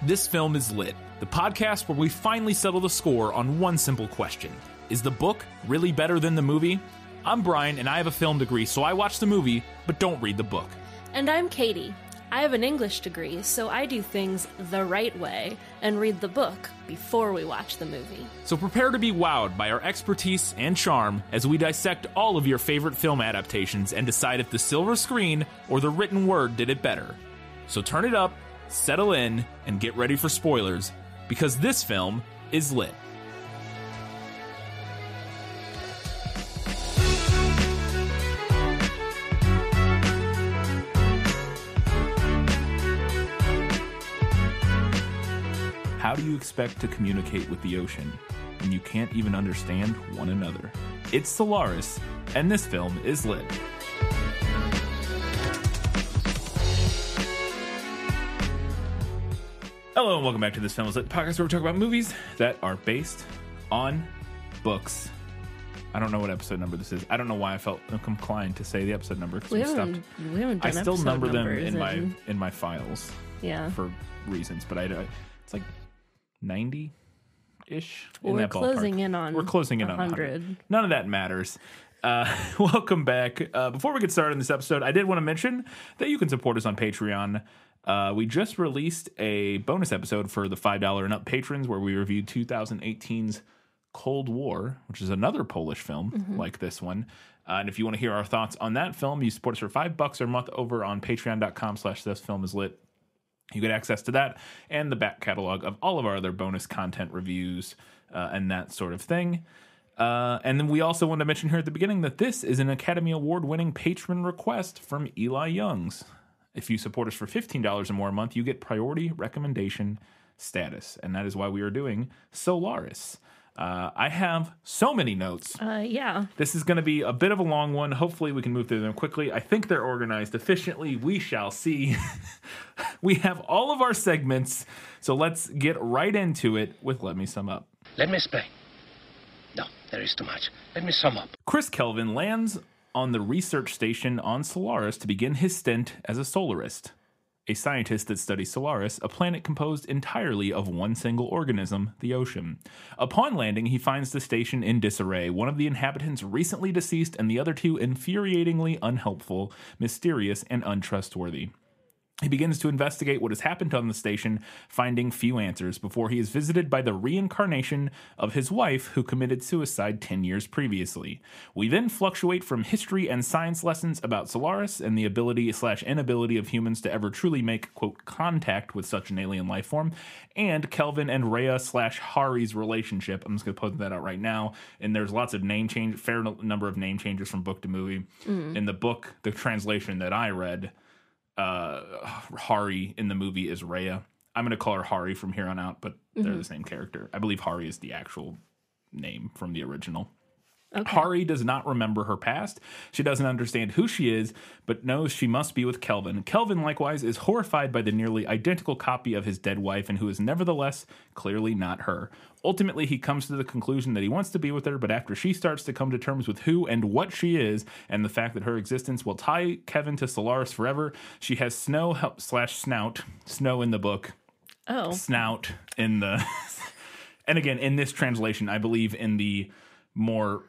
This Film is Lit, the podcast where we finally settle the score on one simple question. Is the book really better than the movie? I'm Brian, and I have a film degree, so I watch the movie, but don't read the book. And I'm Katie. I have an English degree, so I do things the right way and read the book before we watch the movie. So prepare to be wowed by our expertise and charm as we dissect all of your favorite film adaptations and decide if the silver screen or the written word did it better. So turn it up, settle in, and get ready for spoilers, because this film is lit. How do you expect to communicate with the ocean when you can't even understand one another? It's Solaris, and this film is lit. Hello and welcome back to This Film is Lit, the podcast where we talk about movies that are based on books. I don't know what episode number this is. I don't know why I felt inclined to say the episode number because we haven't done I still episode number them numbers in my files. Yeah. For reasons, but it's like 90-ish. Well, we're closing in on 100. None of that matters. Welcome back. Before we get started in this episode, I did want to mention that you can support us on Patreon. We just released a bonus episode for the $5 and up patrons where we reviewed 2018's Cold War, which is another Polish film like this one. And if you want to hear our thoughts on that film, you support us for $5 a month over on patreon.com/thisfilmislit. You get access to that and the back catalog of all of our other bonus content reviews and that sort of thing. And then we also want to mention here at the beginning that this is an Academy Award-winning patron request from Eli Youngs. If you support us for $15 or more a month, you get priority recommendation status. And that is why we are doing Solaris. I have so many notes. Yeah. This is going to be a bit of a long one. Hopefully we can move through them quickly. I think they're organized efficiently. We shall see. We have all of our segments, so let's get right into it with Let Me Sum Up. Let me explain. No, there is too much. Let me sum up. Chris Kelvin lands on the research station on Solaris to begin his stint as a solarist. A scientist that studies Solaris, a planet composed entirely of one single organism, the ocean. Upon landing, he finds the station in disarray, one of the inhabitants recently deceased and the other two infuriatingly unhelpful, mysterious, and untrustworthy. He begins to investigate what has happened on the station, finding few answers, before he is visited by the reincarnation of his wife, who committed suicide 10 years previously. We then fluctuate from history and science lessons about Solaris and the ability/inability of humans to ever truly make, quote, contact with such an alien life form, and Kelvin and Rhea/Hari's relationship. I'm just going to put that out right now. And there's lots of fair number of name changes from book to movie. In the book, the translation that I read, Hari in the movie is Rhea. I'm going to call her Hari from here on out, but they're the same character. I believe Hari is the actual name from the original. Okay. Hari does not remember her past. She doesn't understand who she is, but knows she must be with Kelvin. Kelvin, likewise, is horrified by the nearly identical copy of his dead wife and who is nevertheless clearly not her. Ultimately, he comes to the conclusion that he wants to be with her, but after she starts to come to terms with who and what she is and the fact that her existence will tie Kevin to Solaris forever, she has snout in the book. Oh. Snout in the... And again, in this translation, I believe in the more...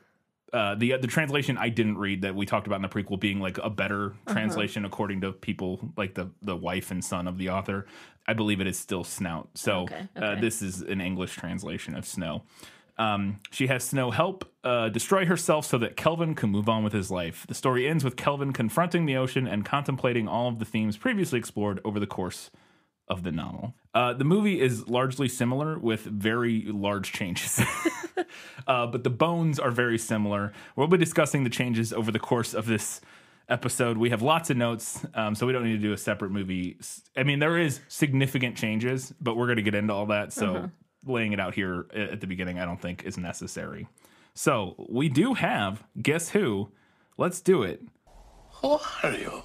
the translation I didn't read that we talked about in the prequel being like a better translation according to people like the wife and son of the author. I believe it is still snout. So this is an English translation of snow. She has Snow help destroy herself so that Kelvin can move on with his life. The story ends with Kelvin confronting the ocean and contemplating all of the themes previously explored over the course of the novel. The movie is largely similar with very large changes. But the bones are very similar. We'll be discussing the changes over the course of this episode. We have lots of notes, so we don't need to do a separate movie. I mean, there is significant changes, but we're going to get into all that. So laying it out here at the beginning, I don't think is necessary. So we do have Guess Who. Let's do it. Who are you?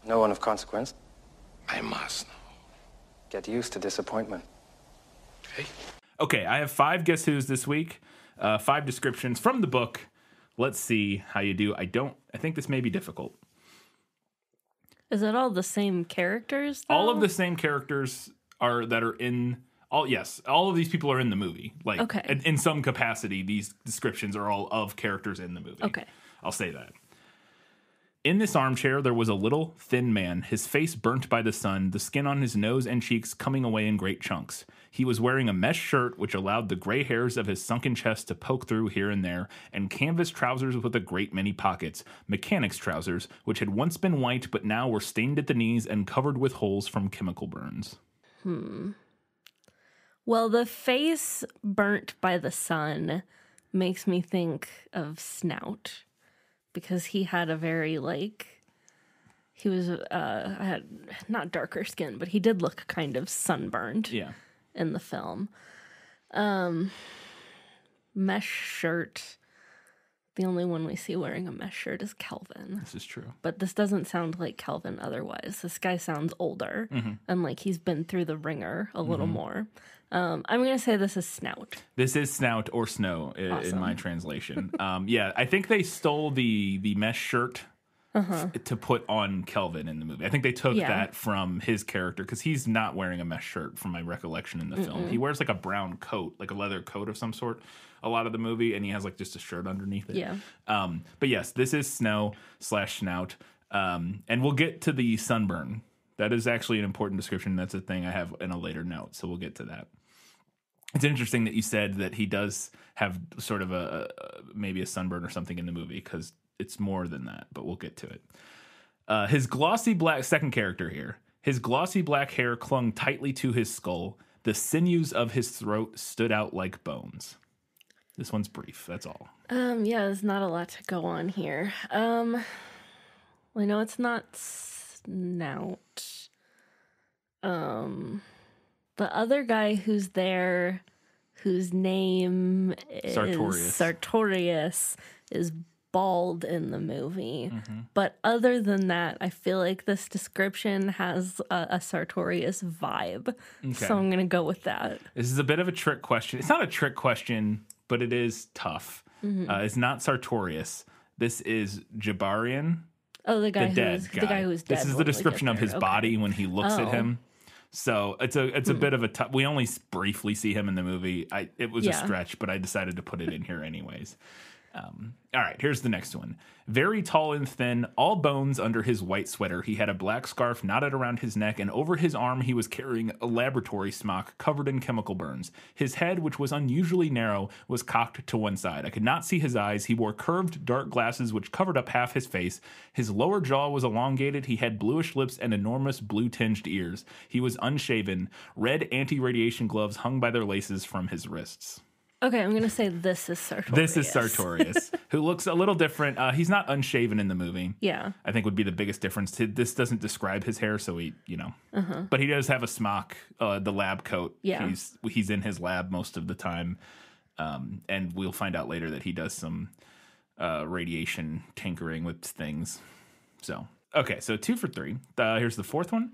No one of consequence. I must know. Get used to disappointment. Okay, I have 5 Guess Who's this week. 5 descriptions from the book. Let's see how you do. I think this may be difficult. Is it all the same characters, though? All of the same characters. are in all of these people are in the movie. Like, okay. in some capacity, these descriptions are all of characters in the movie. Okay. I'll say that. In this armchair, there was a little, thin man, his face burnt by the sun, the skin on his nose and cheeks coming away in great chunks. He was wearing a mesh shirt which allowed the gray hairs of his sunken chest to poke through here and there, and canvas trousers with a great many pockets, mechanic's trousers, which had once been white but now were stained at the knees and covered with holes from chemical burns. Well, the face burnt by the sun makes me think of Snout. Because he had a very, he was, had not darker skin, but he did look kind of sunburned in the film. Mesh shirt. The only one we see wearing a mesh shirt is Kelvin. This is true. But this doesn't sound like Kelvin otherwise. This guy sounds older and like he's been through the ringer a little more. I'm going to say this is Snout. This is Snout or Snow in my translation. I think they stole the mesh shirt to put on Kelvin in the movie. I think they took that from his character because he's not wearing a mesh shirt from my recollection in the film. He wears like a brown coat, like a leather coat of some sort a lot of the movie, and he has like just a shirt underneath it. Yeah. But yes, this is Snow/Snout. And we'll get to the sunburn. That is actually an important description. That's a thing I have in a later note, so we'll get to that. It's interesting that you said that he does have sort of maybe a sunburn or something in the movie because it's more than that, but we'll get to it. His glossy black, second character here, his glossy black hair clung tightly to his skull. The sinews of his throat stood out like bones. This one's brief, that's all. There's not a lot to go on here. Well, I know it's not Snout. The other guy who's there, whose name is Sartorius, is bald in the movie. But other than that, I feel like this description has a Sartorius vibe. Okay. So I'm going to go with that. This is a bit of a trick question. It's not a trick question, but it is tough. It's not Sartorius. This is Jabarian. Oh, the guy who's dead. This is the description of his body when he looks at him. So it's a bit of a tough. We only briefly see him in the movie. It was a stretch, but I decided to put it in here anyways. All right, here's the next one. Very tall and thin, all bones under his white sweater. He had a black scarf knotted around his neck, and over his arm he was carrying a laboratory smock covered in chemical burns. His head, which was unusually narrow, was cocked to one side. I could not see his eyes. He wore curved, dark glasses which covered up half his face. His lower jaw was elongated. He had bluish lips and enormous blue-tinged ears. He was unshaven. Red anti-radiation gloves hung by their laces from his wrists. Okay, I'm going to say this is Sartorius. This is Sartorius, who looks a little different. He's not unshaven in the movie. Yeah. I think would be the biggest difference. This doesn't describe his hair, so but he does have a smock, the lab coat. Yeah. He's in his lab most of the time. And we'll find out later that he does some radiation tinkering with things. So, okay, so 2 for 3. Here's the fourth one.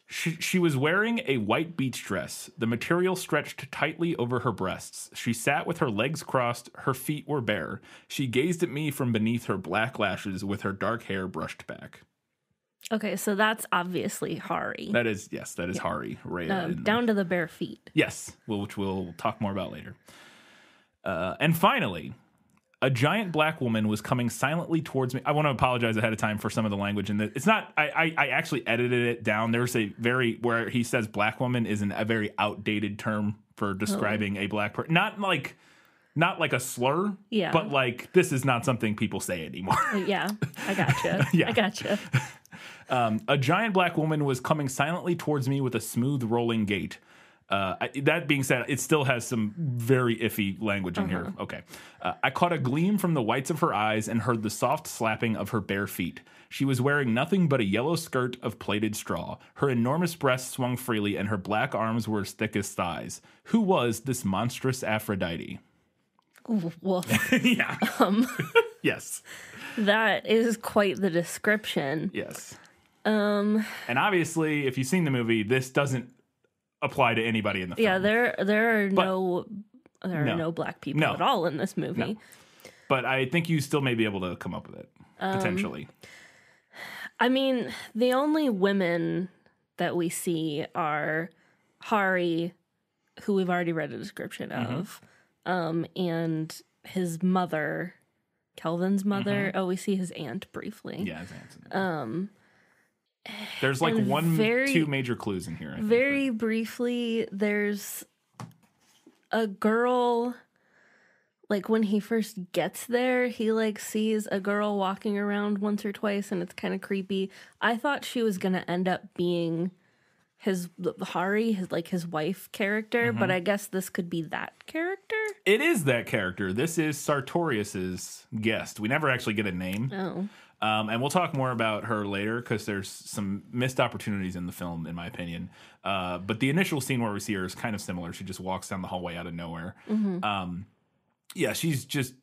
She was wearing a white beach dress. The material stretched tightly over her breasts. She sat with her legs crossed. Her feet were bare. She gazed at me from beneath her black lashes with her dark hair brushed back. Okay, so that's obviously Hari. That is Hari. Right down to the bare feet. Yes, which we'll talk more about later. And finally, a giant black woman was coming silently towards me. I want to apologize ahead of time for some of the language. And it's not, I actually edited it down. There's where he says black woman is a very outdated term for describing a black person. Not like a slur, but like this is not something people say anymore. Yeah, I gotcha. I gotcha. A giant black woman was coming silently towards me with a smooth rolling gait. That being said, it still has some very iffy language in here. Okay. I caught a gleam from the whites of her eyes and heard the soft slapping of her bare feet. She was wearing nothing but a yellow skirt of plaited straw. Her enormous breasts swung freely and her black arms were as thick as thighs. Who was this monstrous Aphrodite? Woof. Yeah. Yes. That is quite the description. Yes. And obviously, if you've seen the movie, this doesn't apply to anybody in the film. Yeah, there are no black people at all in this movie. No. But I think you still may be able to come up with it, potentially. I mean, the only women that we see are Hari, who we've already read a description of, and his mother, Kelvin's mother. Oh, we see his aunt briefly. Yeah, his aunt's there's like two major clues in here. I think, very briefly, there's a girl. Like, when he first gets there, he, like, sees a girl walking around once or twice, and it's kind of creepy. I thought she was going to end up being Hari, his wife character, but I guess this could be that character? It is that character. This is Sartorius's guest. We never actually get a name. Oh. And we'll talk more about her later, because there's some missed opportunities in the film, in my opinion. But the initial scene where we see her is kind of similar. She just walks down the hallway out of nowhere. Yeah, she's just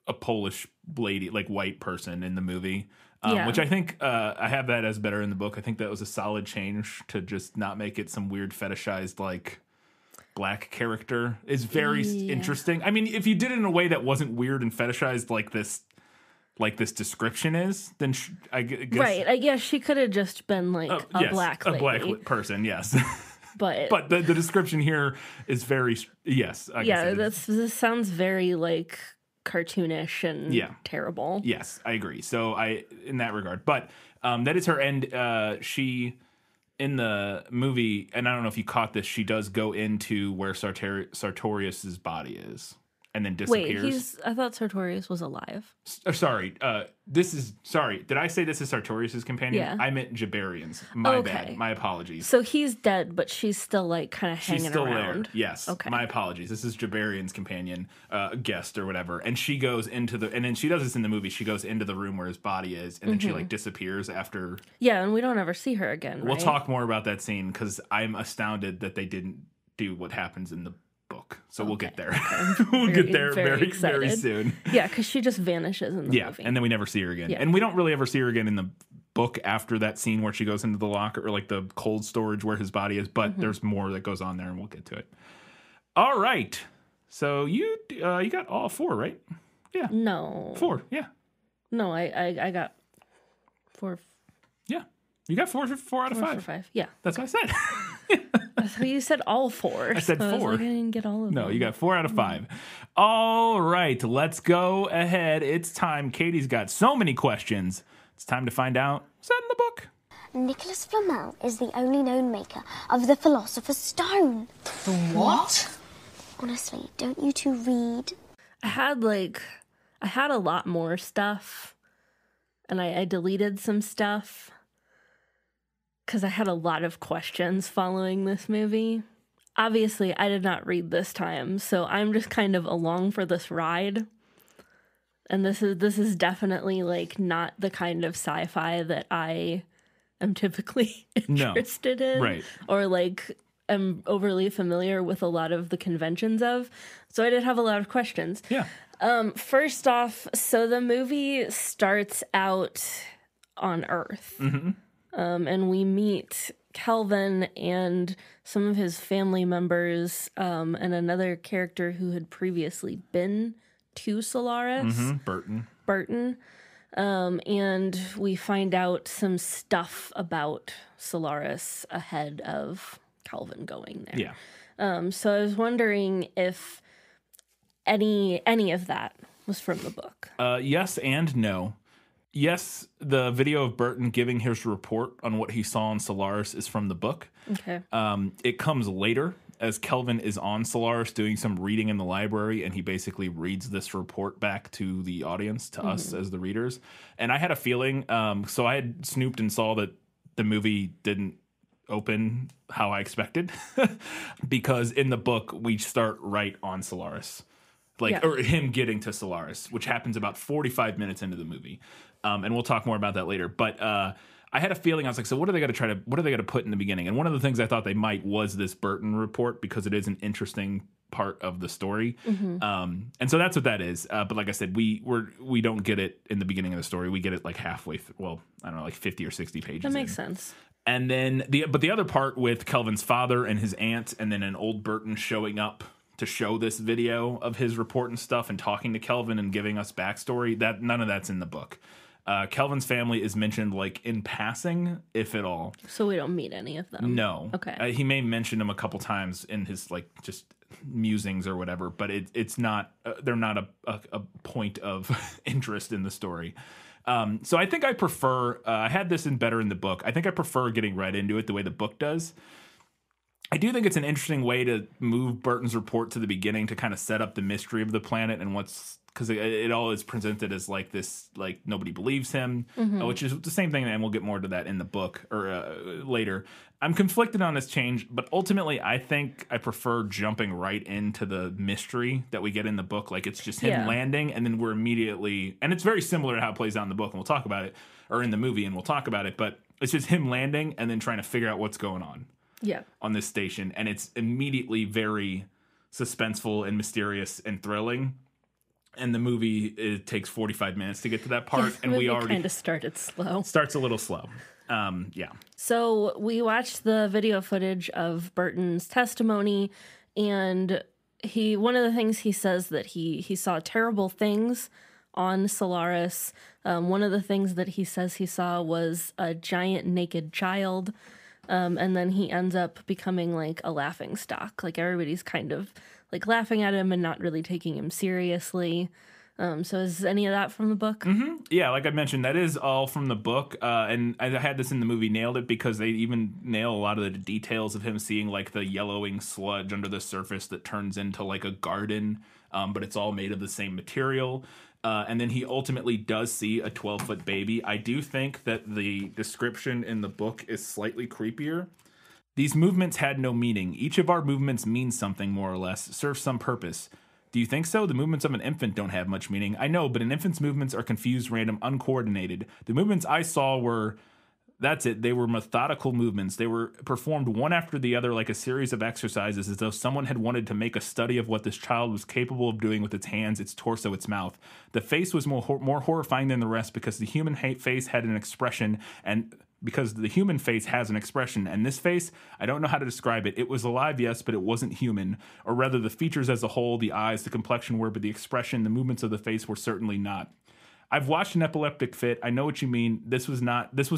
a Polish lady, like white person in the movie, which I think I have that as better in the book. I think that was a solid change to just not make it some weird fetishized like black character. Is very interesting. I mean, if you did it in a way that wasn't weird and fetishized like this description is, then I guess right. I guess she could have just been like a black lady. A black person, yes. But the description here is very this sounds very like cartoonish and terrible. Yes, I agree. So in that regard, but that is her end. She in the movie, and I don't know if you caught this, she does go into where Sartorius's body is and then disappears. Wait, I thought Sartorius was alive. Sorry, did I say this is Sartorius's companion? Yeah. I meant Jabarian's. My bad. My apologies. So he's dead, but she's still like kind of hanging around. There. Yes. Okay. My apologies. This is Jabarian's companion, guest or whatever, and she goes into and then she does this in the movie. She goes into the room where his body is, and then she like disappears after. Yeah, and we don't ever see her again. We'll talk more about that scene because I'm astounded that they didn't do what happens in the book. So we'll get there. Okay. We'll get there very soon. Yeah, because she just vanishes in the movie. Yeah, and then we never see her again. Yeah. And we don't really ever see her again in the book after that scene where she goes into the locker or like the cold storage where his body is, but there's more that goes on there and we'll get to it. All right. So you got all 4, right? Yeah. No. 4, yeah. No, I got 4. Yeah. You got 4 out of 5. 4 for 5. Yeah. That's what I said. So you said all 4. I said 4. I didn't get all of them. No, you got 4 out of 5. All right, let's go ahead. It's time. Katie's got so many questions. It's time to find out what's that in the book. Nicholas Flamel is the only known maker of the Philosopher's Stone. The what? Honestly, don't you two read? I had a lot more stuff, and I deleted some stuff. Because I had a lot of questions following this movie. Obviously, I did not read this time, so I'm just kind of along for this ride. And this is definitely like not the kind of sci-fi that I am typically interested in, right? Or like am overly familiar with a lot of the conventions of. So I did have a lot of questions. Yeah. First off, so the movie starts out on Earth. Mm-hmm. And we meet Kelvin and some of his family members, and another character who had previously been to Solaris. Mm-hmm. Burton. And we find out some stuff about Solaris ahead of Kelvin going there. Yeah. So I was wondering if any of that was from the book. Yes and no. Yes, the video of Burton giving his report on what he saw on Solaris is from the book. Okay. It comes later as Kelvin is on Solaris doing some reading in the library, and he basically reads this report back to the audience, to us as the readers. And I had a feeling, so I had snooped and saw that the movie didn't open how I expected, because in the book we start right on Solaris. Or him getting to Solaris, which happens about 45 minutes into the movie. And we'll talk more about that later. But I had a feeling, I was like, so what are they going to put in the beginning? And one of the things I thought they might was this Burton report, because it is an interesting part of the story. And so that's what that is. But like I said, we don't get it in the beginning of the story. We get it like halfway through, well, I don't know, like 50 or 60 pages. That makes sense. And then the other part with Kelvin's father and his aunt, and then an old Burton showing up to show this video of his report and stuff and talking to Kelvin and giving us backstory, that none of that's in the book. Kelvin's family is mentioned like in passing, if at all. So we don't meet any of them. No. Okay. He may mention them a couple times in his like just musings or whatever, but it's not. They're not a point of interest in the story. So I think I prefer. I had this better in the book. I think I prefer getting right into it the way the book does. I do think it's an interesting way to move Burton's report to the beginning to kind of set up the mystery of the planet and what's. Because it all is presented as like this, like nobody believes him, which is the same thing, and we'll get more to that in the book or later. I'm conflicted on this change, but ultimately, I think I prefer jumping right into the mystery that we get in the book. Like it's just him landing, and then we're immediately, and it's very similar to how it plays out in the book, and we'll talk about it, or in the movie, and we'll talk about it. But it's just him landing and then trying to figure out what's going on. On this station, and it's immediately very suspenseful and mysterious and thrilling. And the movie, it takes 45 minutes to get to that part, and we already kind of started slow. Starts a little slow. So we watched the video footage of Burton's testimony, and one of the things he says that he saw terrible things on Solaris. One of the things that he says he saw was a giant naked child. And then he ends up becoming like a laughing stock. Like everybody's kind of like laughing at him and not really taking him seriously. So is any of that from the book? Mm-hmm. Yeah, like I mentioned, that is all from the book. And I had this in the movie, nailed it, because they even nail a lot of the details of him seeing like the yellowing sludge under the surface that turns into like a garden, but it's all made of the same material. And then he ultimately does see a 12-foot baby. I do think that the description in the book is slightly creepier. These movements had no meaning. Each of our movements means something, more or less, serves some purpose. Do you think so? The movements of an infant don't have much meaning. I know, but an infant's movements are confused, random, uncoordinated. The movements I saw were... That's it. They were methodical movements. They were performed one after the other like a series of exercises, as though someone had wanted to make a study of what this child was capable of doing with its hands, its torso, its mouth. The face was more horrifying than the rest because the human face had an expression, and because the human face has an expression, and this face, I don't know how to describe it. It was alive, yes, but it wasn't human. Or rather, the features as a whole, the eyes, the complexion were, but the expression, the movements of the face were certainly not. I've watched an epileptic fit. I know what you mean. This was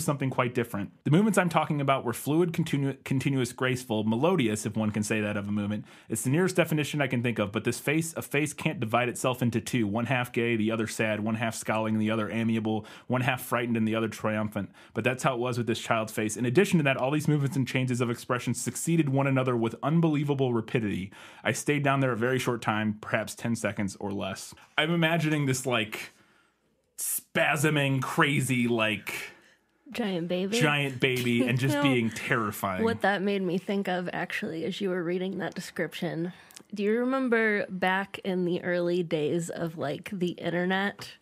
something quite different. The movements I'm talking about were fluid, continuous, graceful, melodious, if one can say that of a movement. It's the nearest definition I can think of, but a face can't divide itself into two. One half gay, the other sad, one half scowling, the other amiable, one half frightened, and the other triumphant. But that's how it was with this child's face. In addition to that, all these movements and changes of expression succeeded one another with unbelievable rapidity. I stayed down there a very short time, perhaps 10 seconds or less. I'm imagining this, like... spasming, crazy, like giant baby and just being terrifying. What that made me think of, actually, as you were reading that description, do you remember back in the early days of like the internet,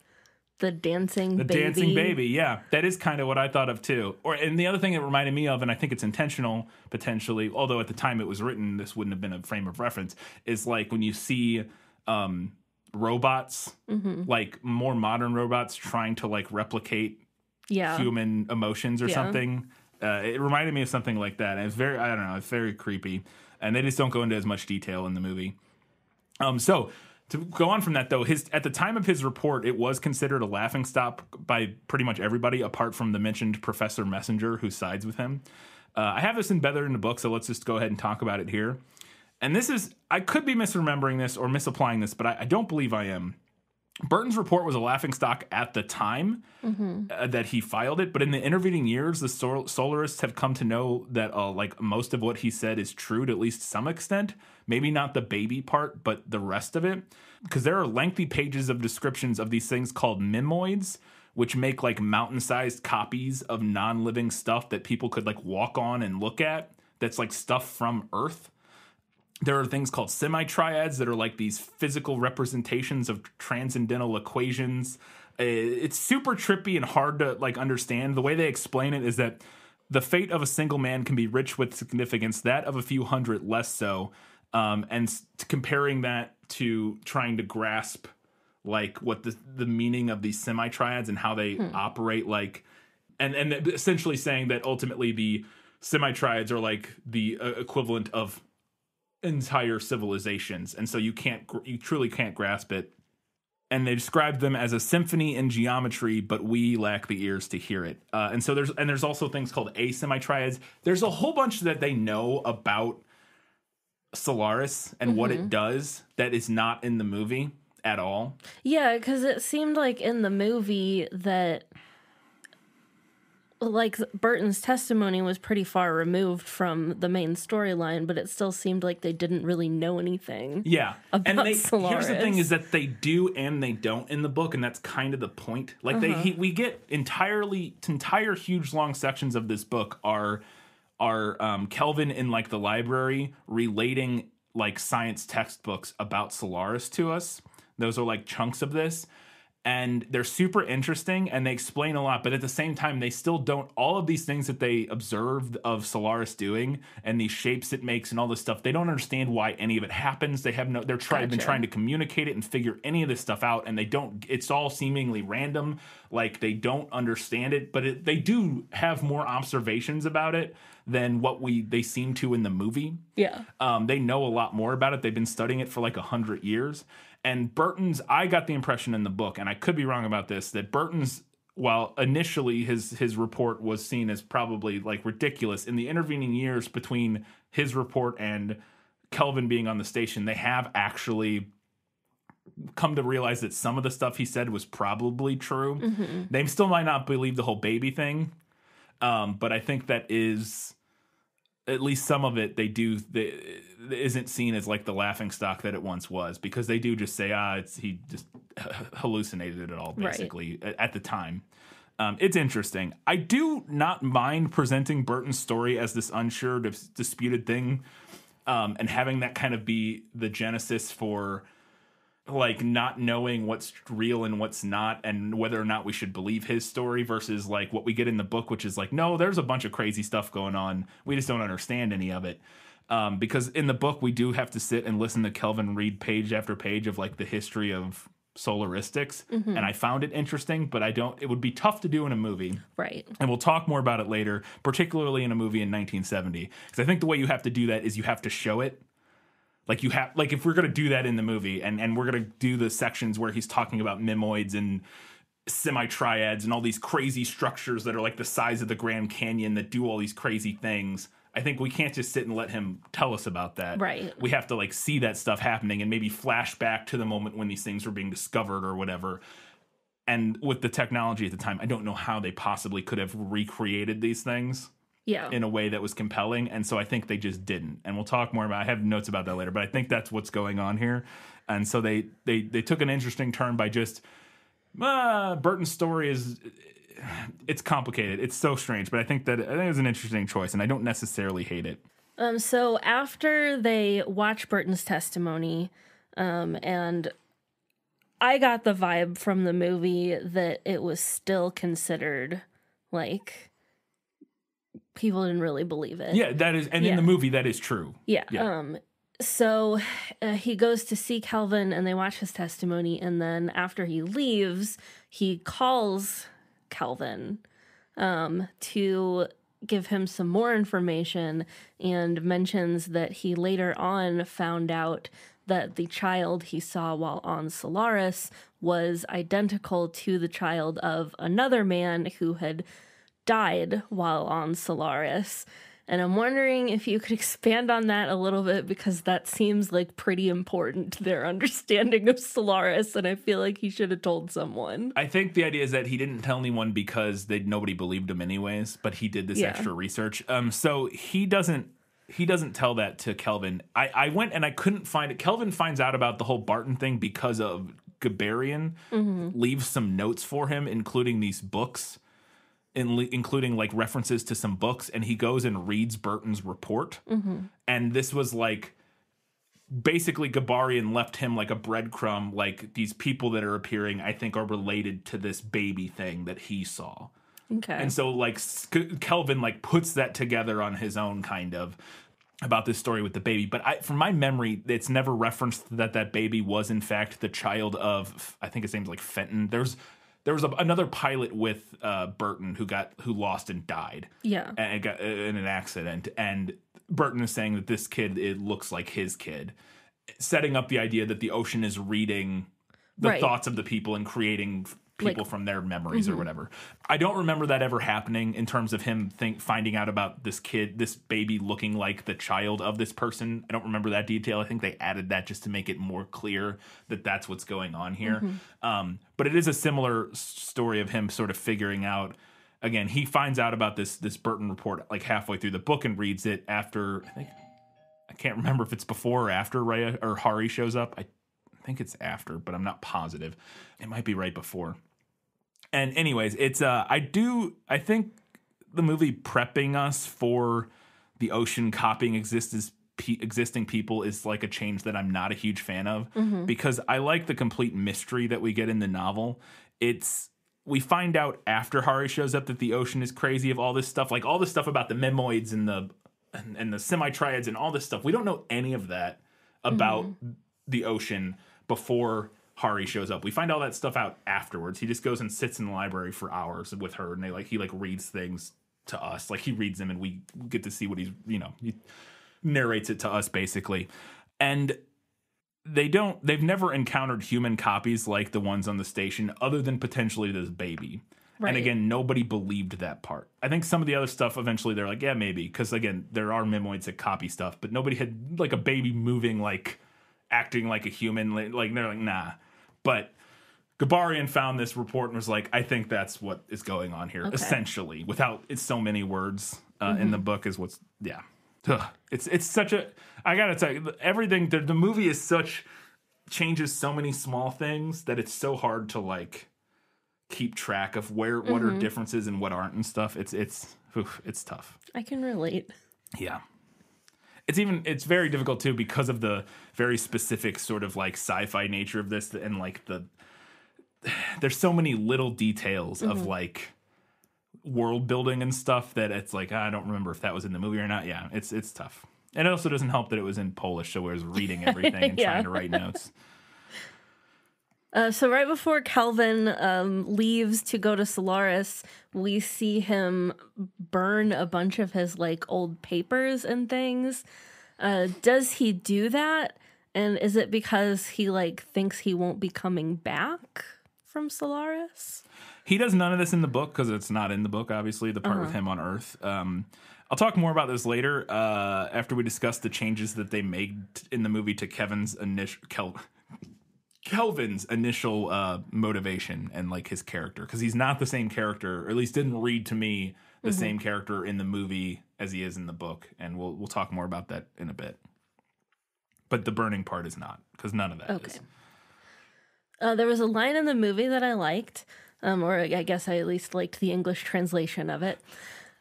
the dancing baby? Yeah, that is kind of what I thought of too. And the other thing it reminded me of, and I think it's intentional potentially, although at the time it was written this wouldn't have been a frame of reference, is like when you see robots, like more modern robots trying to like replicate human emotions or something. It reminded me of something like that. And it's very, I don't know, it's very creepy. And they just don't go into as much detail in the movie. So to go on from that though, at the time of his report, it was considered a laughingstock by pretty much everybody apart from the mentioned Professor Messenger who sides with him. I have this embedded in the book, so let's just go ahead and talk about it here. And this is, I could be misremembering this or misapplying this, but I don't believe I am. Burton's report was a laughingstock at the time that he filed it, but in the intervening years, the Solarists have come to know that like most of what he said is true to at least some extent. Maybe not the baby part, but the rest of it. Because there are lengthy pages of descriptions of these things called mimoids, which make like mountain-sized copies of non-living stuff that people could like walk on and look at. That's like stuff from Earth. There are things called semi-triads that are like these physical representations of transcendental equations. It's super trippy and hard to like understand. The way they explain it is that the fate of a single man can be rich with significance, that of a few hundred less so. And comparing that to trying to grasp like what the meaning of these semi-triads and how they operate, like, and essentially saying that ultimately the semi-triads are like the equivalent of entire civilizations, and so you truly can't grasp it. And they described them as a symphony in geometry, but we lack the ears to hear it. And so there's also things called asemi-triads. There's a whole bunch that they know about Solaris and what it does that is not in the movie at all. Yeah, because it seemed like in the movie that like Burton's testimony was pretty far removed from the main storyline, but it still seemed like they didn't really know anything. Yeah. About Solaris. Here's the thing is that they do and they don't in the book, and that's kind of the point. Like we get entire huge long sections of this book are Kelvin in like the library relating like science textbooks about Solaris to us. Those are like chunks of this. And they're super interesting and they explain a lot, but at the same time, they still don't, all of these things that they observed of Solaris doing and these shapes it makes and all this stuff, they don't understand why any of it happens. They have been trying to communicate it and figure any of this stuff out, and it's all seemingly random. Like they don't understand it, but they do have more observations about it than what they seem to in the movie. Yeah. They know a lot more about it. They've been studying it for like 100 years. And Burton's, I got the impression in the book, and I could be wrong about this, that Burton's, while initially his report was seen as probably like ridiculous, in the intervening years between his report and Kelvin being on the station, they have actually come to realize that some of the stuff he said was probably true. Mm-hmm. They still might not believe the whole baby thing, but I think that is... at least some of it isn't seen as like the laughing stock that it once was, because they do just say, he just hallucinated it all basically at the time. It's interesting. I do not mind presenting Burton's story as this unsure, disputed thing, and having that kind of be the genesis for like not knowing what's real and what's not, and whether or not we should believe his story versus like what we get in the book, which is like, no, there's a bunch of crazy stuff going on. We just don't understand any of it. Because in the book, we do have to sit and listen to Kelvin read page after page of like the history of solaristics. Mm-hmm. And I found it interesting, but it would be tough to do in a movie. Right. And we'll talk more about it later, particularly in a movie in 1970. Because I think the way you have to do that is you have to show it. Like if we're going to do that in the movie and we're going to do the sections where he's talking about mimoids and semi-triads and all these crazy structures that are like the size of the Grand Canyon that do all these crazy things, I think we can't just sit and let him tell us about that. Right. We have to like see that stuff happening and maybe flash back to the moment when these things were being discovered or whatever. And with the technology at the time, I don't know how they possibly could have recreated these things. Yeah. In a way that was compelling, and so I think they just didn't. And we'll talk more about. I have notes about that later, but I think that's what's going on here. And so they took an interesting turn by just Burton's story it's complicated. It's so strange, but I think it was an interesting choice, and I don't necessarily hate it. So after they watch Burton's testimony, and I got the vibe from the movie that it was still considered like. People didn't really believe it. Yeah, that is, and in the movie, that is true. Yeah. So he goes to see Kelvin, and they watch his testimony, and then after he leaves, he calls Kelvin to give him some more information, and mentions that he later on found out that the child he saw while on Solaris was identical to the child of another man who had died while on Solaris. And I'm wondering if you could expand on that a little bit, because that seems like pretty important to their understanding of Solaris, and I feel like he should have told someone. I think the idea is that he didn't tell anyone because nobody believed him anyways, but he did this extra research. So he doesn't tell that to Kelvin. I went and I couldn't find it. Kelvin finds out about the whole Barton thing because of Gabarian leaves some notes for him, including these books. Including like references to some books, and he goes and reads Burton's report. Mm-hmm. And this was like basically Gabarian left him like a breadcrumb, like these people that are appearing, I think, are related to this baby thing that he saw. Okay. And so like Kelvin like puts that together on his own kind of about this story with the baby. But from my memory, it's never referenced that baby was in fact the child of, I think his name's like Fenton. There was another pilot with Burton who lost and died. Yeah, and got in an accident. And Burton is saying that this kid, it looks like his kid, setting up the idea that the ocean is reading the thoughts of the people and creating people from their memories or whatever. I don't remember that ever happening in terms of him finding out about this baby looking like the child of this person. I don't remember that detail. I think they added that just to make it more clear that that's what's going on here. But it is a similar story of him sort of figuring out. Again, he finds out about this Burton report like halfway through the book and reads it after, I can't remember if it's before or after Rhea or Hari shows up. I think it's after, but I'm not positive. It might be right before. And anyways, it's I think the movie prepping us for the ocean copying existing people is like a change that I'm not a huge fan of, because I like the complete mystery that we get in the novel. We find out after Hari shows up that the ocean is crazy of all this stuff, like all this stuff about the memoids and the semi-triads and all this stuff. We don't know any of that about the ocean before Hari shows up. We find all that stuff out afterwards. He just goes and sits in the library for hours with her, and he reads things to us. Like he reads them and we get to see what he narrates it to us basically. And they've never encountered human copies like the ones on the station other than potentially this baby. Right. And again, nobody believed that part. I think some of the other stuff eventually they're like, yeah, maybe. Because again, there are memoids that copy stuff, but nobody had like a baby moving, like acting like a human. Like they're like, nah. But Gabarian found this report and was like, I think that's what is going on here, essentially, without it's so many words in the book is what's, yeah. Ugh. It's such a, I gotta tell you, everything, the movie is changes so many small things that it's so hard to like keep track of what are differences and what aren't and stuff. It's tough. I can relate. Yeah. It's very difficult too because of the very specific sort of like sci-fi nature of this, and like there's so many little details of like world building and stuff that it's like I don't remember if that was in the movie or not. Yeah, it's tough. And it also doesn't help that it was in Polish, so I was reading everything and trying to write notes. So right before Kelvin leaves to go to Solaris, we see him burn a bunch of his like old papers and things. Does he do that? And is it because he like thinks he won't be coming back from Solaris? He does none of this in the book because it's not in the book, obviously, the part with him on Earth. I'll talk more about this later after we discuss the changes that they made in the movie to Kelvin's initial motivation and like his character, because he's not the same character, or at least didn't read to me the same character in the movie as he is in the book, and we'll talk more about that in a bit. But the burning part is not, because none of that is. There was a line in the movie that I liked, or I guess I at least liked the English translation of it.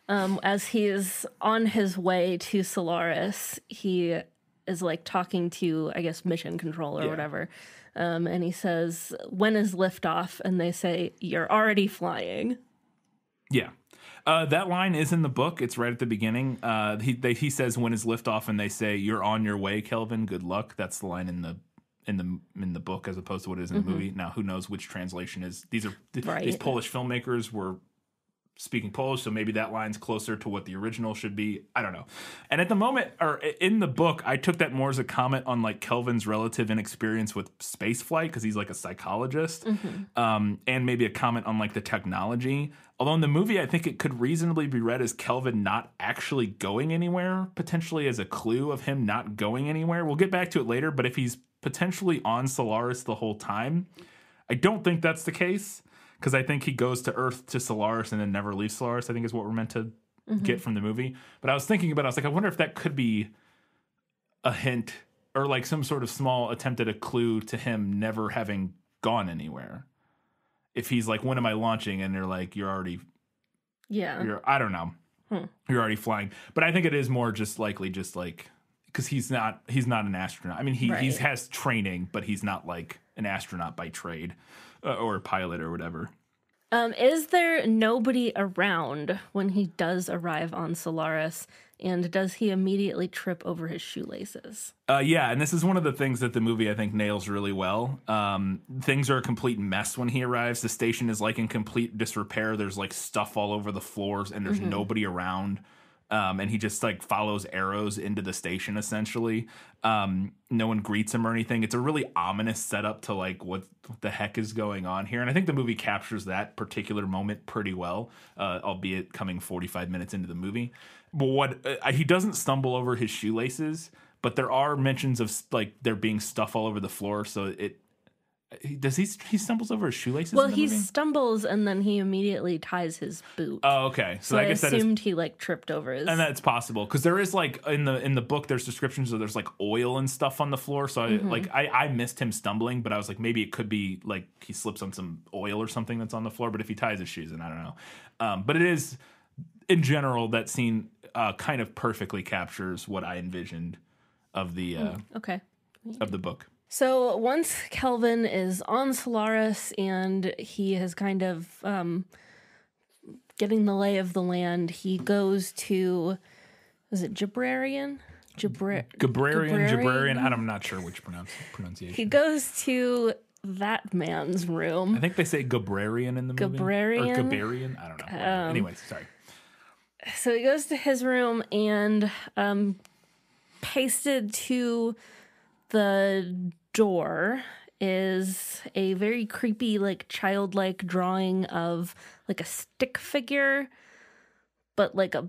As he is on his way to Solaris, he is like talking to, I guess, mission control or whatever. And he says, when is liftoff? And they say, you're already flying. Yeah. That line is in the book. It's right at the beginning. He says, when is liftoff? And they say, you're on your way, Kelvin. Good luck. That's the line in the book as opposed to what it is in the movie. Now, who knows which translation is. These Polish filmmakers were speaking Polish, so maybe that line's closer to what the original should be. I don't know. And at the moment, or in the book, I took that more as a comment on like Kelvin's relative inexperience with space flight, because he's like a psychologist, and maybe a comment on like the technology. Although in the movie, I think it could reasonably be read as Kelvin not actually going anywhere, potentially as a clue of him not going anywhere. We'll get back to it later, but if he's potentially on Solaris the whole time, I don't think that's the case. Because I think he goes to Earth to Solaris and then never leaves Solaris, I think is what we're meant to get from the movie. But I was thinking about it, I was like, I wonder if that could be a hint or like some sort of small attempt at a clue to him never having gone anywhere. If he's like, when am I launching? And they're like, you're already... Yeah. I don't know. You're already flying. But I think it is more just likely just like... Because he's not an astronaut. I mean, he has training, but he's not like an astronaut by trade. Or a pilot or whatever. Is there nobody around when he does arrive on Solaris, and does he immediately trip over his shoelaces? Yeah, and this is one of the things that the movie, I think, nails really well. Things are a complete mess when he arrives. The station is like in complete disrepair. There's like stuff all over the floors, and there's nobody around. And he just like follows arrows into the station essentially. No one greets him or anything. It's a really ominous setup to like what the heck is going on here. And I think the movie captures that particular moment pretty well, albeit coming 45 minutes into the movie. But he doesn't stumble over his shoelaces, but there are mentions of like there being stuff all over the floor. So he stumbles over his shoelaces? Well, in the he movie? stumbles and then he immediately ties his boot. Oh, okay. So I guess assumed he like tripped over his. And that's possible because there is like in the book there's descriptions of there's like oil and stuff on the floor. So I missed him stumbling, but I was like maybe it could be like he slips on some oil or something that's on the floor. But if he ties his shoes, then I don't know. But it is in general that scene kind of perfectly captures what I envisioned of the of the book. So once Kelvin is on Solaris and he has kind of getting the lay of the land, he goes to, is it Gibrarian? Gibrarian. I'm not sure which pronunciation. He goes to that man's room. I think they say Gibrarian in the movie. Gibrarian? Or Gibarian? I don't know. Anyways, sorry. So he goes to his room and pasted to the door is a very creepy, like childlike drawing of like a stick figure, but like a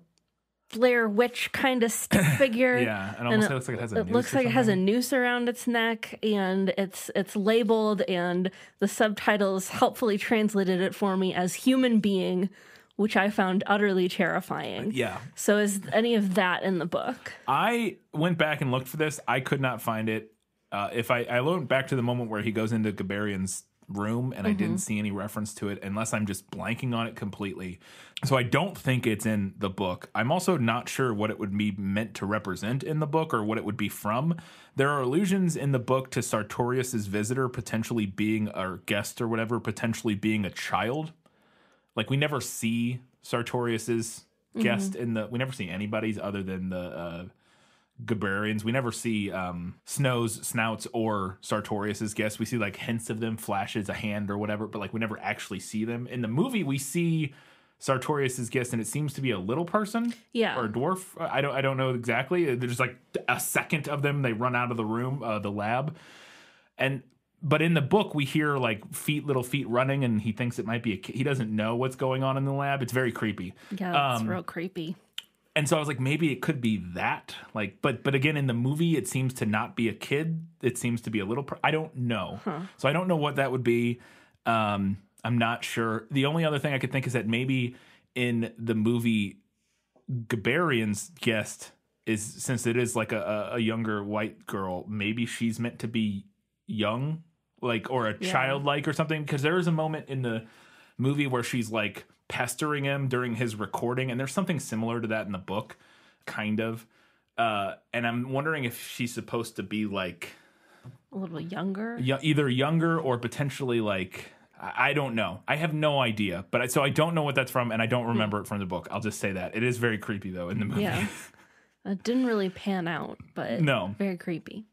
Blair Witch kind of stick figure. Yeah, and almost looks like it has a noose. It looks like it has a noose around its neck, and it's labeled, and the subtitles helpfully translated it for me as human being, which I found utterly terrifying. Yeah. So is any of that in the book? I went back and looked for this. I could not find it. If I went back to the moment where he goes into Gabarian's room and I didn't see any reference to it, unless I'm just blanking on it completely. So I don't think it's in the book. I'm also not sure what it would be meant to represent in the book or what it would be from. There are allusions in the book to Sartorius's visitor potentially being a guest or whatever, potentially being a child. Like we never see Sartorius's guest we never see anybody's other than the Gabarians. We never see Snow's, Snouts, or Sartorius's guests. We see like hints of them, flashes, a hand or whatever, but like we never actually see them. In the movie, we see Sartorius's guest, and it seems to be a little person, or a dwarf. I don't know exactly. There's like a second of them. They run out of the room, the lab, but in the book, we hear like little feet running, and he thinks it might be a kid. He doesn't know what's going on in the lab. It's very creepy. Yeah, it's real creepy. And so I was like, maybe it could be that. Like, but again, in the movie, it seems to not be a kid. It seems to be a little. I don't know. So I don't know what that would be. I'm not sure. The only other thing I could think is that maybe in the movie, Gabarian's guest is, since it is like a younger white girl, maybe she's meant to be young, like, or a childlike or something. Because there is a moment in the movie where she's like pestering him during his recording, and there's something similar to that in the book, kind of. And I'm wondering if she's supposed to be like a little younger, either younger or potentially like, I don't know. I have no idea, but so I don't know what that's from, and I don't remember it from the book. I'll just say that it is very creepy though in the movie. Yeah, it didn't really pan out, but no, very creepy.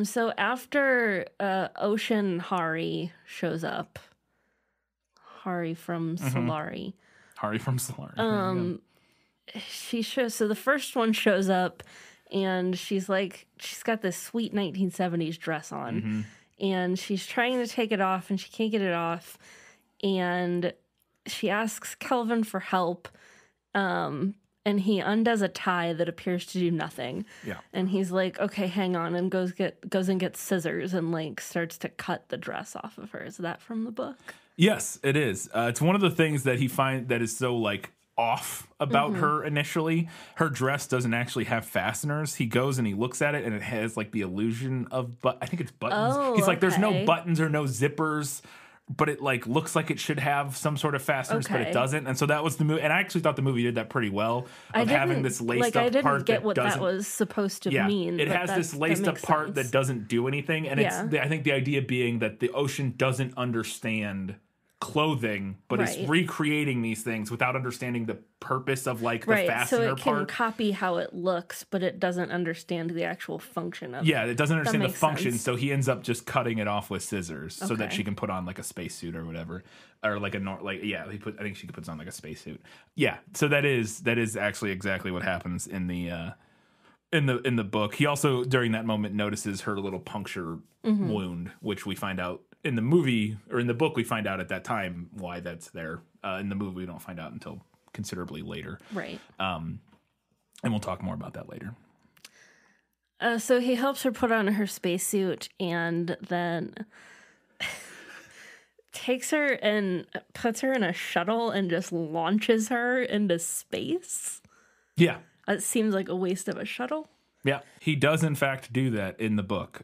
So after Ocean Hari shows up. Hari from Solaris. Hari from Solaris. She shows. So the first one shows up, and she's got this sweet 1970s dress on, and she's trying to take it off, and she can't get it off, and she asks Kelvin for help, and he undoes a tie that appears to do nothing. Yeah, and he's like, "Okay, hang on," and goes and gets scissors and like starts to cut the dress off of her. Is that from the book? Yes, it is. It's one of the things that he finds that is so like off about her initially. Her dress doesn't actually have fasteners. He goes and he looks at it, and it has like the illusion of I think it's buttons. Oh, he's like, there's no buttons or no zippers, but it like looks like it should have some sort of fasteners, but it doesn't. And so that was the movie. And I actually thought the movie did that pretty well of having this laced up part. I didn't get what that was supposed to mean. It has this laced up part that doesn't do anything. And it's I think the idea being that the ocean doesn't understand clothing, but is recreating these things without understanding the purpose of like the fastener so it can part. copy how it looks, but it doesn't understand the actual function of it. Yeah, it doesn't understand the function, sense. So he ends up just cutting it off with scissors so that she can put on like a spacesuit or whatever, or like I think she puts on like a spacesuit. Yeah, so that is actually exactly what happens in the book. He also during that moment notices her little puncture wound, which we find out in the movie, or in the book we find out at that time why that's there. In the movie we don't find out until considerably later. Right. And we'll talk more about that later. So he helps her put on her spacesuit and then takes her and puts her in a shuttle and just launches her into space. Yeah. It seems like a waste of a shuttle. Yeah, he does in fact do that in the book.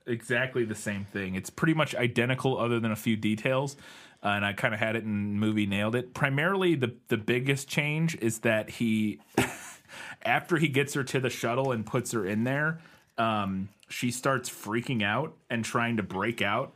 Exactly the same thing. It's pretty much identical other than a few details. And I kind of had it in the movie, nailed it. Primarily, the biggest change is that he, after he gets her to the shuttle and puts her in there, she starts freaking out and trying to break out.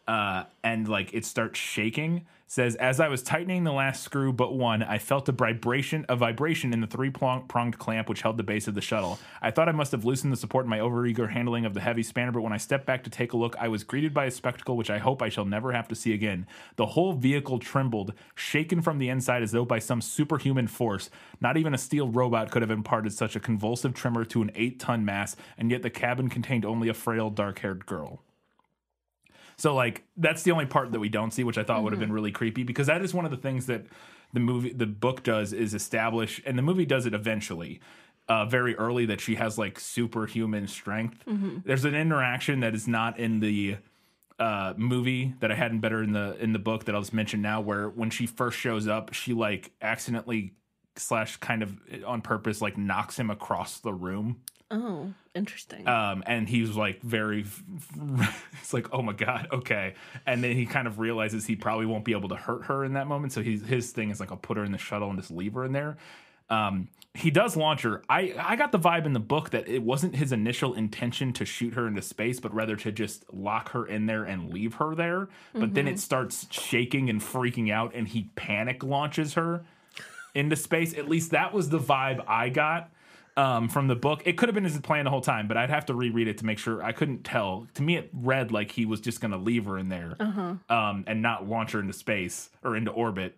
And like it starts shaking. Says, as I was tightening the last screw but one, I felt a vibration in the three-pronged clamp which held the base of the shuttle. I thought I must have loosened the support in my overeager handling of the heavy spanner, but when I stepped back to take a look, I was greeted by a spectacle which I hope I shall never have to see again. The whole vehicle trembled, shaken from the inside as though by some superhuman force. Not even a steel robot could have imparted such a convulsive tremor to an 8-ton mass, and yet the cabin contained only a frail, dark-haired girl. So, like, that's the only part that we don't see, which I thought would have been really creepy, because that is one of the things that the book does is establish, and the movie does it eventually, very early, that she has, like, superhuman strength. There's an interaction that is not in the movie that I hadn't better in the book that I'll just mention now, where when she first shows up, she, like, accidentally / kind of on purpose, like, knocks him across the room. Oh, interesting. And he was like it's like, oh my God, okay. And then he kind of realizes he probably won't be able to hurt her in that moment. So his thing is like, I'll put her in the shuttle and just leave her in there. He does launch her. I got the vibe in the book that it wasn't his initial intention to shoot her into space, but rather to just lock her in there and leave her there. But then it starts shaking and freaking out, and he panic launches her into space. At least that was the vibe I got. From the book. It could have been his plan the whole time, but I'd have to reread it to make sure. I couldn't tell. To me, it read like he was just going to leave her in there and not launch her into space or into orbit.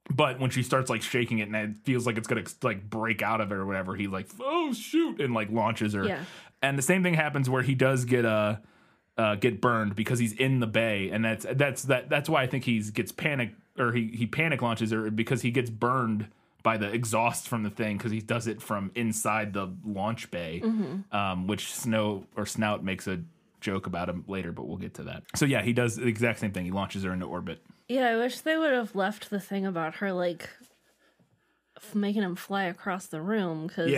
But when she starts like shaking it and it feels like it's going to like break out of it or whatever, he like, oh shoot, and like launches her. Yeah. And the same thing happens where he does get burned because he's in the bay, and that's why I think he gets panic, or he panic launches her, because he gets burned by the exhaust from the thing, because he does it from inside the launch bay, which Snout makes a joke about him later, but we'll get to that. So yeah, he does the exact same thing. He launches her into orbit. Yeah, I wish they would have left the thing about her, like, making him fly across the room, because,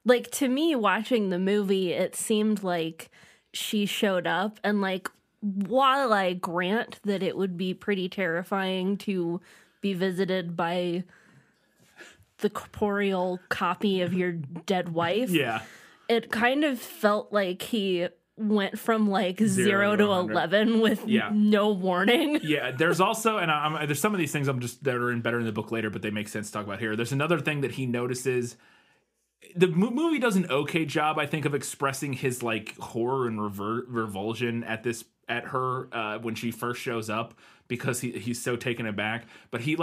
like, to me, watching the movie, it seemed like she showed up, and, like, while I grant that it would be pretty terrifying to be visited by the corporeal copy of your dead wife. Yeah. It kind of felt like he went from like 0 to 11 with no warning. Yeah, there's also, and there's some of these things that are better in the book later, but they make sense to talk about here. There's another thing that he notices. The movie does an okay job, I think, of expressing his like horror and revulsion at her when she first shows up, because he's so taken aback. But he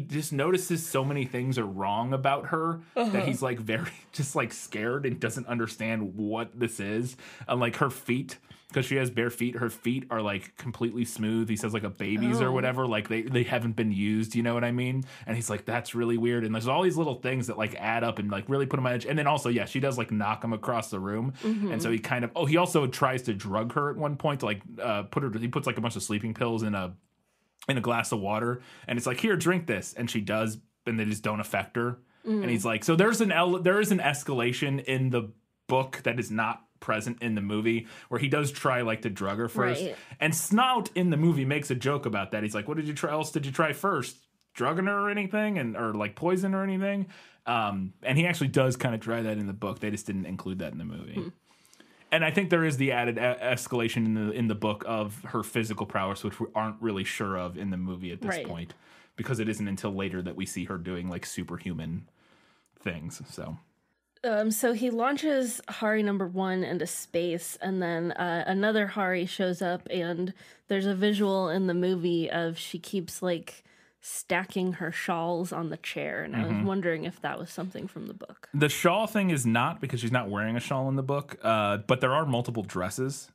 just notices so many things are wrong about her that he's like very just like scared and doesn't understand what this is. Like her feet, because she has bare feet, her feet are like completely smooth. He says like a baby's or whatever, like they haven't been used, you know what I mean? And he's like, that's really weird. And there's all these little things that like add up and like really put him on edge. And then also, yeah, she does like knock him across the room. And so he kind of he also tries to drug her at one point to like he puts like a bunch of sleeping pills in a glass of water, and it's like, here, drink this, and she does, and they just don't affect her. And he's like, so there is an escalation in the book that is not present in the movie, where he does try like to drug her first. Right. And Snout in the movie makes a joke about that. He's like, what did you try? Else did you try first? Drugging her or anything, or like poison or anything? And he actually does kind of try that in the book. They just didn't include that in the movie. And I think there is the added escalation in the book of her physical prowess, which we aren't really sure of in the movie at this point, because it isn't until later that we see her doing like superhuman things. So he launches Hari #1 into space, and then another Hari shows up, and there's a visual in the movie of she keeps like stacking her shawls on the chair, and I was wondering if that was something from the book. The shawl thing is not, because she's not wearing a shawl in the book, but there are multiple dresses.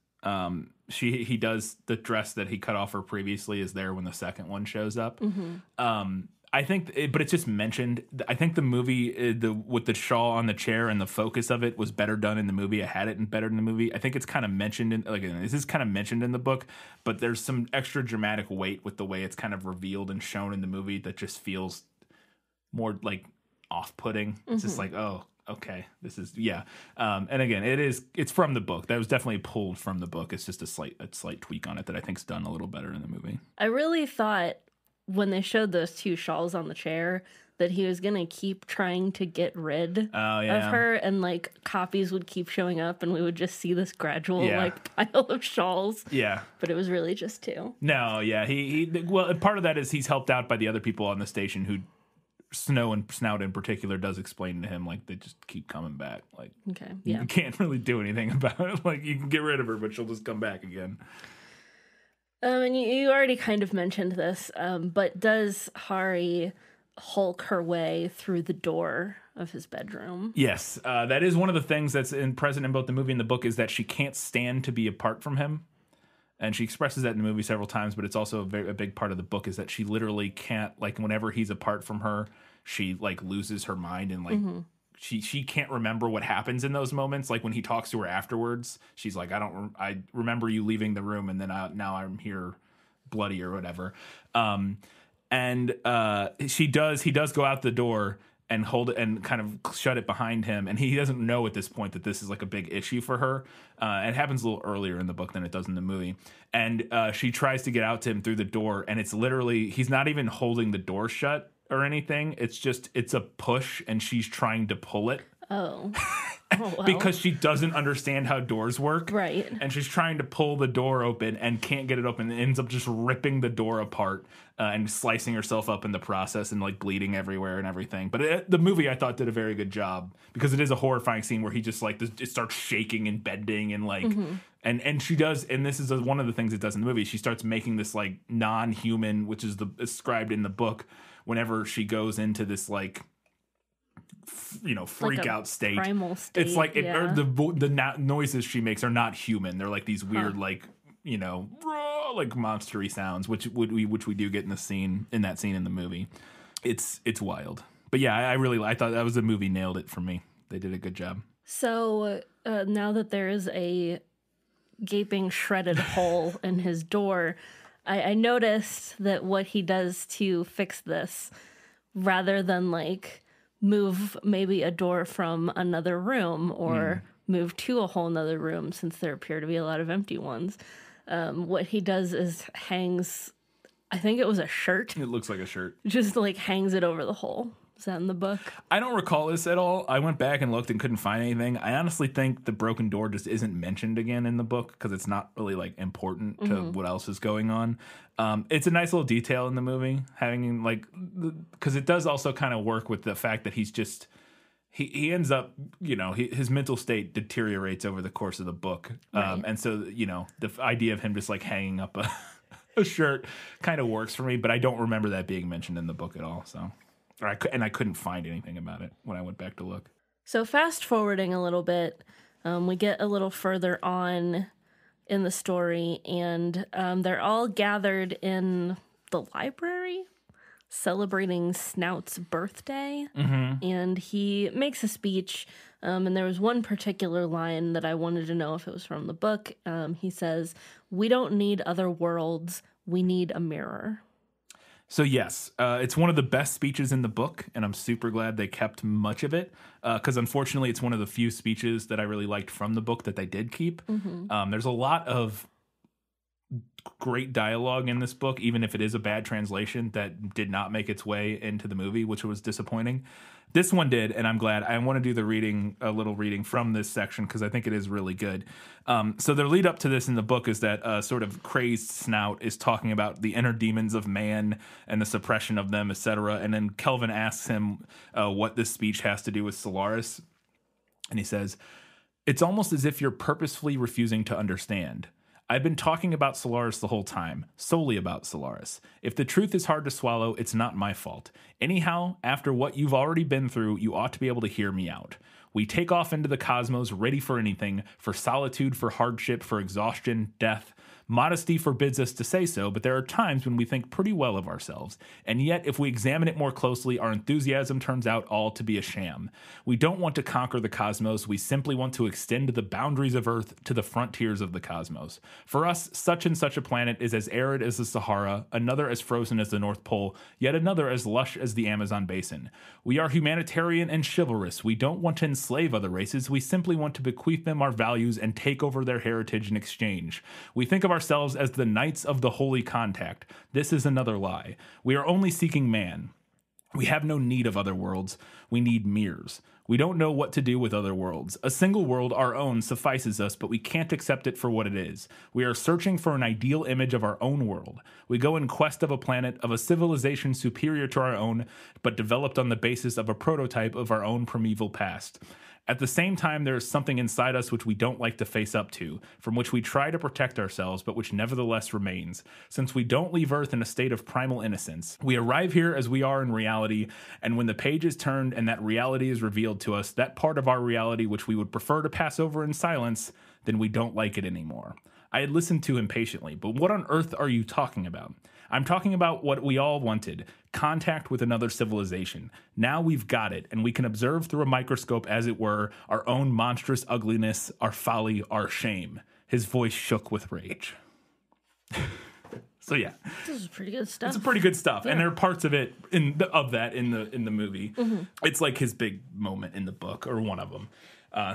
He does the dress that he cut off her previously is there when the second one shows up. I think, but it's just mentioned. I think the movie, with the shawl on the chair and the focus of it was better done in the movie. I had it better in the movie. I think it's kind of mentioned this is kind of mentioned in the book, but there's some extra dramatic weight with the way it's kind of revealed and shown in the movie that just feels more like off-putting. It's just like, oh, okay, this is and again, it's from the book. That was definitely pulled from the book. It's just a slight tweak on it that I think's done a little better in the movie. I really thought, when they showed those two shawls on the chair, that he was going to keep trying to get rid of her, and like copies would keep showing up and we would just see this gradual like pile of shawls. Yeah. But it was really just two. No, yeah. Well, part of that is he's helped out by the other people on the station who Snow and Snout in particular does explain to him, like, they just keep coming back. Like, you can't really do anything about it. Like, you can get rid of her, but she'll just come back again. And you already kind of mentioned this, but does Hari Hulk her way through the door of his bedroom? Yes, that is one of the things that's present in both the movie and the book, is that she can't stand to be apart from him. And she expresses that in the movie several times, but it's also a big part of the book, is that she literally can't, like, whenever he's apart from her, she, like, loses her mind and, like, She can't remember what happens in those moments. Like when he talks to her afterwards, she's like, I remember you leaving the room, and then now I'm here bloody or whatever. He does go out the door and hold it and kind of shut it behind him. And he doesn't know at this point that this is like a big issue for her. It happens a little earlier in the book than it does in the movie. And she tries to get out to him through the door, and it's literally, he's not even holding the door shut or anything. It's a push, and she's trying to pull it. Oh. Well. Because she doesn't understand how doors work. Right. And she's trying to pull the door open and can't get it open, and ends up just ripping the door apart and slicing herself up in the process, and like bleeding everywhere and everything. But the movie, I thought, did a very good job, because it is a horrifying scene where he just like it starts shaking and bending and like and she does, and this is one of the things it does in the movie. She starts making this like non-human, which is described in the book, whenever she goes into this like freak like out state. Primal state. It's like the noises she makes are not human. They're like these weird like like monstery sounds, which we do get in that scene in the movie. It's wild. But yeah, I thought that was the movie nailed it for me. They did a good job. So now that there is a gaping shredded hole in his door, I noticed that what he does to fix this, rather than like move maybe a door from another room or move to a whole nother room, since there appear to be a lot of empty ones, what he does is hangs, I think it was a shirt. It looks like a shirt. Just like hangs it over the hole. Is that in the book? I don't recall this at all. I went back and looked and couldn't find anything. I honestly think the broken door just isn't mentioned again in the book, because it's not really like important to what else is going on. It's a nice little detail in the movie, having like, because it does also kind of work with the fact that he's just, he ends up, his mental state deteriorates over the course of the book. Right. And so, the idea of him just like hanging up a shirt kind of works for me, but I don't remember that being mentioned in the book at all. So. I couldn't find anything about it when I went back to look. So fast forwarding a little bit, we get a little further on in the story, and they're all gathered in the library celebrating Snout's birthday. And he makes a speech, and there was one particular line that I wanted to know if it was from the book. He says, "We don't need other worlds, we need a mirror." So yes, it's one of the best speeches in the book, and I'm super glad they kept much of it, because unfortunately it's one of the few speeches that I really liked from the book that they did keep. There's a lot of great dialogue in this book, even if it is a bad translation, that did not make its way into the movie, which was disappointing. This one did, and I'm glad. I want to do a little reading from this section because I think it is really good. So the lead up to this in the book is that sort of crazed Snout is talking about the inner demons of man and the suppression of them, etc. And then Kelvin asks him what this speech has to do with Solaris. And he says, "It's almost as if you're purposefully refusing to understand. I've been talking about Solaris the whole time, solely about Solaris. If the truth is hard to swallow, it's not my fault. Anyhow, after what you've already been through, you ought to be able to hear me out. We take off into the cosmos, ready for anything, for solitude, for hardship, for exhaustion, death. Modesty forbids us to say so, but there are times when we think pretty well of ourselves. And yet, if we examine it more closely, our enthusiasm turns out all to be a sham. We don't want to conquer the cosmos. We simply want to extend the boundaries of Earth to the frontiers of the cosmos. For us, such and such a planet is as arid as the Sahara, another as frozen as the North Pole, yet another as lush as the Amazon basin. We are humanitarian and chivalrous. We don't want to enslave other races. We simply want to bequeath them our values and take over their heritage in exchange. We think of ourselves as the Knights of the Holy Contact. This is another lie. We are only seeking man. We have no need of other worlds. We need mirrors. We don't know what to do with other worlds. A single world, our own, suffices us, but we can't accept it for what it is. We are searching for an ideal image of our own world. We go in quest of a planet, of a civilization superior to our own, but developed on the basis of a prototype of our own primeval past. At the same time, there is something inside us which we don't like to face up to, from which we try to protect ourselves, but which nevertheless remains. Since we don't leave Earth in a state of primal innocence, we arrive here as we are in reality, and when the page is turned and that reality is revealed to us, that part of our reality which we would prefer to pass over in silence, then we don't like it anymore." I had listened to him patiently, but what on earth are you talking about? I'm talking about what we all wanted, contact with another civilization. Now we've got it, and we can observe through a microscope, as it were, our own monstrous ugliness, our folly, our shame. His voice shook with rage. So yeah, this is pretty good stuff. It's pretty good stuff, yeah. And there are parts of it in the movie. Mm-hmm. It's like his big moment in the book, or one of them.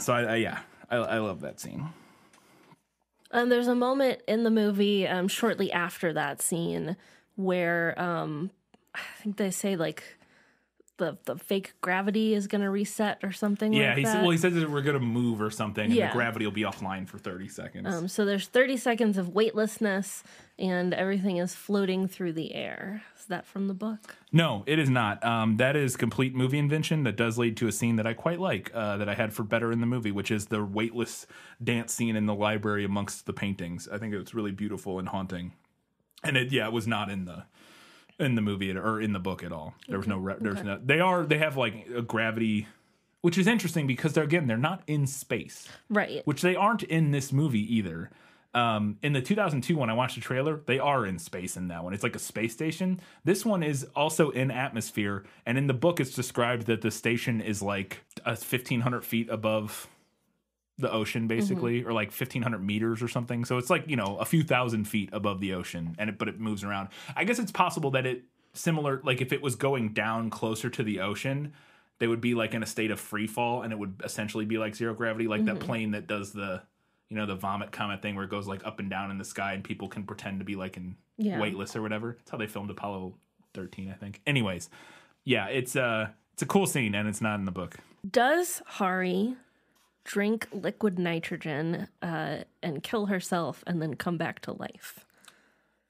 So I love that scene. And there's a moment in the movie shortly after that scene where I think they say like the fake gravity is going to reset or something like that. Yeah, he says that we're going to move or something, and the gravity will be offline for 30 seconds. So there's 30 seconds of weightlessness, and everything is floating through the air. Is that from the book? No, it is not. That is complete movie invention that does lead to a scene that I quite like, that I had for better in the movie, which is the weightless dance scene in the library amongst the paintings. I think it's really beautiful and haunting. And it was not in the movie or in the book at all. There was no. They have like a gravity, which is interesting because they're not in space, right? Which they aren't in this movie either. In the 2002 one, I watched the trailer. They are in space in that one. It's like a space station. This one is also in atmosphere, and in the book, it's described that the station is like 1,500 feet above the ocean, basically, or like 1,500 meters or something. So it's like, a few thousand feet above the ocean, but it moves around. I guess it's possible that like if it was going down closer to the ocean, they would be like in a state of free fall, and it would essentially be like zero gravity, like that plane that does the vomit comet thing where it goes like up and down in the sky and people can pretend to be like in weightless or whatever. That's how they filmed Apollo 13, I think. Anyways, it's a cool scene, and it's not in the book. Does Hari drink liquid nitrogen and kill herself and then come back to life?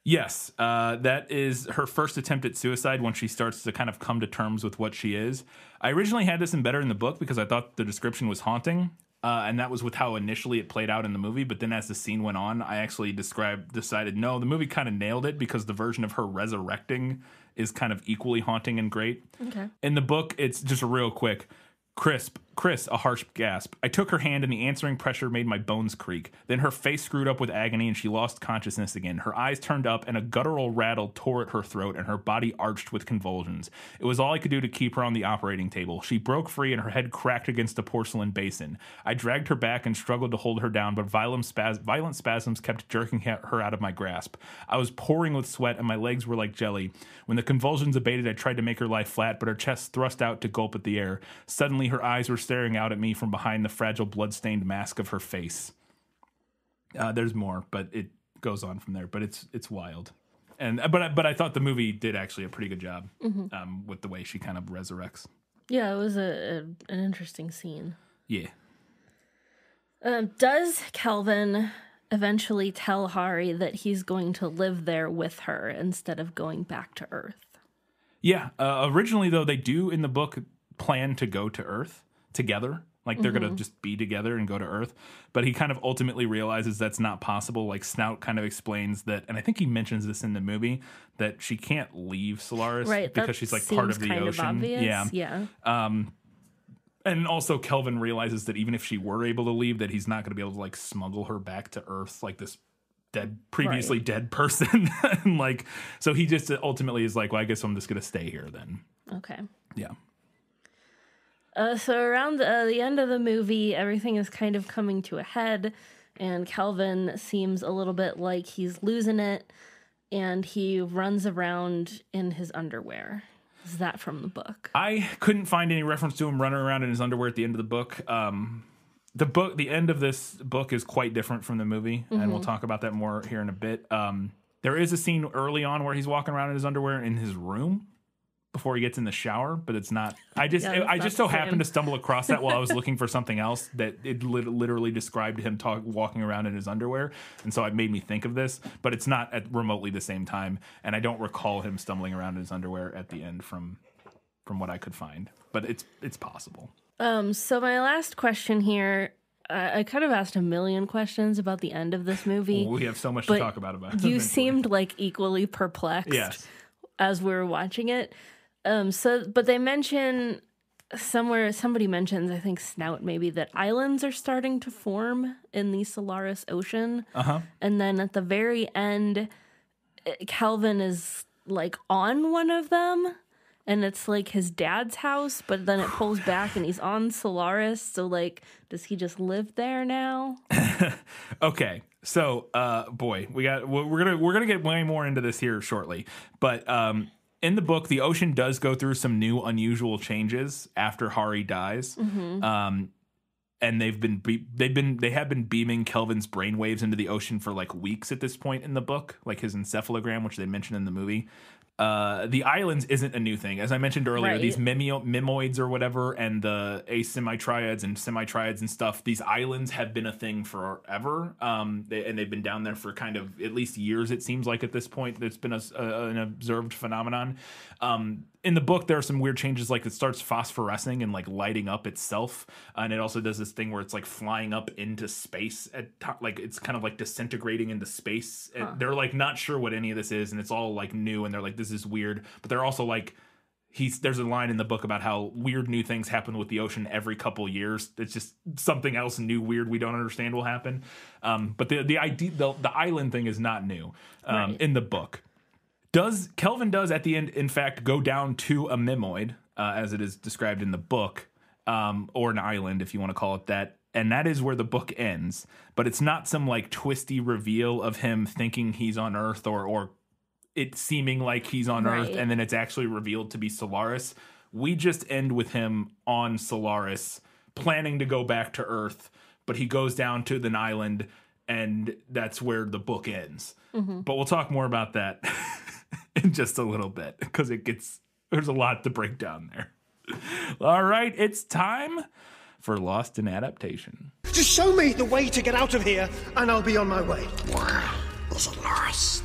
Yes, that is her first attempt at suicide once she starts to kind of come to terms with what she is. I originally had this in better in the book because I thought the description was haunting, and that was with how initially it played out in the movie. But then as the scene went on, I actually decided, no, the movie kind of nailed it because the version of her resurrecting is kind of equally haunting and great. Okay. In the book, it's just real quick. Chris, a harsh gasp. I took her hand and the answering pressure made my bones creak. Then her face screwed up with agony and she lost consciousness again. Her eyes turned up and a guttural rattle tore at her throat and her body arched with convulsions. It was all I could do to keep her on the operating table. She broke free and her head cracked against a porcelain basin. I dragged her back and struggled to hold her down, but violent spasms kept jerking her out of my grasp. I was pouring with sweat and my legs were like jelly. When the convulsions abated, I tried to make her lie flat, but her chest thrust out to gulp at the air. Suddenly, her eyes were staring out at me from behind the fragile, blood-stained mask of her face. There's more, but it goes on from there. But it's wild, but I thought the movie did actually a pretty good job with the way she kind of resurrects. Yeah, it was an interesting scene. Yeah. Does Kelvin eventually tell Hari that he's going to live there with her instead of going back to Earth? Yeah. Originally, though, they do in the book plan to go to Earth together. Like, they're going to just be together and go to Earth. But he kind of ultimately realizes that's not possible. Like, Snout kind of explains that, and I think he mentions this in the movie, that she can't leave Solaris because she's, like, part of the ocean. Obvious. Yeah. And also Kelvin realizes that even if she were able to leave, that he's not going to be able to, like, smuggle her back to Earth, like this previously dead person. And, like, so he just ultimately is like, well, I guess I'm just going to stay here then. Okay. Yeah. So around the end of the movie, everything is kind of coming to a head, and Kelvin seems a little bit like he's losing it, and he runs around in his underwear. Is that from the book? I couldn't find any reference to him running around in his underwear at the end of the book. The end of this book is quite different from the movie, and we'll talk about that more here in a bit. There is a scene early on where he's walking around in his underwear in his room before he gets in the shower, but it's not. I just so happened to stumble across that while I was looking for something else that it literally described him walking around in his underwear, and so it made me think of this. But it's not at remotely the same time, and I don't recall him stumbling around in his underwear at the end from what I could find. But it's possible. So my last question here. I could have asked a million questions about the end of this movie. We have so much to talk about You seemed like equally perplexed as we were watching it. But they mention somebody mentions, I think Snout maybe, that islands are starting to form in the Solaris Ocean. And then at the very end, Kelvin is like on one of them, and it's like his dad's house, but then it pulls back and he's on Solaris. So like, does he just live there now? Okay. So, boy, we're gonna get way more into this here shortly, but in the book, the ocean does go through some new unusual changes after Hari dies. And they have been beaming Kelvin's brainwaves into the ocean for like weeks at this point in the book, like his encephalogram, which they mentioned in the movie. The islands isn't a new thing. As I mentioned earlier, these mimoids or whatever, and the asemi-triads and semi-triads and stuff, these islands have been a thing forever. And they've been down there for kind of at least years, it seems like at this point. It's been an observed phenomenon. In the book, there are some weird changes, like it starts phosphorescing and like lighting up itself. And it also does this thing where it's like flying up into space like it's kind of like disintegrating into space. They're like not sure what any of this is, and it's all like new, and they're like, this is weird. But they're also like, there's a line in the book about how weird new things happen with the ocean every couple years. It's just something else new, weird we don't understand will happen. But the idea, the island thing is not new in the book. Kelvin does at the end, in fact, go down to a mimoid, as it is described in the book, or an island, if you want to call it that. And that is where the book ends. But it's not some like twisty reveal of him thinking he's on Earth or it seeming like he's on Earth, and then it's actually revealed to be Solaris. We just end with him on Solaris, planning to go back to Earth, but he goes down to an island, and that's where the book ends. But we'll talk more about that in just a little bit, because there's a lot to break down there. All right, it's time for Lost in Adaptation. Just show me the way to get out of here, and I'll be on my way. Wow, there's a lost.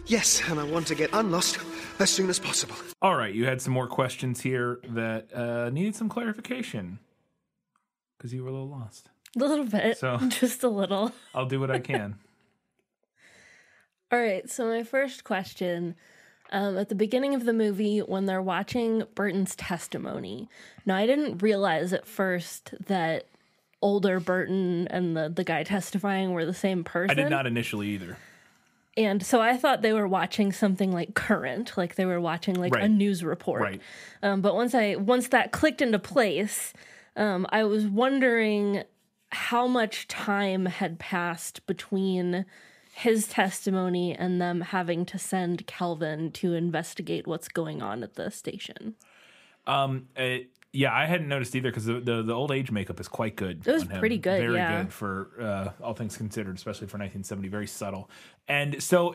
Yes, and I want to get unlost as soon as possible. All right, you had some more questions here that needed some clarification, because you were a little lost. A little bit, so just a little. I'll do what I can. All right, so my first question, at the beginning of the movie, when they're watching Burton's testimony. Now, I didn't realize at first that older Burton and the guy testifying were the same person. I did not initially either. And so I thought they were watching something like current, like they were watching like a news report. Right. But once that clicked into place, I was wondering how much time had passed between his testimony and them having to send Kelvin to investigate what's going on at the station. Yeah, I hadn't noticed either because the old age makeup is quite good. It was on him. pretty good, very yeah. good for all things considered, especially for 1970. Very subtle, and so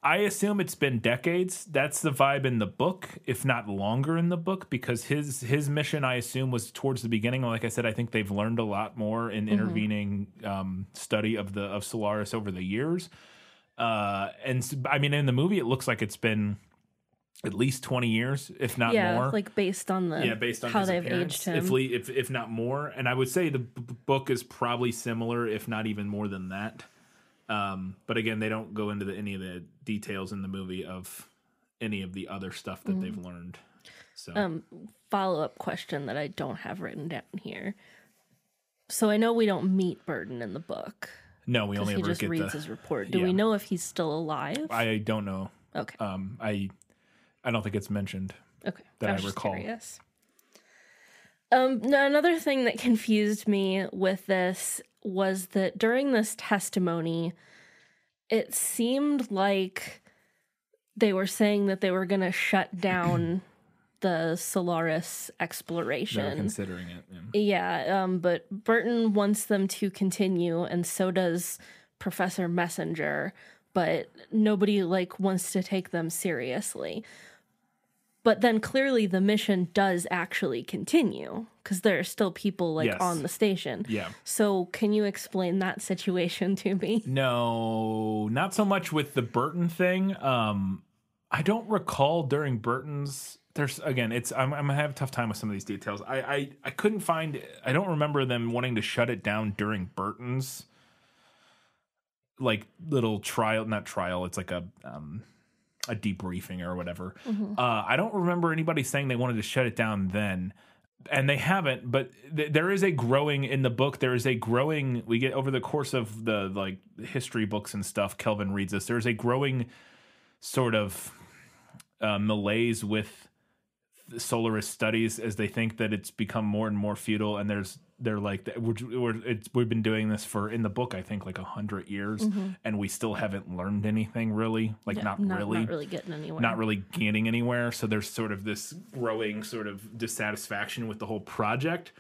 I assume it's been decades. That's the vibe in the book, if not longer in the book, because his mission, I assume, was towards the beginning. Like I said, I think they've learned a lot more in intervening study of Solaris over the years. And I mean, in the movie, it looks like it's been at least 20 years, if not more. Like based on how they've aged him. If not more. And I would say the book is probably similar, if not even more than that. But again, they don't go into any of the details in the movie of any of the other stuff that they've learned. So, follow-up question that I don't have written down here. So I know we don't meet Burton in the book. No, we only ever just get reads his report. Do we know if he's still alive? I don't know. Okay. I don't think it's mentioned. Okay. That I recall. Curious. Another thing that confused me with this was that during this testimony, it seemed like they were saying that they were going to shut down the Solaris exploration. They're considering it. Yeah, but Burton wants them to continue, and so does Professor Messenger, but nobody wants to take them seriously. But then clearly the mission does actually continue because there are still people Yes. on the station. Yeah. So can you explain that situation to me? No, not so much with the Burton thing. I don't recall during Burton's. There's again, I'm gonna have a tough time with some of these details. I couldn't find. I don't remember them wanting to shut it down during Burton's little trial. Not trial. It's like a debriefing or whatever. I don't remember anybody saying they wanted to shut it down then, and they haven't. But there is a growing in the book. There is a growing. We get over the course of the history books and stuff. Kelvin reads this. There's a growing sort of malaise with the Solaris studies as they think that it's become more and more futile, and we've been doing this for, in the book, I think 100 years, and we still haven't learned anything really, not really getting anywhere. Not really getting anywhere. So there's sort of this growing sort of dissatisfaction with the whole project.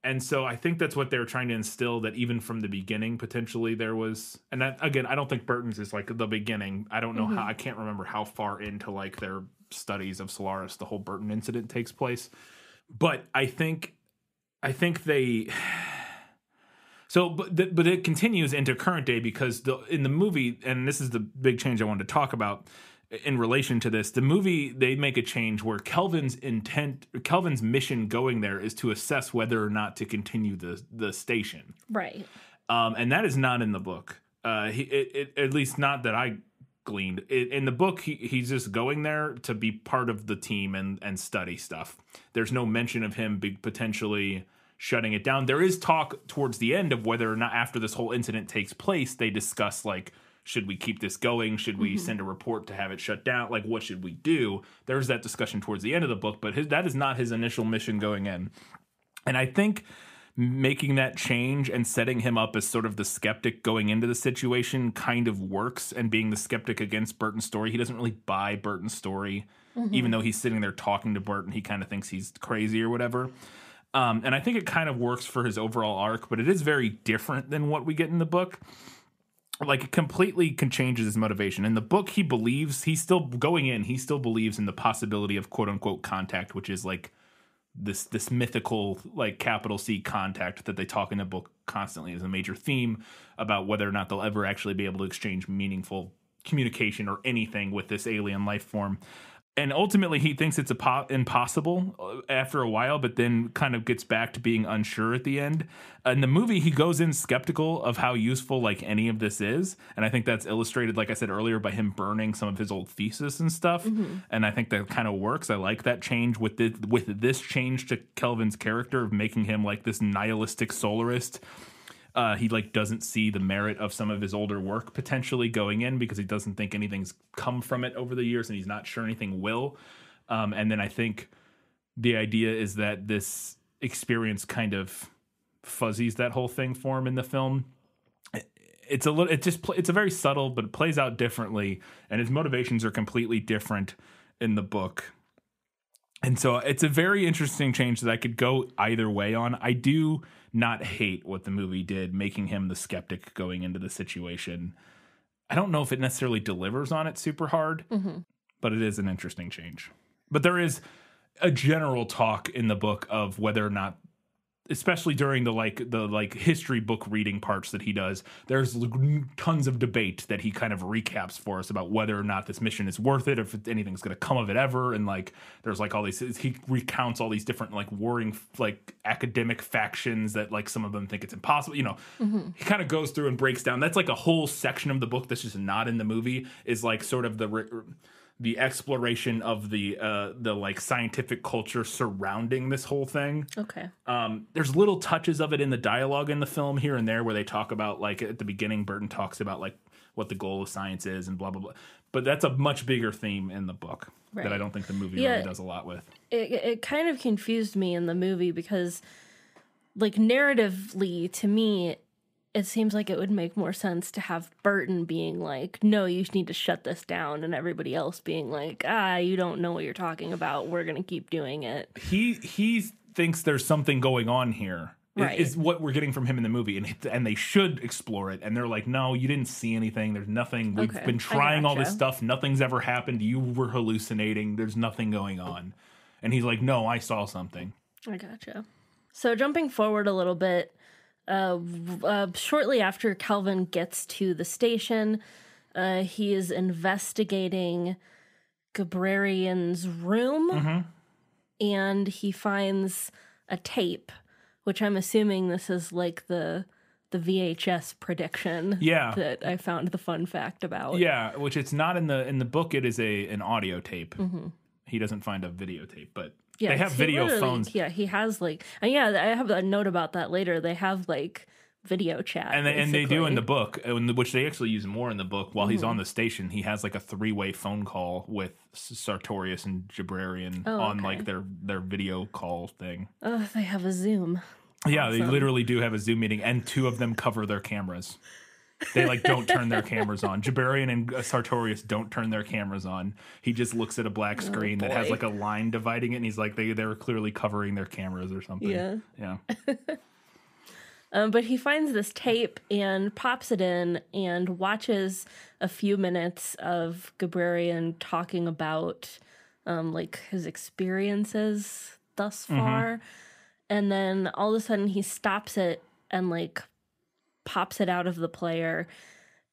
And so I think that's what they're trying to instill, that even from the beginning, potentially there was, and that, again, I don't think Burton's is the beginning. I don't know how, I can't remember how far into their studies of Solaris the whole Burton incident takes place. But I think they, but it continues into current day because in the movie, and this is the big change I wanted to talk about in relation to this, the movie, they make a change where Kelvin's mission going there is to assess whether or not to continue the station. Right. And that is not in the book. At least not that I gleaned. In the book, he's just going there to be part of the team and study stuff. There's no mention of him potentially shutting it down. There is talk towards the end of whether or not after this whole incident takes place, they discuss should we keep this going? Should we send a report to have it shut down? What should we do? There's that discussion towards the end of the book, but that is not his initial mission going in. And I think making that change and setting him up as sort of the skeptic going into the situation kind of works, and being the skeptic against Burton's story. He doesn't really buy Burton's story, even though he's sitting there talking to Burton. He kind of thinks he's crazy or whatever. And I think it kind of works for his overall arc, but it is very different than what we get in the book. It completely changes his motivation. In the book, he believes, he still believes in the possibility of quote unquote contact, which is this mythical capital C contact that they talk in the book constantly as a major theme about whether or not they'll ever actually be able to exchange meaningful communication or anything with this alien life form. And ultimately, he thinks it's impossible after a while, but then kind of gets back to being unsure at the end. In the movie, he goes in skeptical of how useful any of this is. And I think that's illustrated, like I said earlier, by him burning some of his old thesis and stuff. And I think that kind of works. I like that change with this change to Kelvin's character of making him this nihilistic Solarist. He doesn't see the merit of some of his older work potentially going in because he doesn't think anything's come from it over the years, and he's not sure anything will. And then I think the idea is that this experience kind of fuzzies that whole thing for him in the film. It's a very subtle, but it plays out differently, and his motivations are completely different in the book. And so it's a very interesting change that I could go either way on. I do not hate what the movie did, making him the skeptic going into the situation. I don't know if it necessarily delivers on it super hard, but it is an interesting change. But there is a general talk in the book of whether or not, especially during the history book reading parts that he does, there's tons of debate that he kind of recaps for us about whether or not this mission is worth it, if anything's going to come of it ever. And like, there's like all these, he recounts all these different like warring, like academic factions that like some of them think it's impossible. You know, he kind of goes through and breaks down. That's like a whole section of the book that's just not in the movie, is like sort of the exploration of the like scientific culture surrounding this whole thing. Okay. There's little touches of it in the dialogue in the film here and there where they talk about, like at the beginning, Burton talks about like what the goal of science is and blah, blah, blah. But that's a much bigger theme in the book that I don't think the movie really does a lot with. It kind of confused me in the movie because like narratively to me, it seems like it would make more sense to have Burton being like, no, you need to shut this down, and everybody else being like, you don't know what you're talking about. We're going to keep doing it. He thinks there's something going on here, is what we're getting from him in the movie, and they should explore it. And they're like, no, you didn't see anything. There's nothing. We've been trying all this stuff. Nothing's ever happened. You were hallucinating. There's nothing going on. And he's like, no, I saw something. I gotcha. So jumping forward a little bit, shortly after Calvin gets to the station, he is investigating Gabrarian's room, and he finds a tape, which I'm assuming this is like the VHS prediction that I found the fun fact about. Yeah, which it's not in the book. It is an audio tape. He doesn't find a videotape, but they have video phones. Yeah, he has like, and I have a note about that later. They have like video chat, and they do in the book, which they actually use more in the book. While he's on the station, he has like a 3-way phone call with Sartorius and Jabrarian on like their video call thing. Oh, they have a Zoom. Yeah, awesome. They literally do have a Zoom meeting, and 2 of them cover their cameras. They like don't turn their cameras on. Jabrarian and Sartorius don't turn their cameras on. He just looks at a black screen that has like a line dividing it, and he's like, they were clearly covering their cameras or something. Yeah. But he finds this tape and pops it in and watches a few minutes of Gabrarian talking about like his experiences thus far. And then all of a sudden he stops it and like pops it out of the player.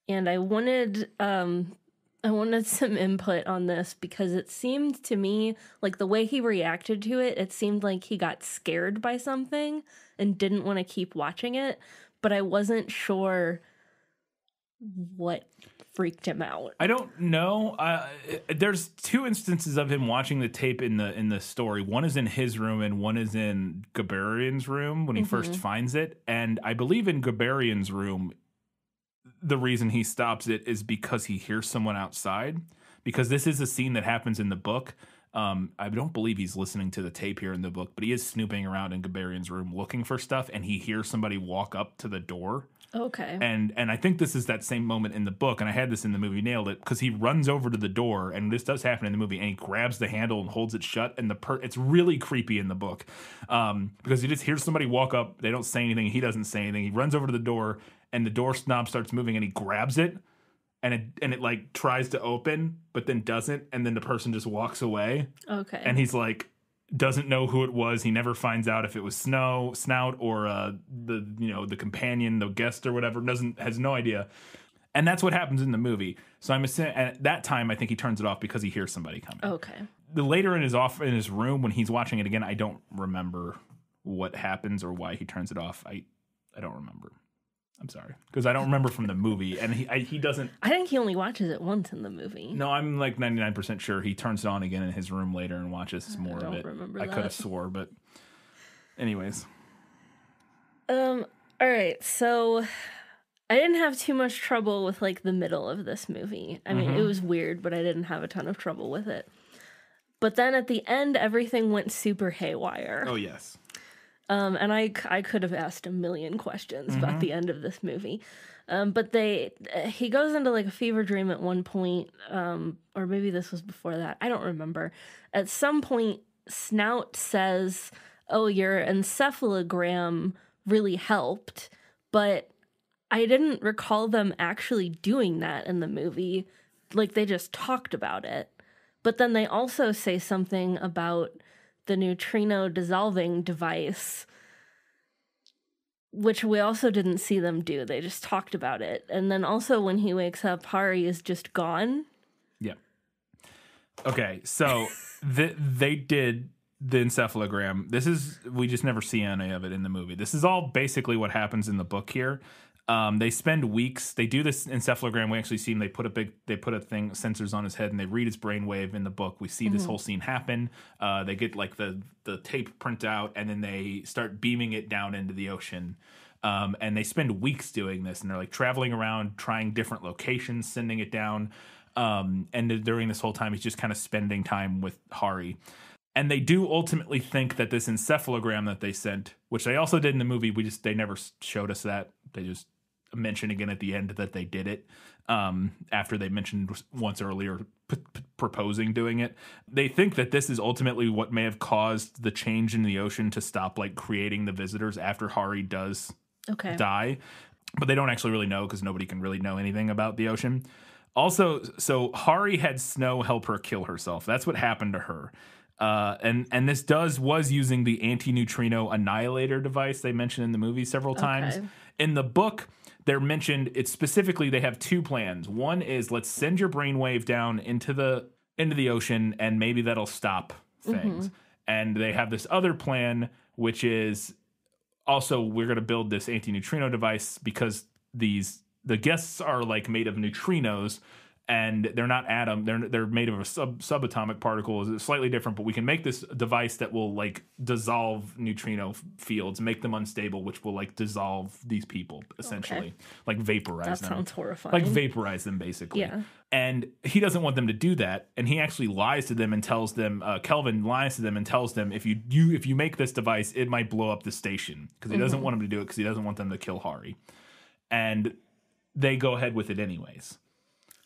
And I wanted some input on this because it seemed to me like the way he reacted to it, it seemed like he got scared by something and didn't want to keep watching it, but I wasn't sure what freaked him out. I don't know. There's 2 instances of him watching the tape in the story. One is in his room and one is in Gabrarian's room when he first finds it. And I believe in Gabrarian's room, the reason he stops it is because he hears someone outside. Because this is a scene that happens in the book. I don't believe he's listening to the tape here in the book, but he is snooping around in Gabrarian's room looking for stuff, and he hears somebody walk up to the door. Okay. And I think this is that same moment in the book, and I had this in the movie, nailed it, because he runs over to the door, and this does happen in the movie, and he grabs the handle and holds it shut, and it's really creepy in the book, because he just hears somebody walk up, they don't say anything, he doesn't say anything, he runs over to the door, and the door knob starts moving, and he grabs it, and it like tries to open, but then doesn't, and then the person just walks away. Okay. And he's like, doesn't know who it was. He never finds out if it was Snout or the companion, the guest or whatever. Has no idea. And that's what happens in the movie. So I'm assuming at that time I think he turns it off because he hears somebody coming. Okay. The later in his room when he's watching it again, I don't remember what happens or why he turns it off. I don't remember. I'm sorry, because I don't remember from the movie, and he doesn't. I think he only watches it once in the movie. No, I'm like 99% sure he turns it on again in his room later and watches more of it. I don't remember that. I could have swore, but anyways. All right, so I didn't have too much trouble with like the middle of this movie. I mean, it was weird, but I didn't have a ton of trouble with it. But then at the end, everything went super haywire. Oh yes. And I could have asked a million questions about the end of this movie. But he goes into like a fever dream at one point, or maybe this was before that. I don't remember. At some point, Snout says, oh, your encephalogram really helped, but I didn't recall them actually doing that in the movie. Like, they just talked about it. But then they also say something about the neutrino dissolving device, which we also didn't see them do. They just talked about it. And then also when he wakes up, Hari is just gone. Yeah. Okay, so they did the encephalogram. We just never see any of it in the movie. This is all basically what happens in the book here. They spend weeks. They do this encephalogram. We actually see him. They put sensors on his head, and they read his brainwave in the book. We see this whole scene happen. They get like the tape print out, and then they start beaming it down into the ocean. And they spend weeks doing this, and they're like traveling around, trying different locations, sending it down. And during this whole time, he's just kind of spending time with Hari. And they do ultimately think that this encephalogram that they sent, which they also did in the movie, they never showed us that. They just mention again at the end that they did it after they mentioned once earlier proposing doing it. They think that this is ultimately what may have caused the change in the ocean to stop like creating the visitors after Hari does die. But they don't actually really know because nobody can really know anything about the ocean. Also, so Hari had Snow help her kill herself. That's what happened to her. And this was using the anti-neutrino annihilator device they mentioned in the movie several times. In the book, they're mentioned, it's specifically, they have two plans. One is, let's send your brainwave down into the ocean, and maybe that'll stop things. And they have this other plan, which is also, we're going to build this anti-neutrino device because the guests are like made of neutrinos, and they're not they're made of a subatomic particle. It's slightly different, but we can make this device that will like dissolve neutrino fields, make them unstable, which will like dissolve these people essentially, like vaporize them. That sounds horrifying. Like vaporize them basically. Yeah. And he doesn't want them to do that, and he actually lies to them and tells them, Kelvin lies to them and tells them, if you make this device, it might blow up the station, because he doesn't want them to do it, because he doesn't want them to kill Hari. And they go ahead with it anyways.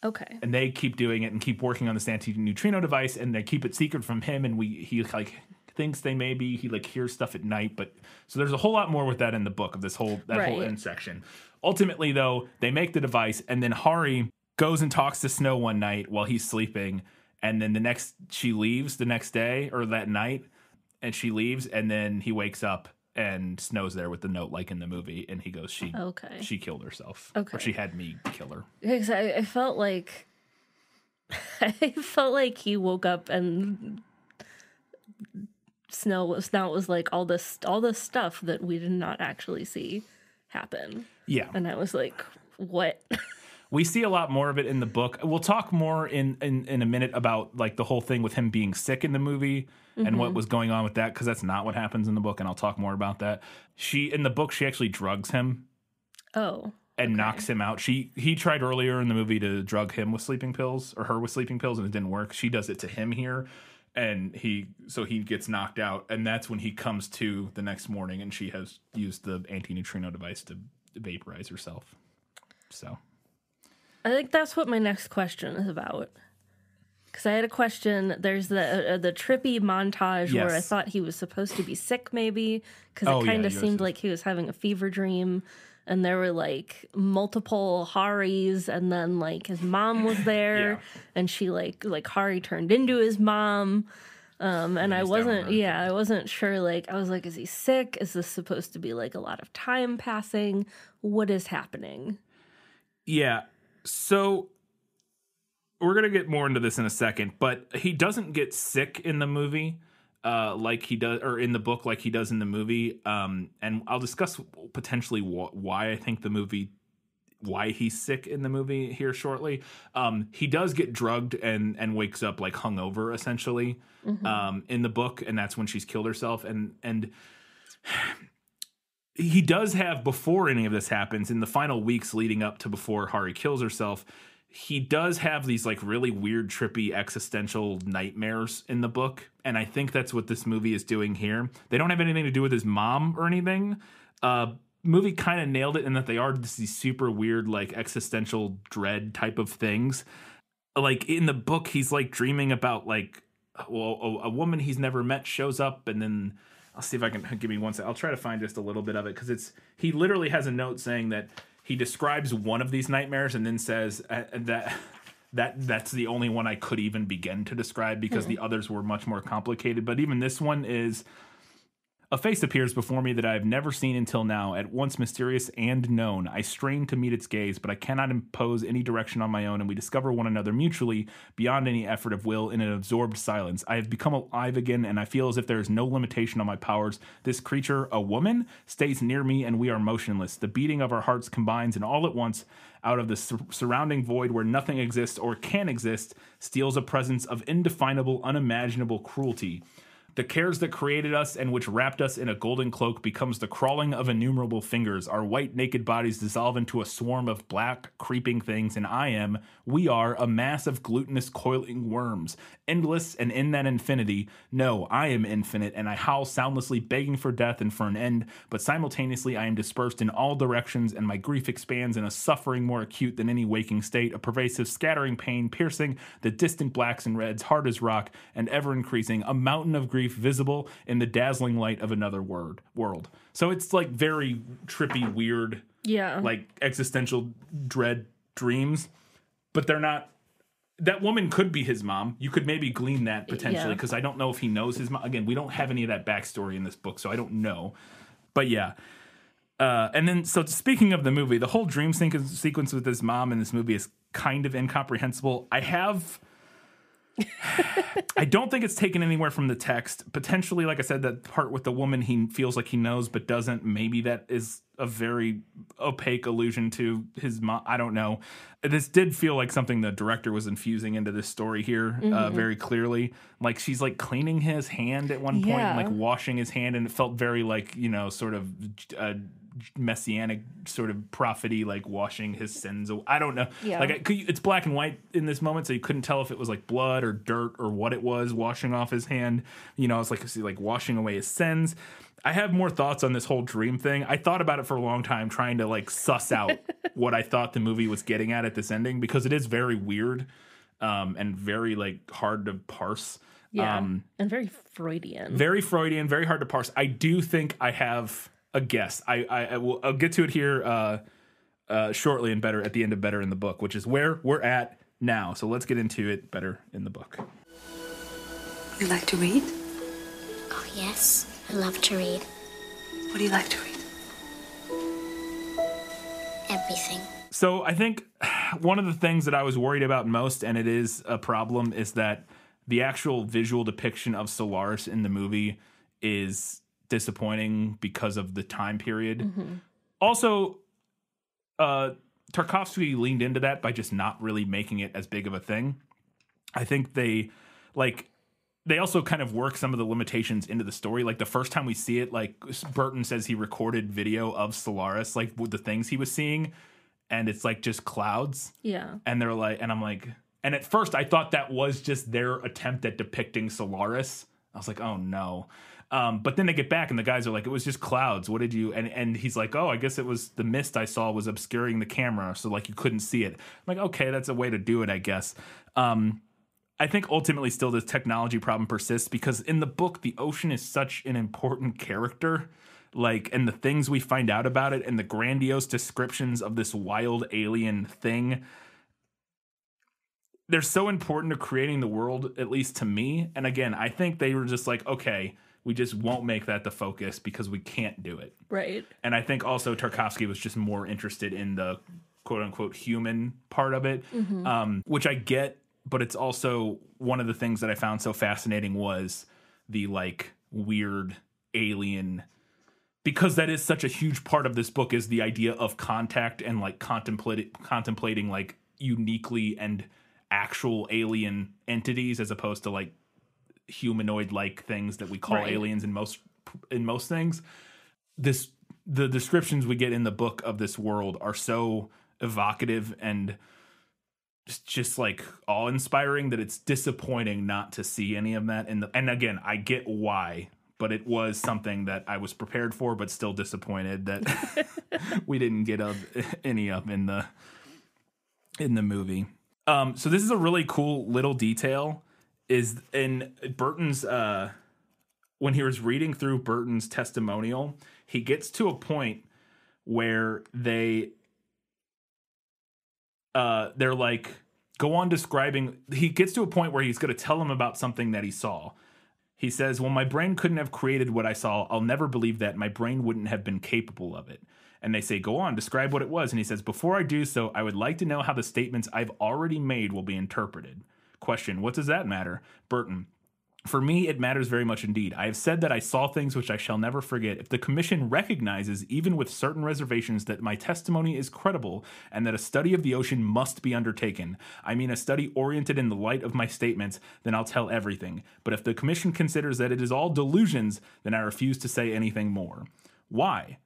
Okay. And they keep doing it and keep working on this anti-neutrino device, and they keep it secret from him, and he like thinks he like hears stuff at night, but so there's a whole lot more with that in the book of this whole end section. Ultimately though, they make the device, and then Hari goes and talks to Snow one night while he's sleeping, and then she leaves the next day or that night, and she leaves, and then he wakes up and Snow's there with the note like in the movie, and he goes, she killed herself. Or she had me kill her. Because I felt like he woke up and Snow was like all this stuff that we did not actually see happen. Yeah. And I was like, what? We see a lot more of it in the book. We'll talk more in a minute about like the whole thing with him being sick in the movie and what was going on with that, because that's not what happens in the book, and I'll talk more about that. In the book, she actually drugs him. Oh. And knocks him out. He tried earlier in the movie to drug him with sleeping pills, or her with sleeping pills, and it didn't work. She does it to him here, and he gets knocked out, and that's when he comes to the next morning, and she has used the anti-neutrino device to vaporize herself. So I think that's what my next question is about. Because I had a question. There's the trippy montage where I thought he was supposed to be sick, maybe, because it kind of seemed like he was having a fever dream, and there were like multiple Haris, and then like his mom was there, and she like Hari turned into his mom. And I wasn't sure, like, I was like, is he sick? Is this supposed to be like a lot of time passing? What is happening? Yeah. So we're going to get more into this in a second, but he doesn't get sick in the movie like he does, or in the book like he does in the movie. And I'll discuss potentially why I think why he's sick in the movie here shortly. He does get drugged and wakes up like hungover essentially in the book, and that's when she's killed herself. And he does have, before any of this happens, in the final weeks leading up to before Hari kills herself, he does have these like really weird, trippy, existential nightmares in the book. And I think that's what this movie is doing here. They don't have anything to do with his mom or anything. Movie kind of nailed it in that they are these super weird, like existential dread type of things. Like in the book, he's like dreaming about like a woman he's never met shows up, and then I'll see if I can give me one second. I'll try to find just a little bit of it because he literally has a note saying that he describes one of these nightmares and then says that's the only one I could even begin to describe because the others were much more complicated. But even this one is. A face appears before me that I have never seen until now, at once mysterious and known. I strain to meet its gaze, but I cannot impose any direction on my own, and we discover one another mutually, beyond any effort of will, in an absorbed silence. I have become alive again, and I feel as if there is no limitation on my powers. This creature, a woman, stays near me, and we are motionless. The beating of our hearts combines, and all at once, out of the surrounding void where nothing exists or can exist, steals a presence of indefinable, unimaginable cruelty. The cares that created us and which wrapped us in a golden cloak becomes the crawling of innumerable fingers. Our white naked bodies dissolve into a swarm of black creeping things, and we are a mass of glutinous coiling worms, endless, and in that infinity, no, I am infinite, and I howl soundlessly begging for death and for an end, but simultaneously I am dispersed in all directions, and my grief expands in a suffering more acute than any waking state, a pervasive scattering pain piercing the distant blacks and reds, hard as rock, and ever increasing, a mountain of grief visible in the dazzling light of another world. So it's like very trippy, weird, like existential dread dreams, but they're not. That woman could be his mom. You could maybe glean that potentially because I don't know if he knows his mom. Again, we don't have any of that backstory in this book, so I don't know. But yeah. And then, so speaking of the movie, the whole dream sequence with his mom in this movie is kind of incomprehensible. I don't think it's taken anywhere from the text. Potentially, like I said, that part with the woman he feels like he knows but doesn't, maybe that is a very opaque allusion to his mom. I don't know. This did feel like something the director was infusing into this story here very clearly. Like she's like cleaning his hand at one point and like washing his hand, and it felt very like, sort of messianic sort of prophet-y, like washing his sins. I don't know. Like it's black and white in this moment, so you couldn't tell if it was like blood or dirt or what it was washing off his hand. It's like washing away his sins. I have more thoughts on this whole dream thing. I thought about it for a long time, trying to like suss out what I thought the movie was getting at this ending, because it is very weird and very like hard to parse. And very Freudian. Very Freudian, very hard to parse. I do think I have a guess. I'll get to it here shortly and better at the end of Better in the Book, which is where we're at now. So let's get into it. Better in the Book. You like to read? Oh, yes. I love to read. What do you like to read? Everything. So I think one of the things that I was worried about most, and it is a problem, is that the actual visual depiction of Solaris in the movie is disappointing because of the time period. Also, Tarkovsky leaned into that by just not really making it as big of a thing. I think they also kind of work some of the limitations into the story. Like the first time we see it, like Burton says he recorded video of Solaris, like with the things he was seeing, and it's like just clouds. And they're like, and I'm like, and at first I thought that was just their attempt at depicting Solaris. I was like, oh no. But then they get back and the guys are like, it was just clouds. What did you, and he's like, oh, I guess it was the mist I saw was obscuring the camera. So like you couldn't see it. I'm like, okay, that's a way to do it, I guess. I think ultimately still this technology problem persists because in the book, the ocean is such an important character. Like, and the things we find out about it and the grandiose descriptions of this wild alien thing, they're so important to creating the world, at least to me. And again, I think they were just like, okay, we just won't make that the focus because we can't do it. Right. And I think also Tarkovsky was just more interested in the quote unquote human part of it, which I get. But it's also one of the things that I found so fascinating was the like weird alien, because that is such a huge part of this book is the idea of contact and like contemplating like uniquely and actual alien entities as opposed to like humanoid like things that we call aliens in most things. The descriptions we get in the book of this world are so evocative and just like awe-inspiring that it's disappointing not to see any of that and again, I get why, but it was something that I was prepared for but still disappointed that we didn't get any of in the movie. So this is a really cool little detail is in Burton's when he was reading through Burton's testimonial, he gets to a point where they're like, go on describing. He gets to a point where he's going to tell him about something that he saw. He says, well, my brain couldn't have created what I saw. I'll never believe that. My brain wouldn't have been capable of it. And they say, go on, describe what it was. And he says, before I do so, I would like to know how the statements I've already made will be interpreted. Question, what does that matter? Burton, for me, it matters very much indeed. I have said that I saw things which I shall never forget. If the commission recognizes, even with certain reservations, that my testimony is credible and that a study of the ocean must be undertaken, I mean a study oriented in the light of my statements, then I'll tell everything. But if the commission considers that it is all delusions, then I refuse to say anything more. Why?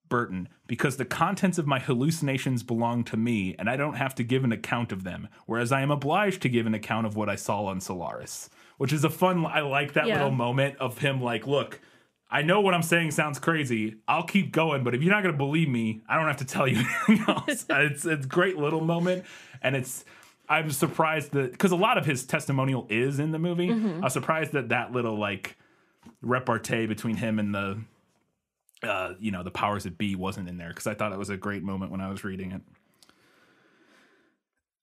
Burton, because the contents of my hallucinations belong to me, and I don't have to give an account of them, whereas I am obliged to give an account of what I saw on Solaris. Which is I like that little moment of him like, look, I know what I'm saying sounds crazy. I'll keep going, but if you're not going to believe me, I don't have to tell you anything else. It's a great little moment, and I'm surprised that, because a lot of his testimonial is in the movie. Mm-hmm. I'm surprised that little like repartee between him and the the powers that be wasn't in there, because I thought it was a great moment when I was reading it.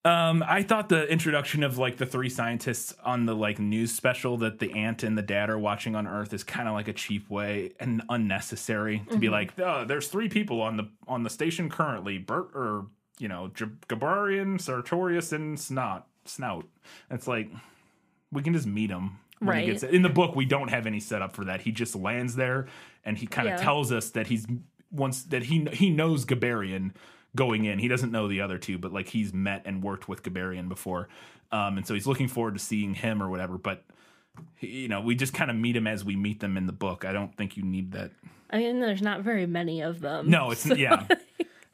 I thought the introduction of like the three scientists on the like news special that the aunt and the dad are watching on Earth is kind of like a cheap way and unnecessary to be like, oh, there's three people on the station currently, Gabarian, Sartorius, and Snout. It's like, we can just meet him. Right. In the book, we don't have any setup for that. He just lands there, and he kind of tells us that he knows Gabarian going in. He doesn't know the other two, but like he's met and worked with Gabarian before, and so he's looking forward to seeing him or whatever. But we just kind of meet him as we meet them in the book. I don't think you need that. I mean, there's not very many of them. No, it's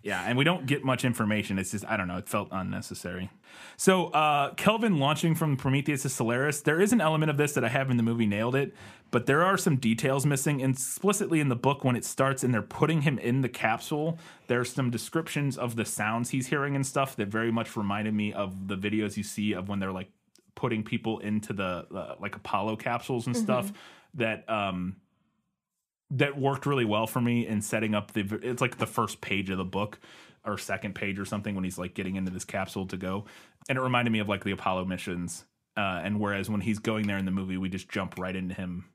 yeah, and we don't get much information. It's just, I don't know, it felt unnecessary. So Kelvin launching from Prometheus to Solaris, there is an element of this that I have in the movie nailed it, but there are some details missing. Explicitly in the book, when it starts and they're putting him in the capsule, there's some descriptions of the sounds he's hearing and stuff that very much reminded me of the videos you see of when they're like putting people into the like Apollo capsules and stuff that worked really well for me in setting up it's like the first page of the book or second page or something when he's like getting into this capsule to go. And it reminded me of like the Apollo missions. And whereas when he's going there in the movie, we just jump right into him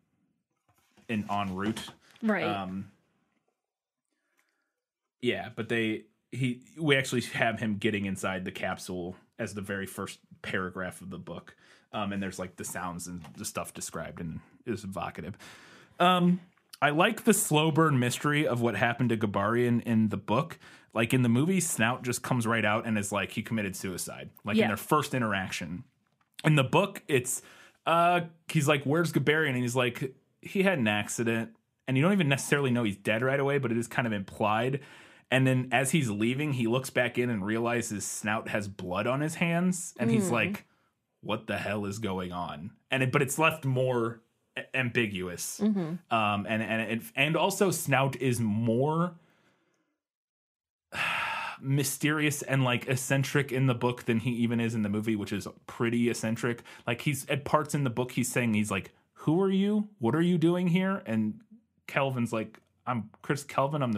en route. Right. But we actually have him getting inside the capsule as the very first paragraph of the book. And there's like the sounds and the stuff described, and it's evocative. I like the slow burn mystery of what happened to Gabarian in the book. Like in the movie, Snout just comes right out and is like, he committed suicide. Like in their first interaction. In the book, it's he's like, where's Gabarian? And he's like, he had an accident. And you don't even necessarily know he's dead right away, but it is kind of implied. And then as he's leaving, he looks back in and realizes Snout has blood on his hands. And he's like, what the hell is going on? But it's left more ambiguous. And also Snout is more mysterious and like eccentric in the book than he even is in the movie, which is pretty eccentric. Like he's at parts in the book he's saying, he's like, who are you? What are you doing here? And Kelvin's like, I'm Chris Kelvin. I'm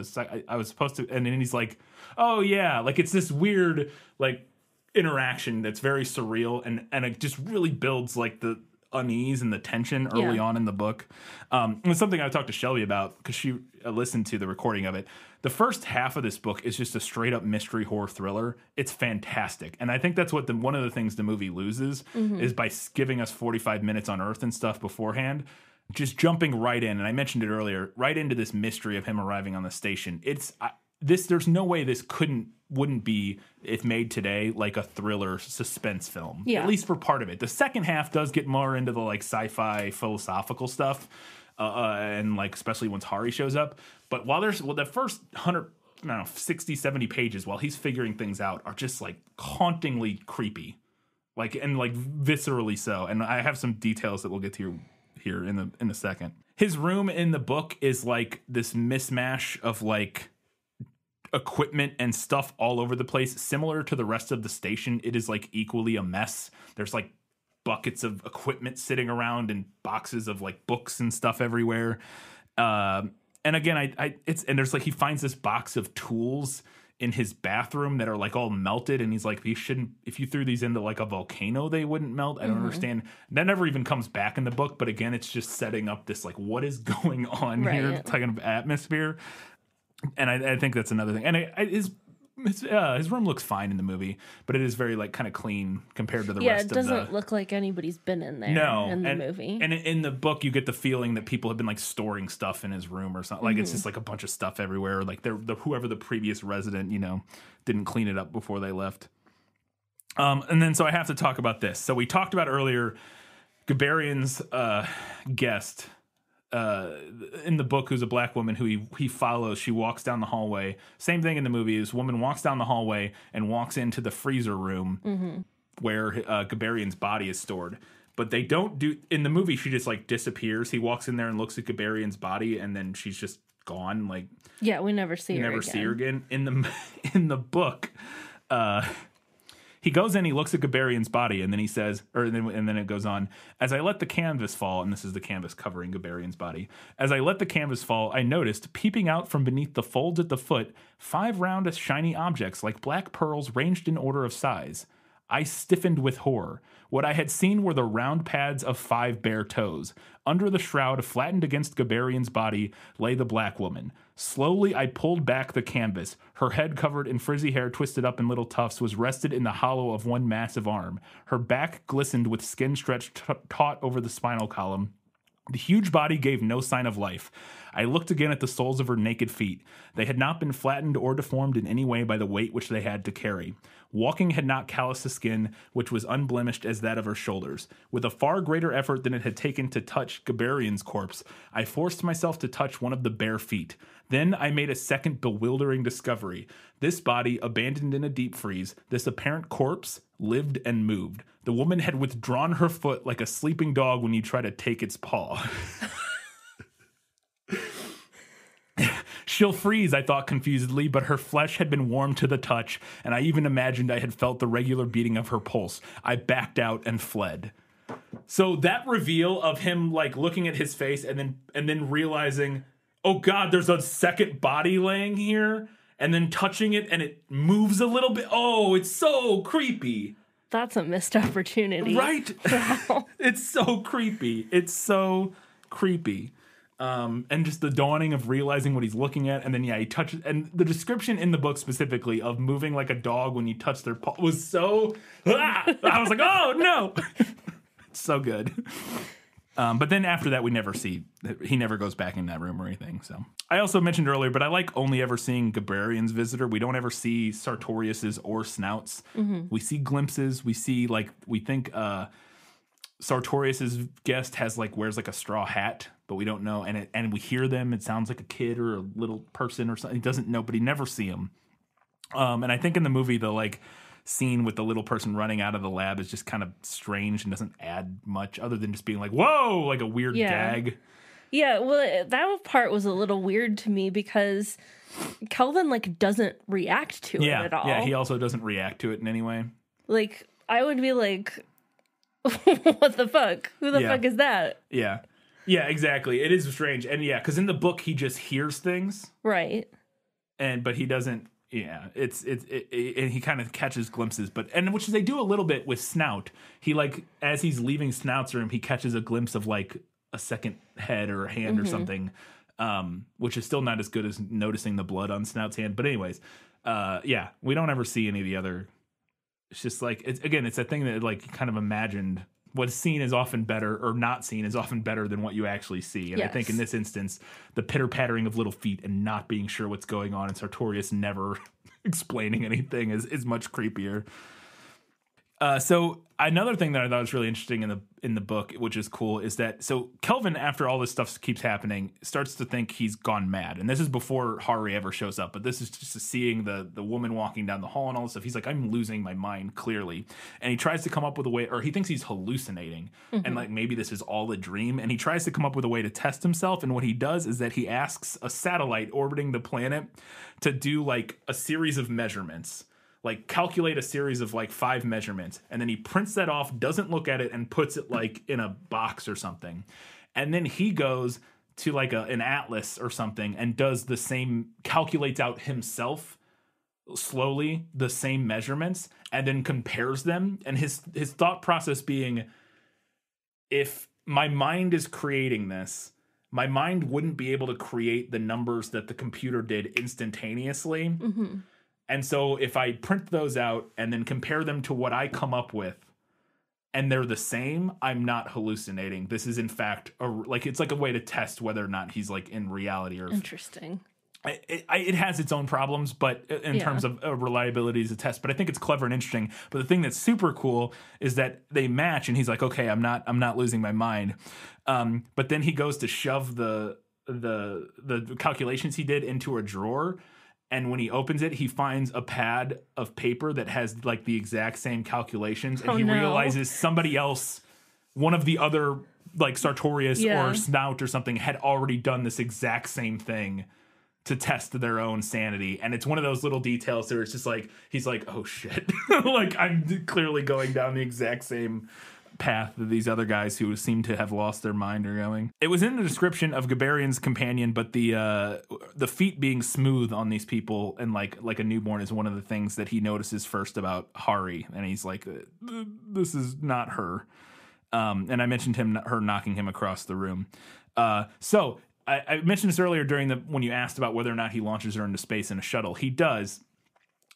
I was supposed to, and then he's like, oh yeah. Like it's this weird like interaction that's very surreal and it just really builds like the unease and the tension early on in the book. It's something I talked to Shelby about because she listened to the recording of it. The first half of this book is just a straight up mystery horror thriller. It's fantastic. And I think that's what one of the things the movie loses is by giving us 45 minutes on Earth and stuff beforehand, just jumping right in. And I mentioned it earlier, right into this mystery of him arriving on the station. There's no way this wouldn't be, if made today, like a thriller suspense film. At least for part of it. The second half does get more into the like sci-fi philosophical stuff, and like especially once Hari shows up. But while the first 60, 70 pages, while he's figuring things out, are just like hauntingly creepy, like and like viscerally so. And I have some details that we'll get to here in a second. His room in the book is like this mismatch of like equipment and stuff all over the place, similar to the rest of the station. It is like equally a mess. There's like buckets of equipment sitting around and boxes of like books and stuff everywhere. And again, there's like, he finds this box of tools in his bathroom that are like all melted, and he's like, if you threw these into like a volcano, they wouldn't melt. I don't understand. That never even comes back in the book, but again, it's just setting up this like, what is going on here kind of atmosphere. And I think that's another thing. And his room looks fine in the movie, but it is very like kind of clean compared to the rest of the... Yeah, it doesn't look like anybody's been in there in the movie. And in the book, you get the feeling that people have been like storing stuff in his room or something. Like it's just like a bunch of stuff everywhere. Like whoever the previous resident, didn't clean it up before they left. And then so I have to talk about this. So we talked about earlier Gabarian's guest in the book, who's a black woman who he follows. She walks down the hallway. Same thing in the movie. This woman walks down the hallway and walks into the freezer room where Gabarian's body is stored. But they don't do in the movie. She just like disappears. He walks in there and looks at Gabarian's body, and then she's just gone. Like, yeah, we never see her. See her again in the book. He goes in, he looks at Gabarian's body, and then he says, and then it goes on, as I let the canvas fall, and this is the canvas covering Gabarian's body. As I let the canvas fall, I noticed, peeping out from beneath the folds at the foot, 5 round, shiny objects like black pearls ranged in order of size. I stiffened with horror. What I had seen were the round pads of 5 bare toes. Under the shroud, flattened against Gabarian's body, lay the black woman. Slowly, I pulled back the canvas. Her head, covered in frizzy hair twisted up in little tufts, was rested in the hollow of one massive arm. Her back glistened with skin stretched taut over the spinal column. The huge body gave no sign of life. I looked again at the soles of her naked feet. They had not been flattened or deformed in any way by the weight which they had to carry. Walking had not calloused the skin, which was unblemished as that of her shoulders. With a far greater effort than it had taken to touch Gabarian's corpse, I forced myself to touch one of the bare feet. Then I made a second bewildering discovery. This body, abandoned in a deep freeze, this apparent corpse, lived and moved. The woman had withdrawn her foot like a sleeping dog when you try to take its paw. She'll freeze, I thought confusedly, but her flesh had been warm to the touch, and I even imagined I had felt the regular beating of her pulse. I backed out and fled. So that reveal of him like looking at his face and then realizing, oh God, there's a second body laying here, and then touching it and it moves a little bit. Oh, it's so creepy. That's a missed opportunity. Right? Wow. It's so creepy. It's so creepy. And just the dawning of realizing what he's looking at, and then he touches, and the description in the book specifically of moving like a dog when you touch their paw was so I was like, oh no. It's so good. But then after that, he never goes back in that room or anything. So I also mentioned earlier, but I like only ever seeing Gabarian's visitor. We don't ever see Sartorius's or Snout's. We see glimpses. We see we think Sartorius's guest wears like a straw hat, but we don't know. And we hear them. It sounds like a kid or a little person or something. He doesn't know, but he never see him. And I think in the movie, the scene with the little person running out of the lab is just kind of strange and doesn't add much other than just being like, whoa, like a weird gag. Yeah, well, that part was a little weird to me because Kelvin doesn't react to it at all. Yeah, he also doesn't react to it in any way. I would be like, what the fuck? Who the fuck is that? Yeah. Yeah, exactly. It is strange. And because in the book he just hears things. Right. But he doesn't. Yeah, and he kind of catches glimpses, which they do a little bit with Snout. He as he's leaving Snout's room, he catches a glimpse of a second head or a hand or something, which is still not as good as noticing the blood on Snout's hand. But anyways, we don't ever see any of the other. It's just it's a thing that kind of imagined. What's seen is often better, or not seen is often better than what you actually see. And I think in this instance, the pitter-pattering of little feet and not being sure what's going on, and Sartorius never explaining anything is much creepier. So another thing that I thought was really interesting in the book, which is cool, is that Kelvin, after all this stuff keeps happening, starts to think he's gone mad. And this is before Hari ever shows up, but this is just seeing the woman walking down the hall and all this stuff. He's like, I'm losing my mind, clearly. And he tries to come up with a way, or he thinks he's hallucinating, and maybe this is all a dream. And he tries to come up with a way to test himself. And what he does is that he asks a satellite orbiting the planet to do a series of measurements. like calculate a series of like 5 measurements, and then he prints that off, doesn't look at it, and puts it like in a box or something. And then he goes to like an atlas or something and does the same, calculates out himself slowly the same measurements, and then compares them. And his thought process being, if my mind is creating this, my mind wouldn't be able to create the numbers that the computer did instantaneously. Mm-hmm. And so if I print those out and then compare them to what I come up with, and they're the same, I'm not hallucinating. This is in fact it's like a way to test whether or not he's like in reality. Or interesting. It has its own problems, but in terms of reliability as a test. But I think it's clever and interesting. But the thing that's super cool is that they match, and he's like, okay, I'm not losing my mind. But then he goes to shove the calculations he did into a drawer. And when he opens it, he finds a pad of paper that has like the exact same calculations. And realizes somebody else, one of the other like Sartorius or Snout or something, had already done this exact same thing to test their own sanity. And it's one of those little details where it's just like, he's like, oh shit. Like I'm clearly going down the exact same path that these other guys who seem to have lost their mind are going. It was in the description of Gabarian's companion, but the feet being smooth on these people and like a newborn is one of the things that he notices first about Hari. And he's like, this is not her. And I mentioned her knocking him across the room. So I mentioned this earlier when you asked about whether or not he launches her into space in a shuttle. He does,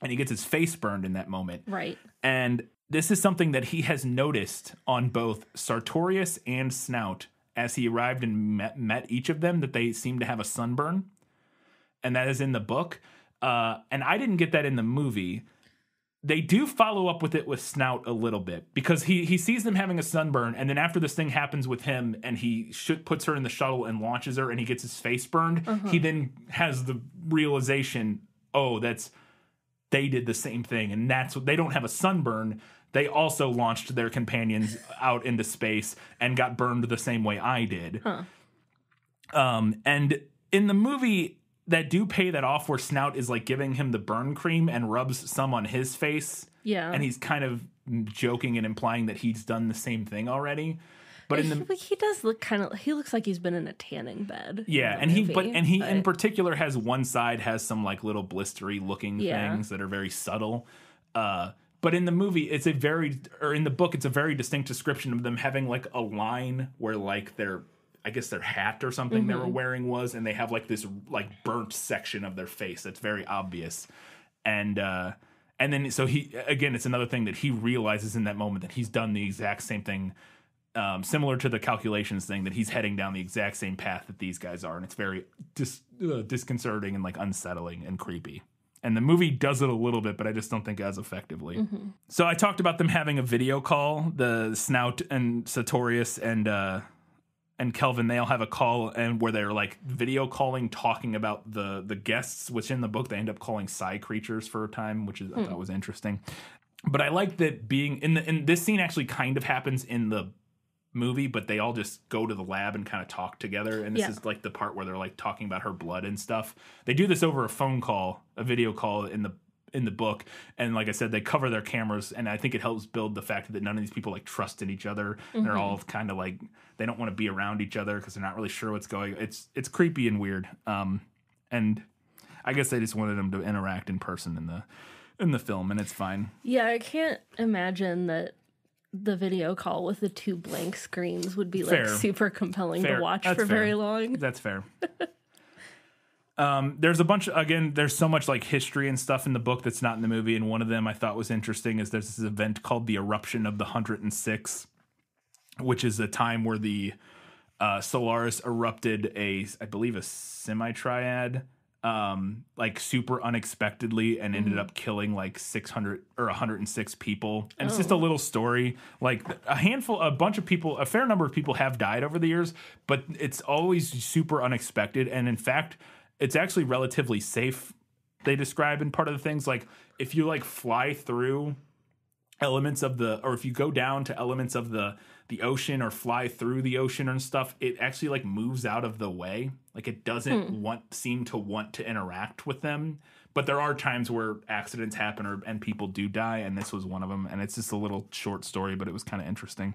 and he gets his face burned in that moment. Right. And this is something that he has noticed on both Sartorius and Snout as he arrived and met each of them, that they seem to have a sunburn. And that is in the book. And I didn't get that in the movie. They do follow up with it with Snout a little bit, because he sees them having a sunburn, and then after this thing happens with him and he puts her in the shuttle and launches her and he gets his face burned, he then has the realization, they did the same thing, and that's what, they don't have a sunburn. They also launched their companions out into space and got burned the same way I did. Huh. And in the movie, that do pay that off, where Snout is like giving him the burn cream and rubs some on his face. Yeah. And he's kind of joking and implying that he's done the same thing already. But he does look he looks like he's been in a tanning bed. Yeah, and he in particular has one side has some like little blistery looking things that are very subtle. But in the movie, in the book, it's a very distinct description of them having like a line where like their hat or something they were wearing was, and they have like this like burnt section of their face that's very obvious. And then so it's another thing that he realizes in that moment, that he's done the exact same thing, similar to the calculations thing, that he's heading down the exact same path that these guys are. And it's very disconcerting and like unsettling and creepy. And the movie does it a little bit, but I just don't think as effectively. Mm-hmm. So I talked about them having a video call, the Snout and Sartorius and Kelvin. They all have a call, and where they're like video calling, talking about the guests, which in the book they end up calling psi creatures for a time, which I thought was interesting. But I like that being in this scene actually kind of happens in the movie, but they all just go to the lab and kind of talk together. And this is like the part where they're like talking about her blood and stuff. They do this over a phone call, a video call in the book. And like I said, they cover their cameras, and I think it helps build the fact that none of these people like trust in each other. Mm-hmm. They're all kind of like, they don't want to be around each other because they're not really sure what's going on. It's creepy and weird. And I guess they just wanted them to interact in person in the film, and it's fine. Yeah, I can't imagine that the video call with the 2 blank screens would be like super compelling to watch for very long. That's fair. There's so much like history and stuff in the book that's not in the movie, and one of them I thought was interesting is there's this event called the Eruption of the 106, which is a time where the Solaris erupted I believe a semi-triad, like super unexpectedly, and ended up killing like 600 or 106 people. And it's just a little story. Like a fair number of people have died over the years, but it's always super unexpected. And in fact, it's actually relatively safe. They describe in part of the things, like if you like fly through elements of or if you go down to elements of the ocean or fly through the ocean and stuff, it actually like moves out of the way. Like it doesn't seem to want to interact with them But there are times where accidents happen and people do die, and this was one of them. And it's just a little short story, but it was kind of interesting.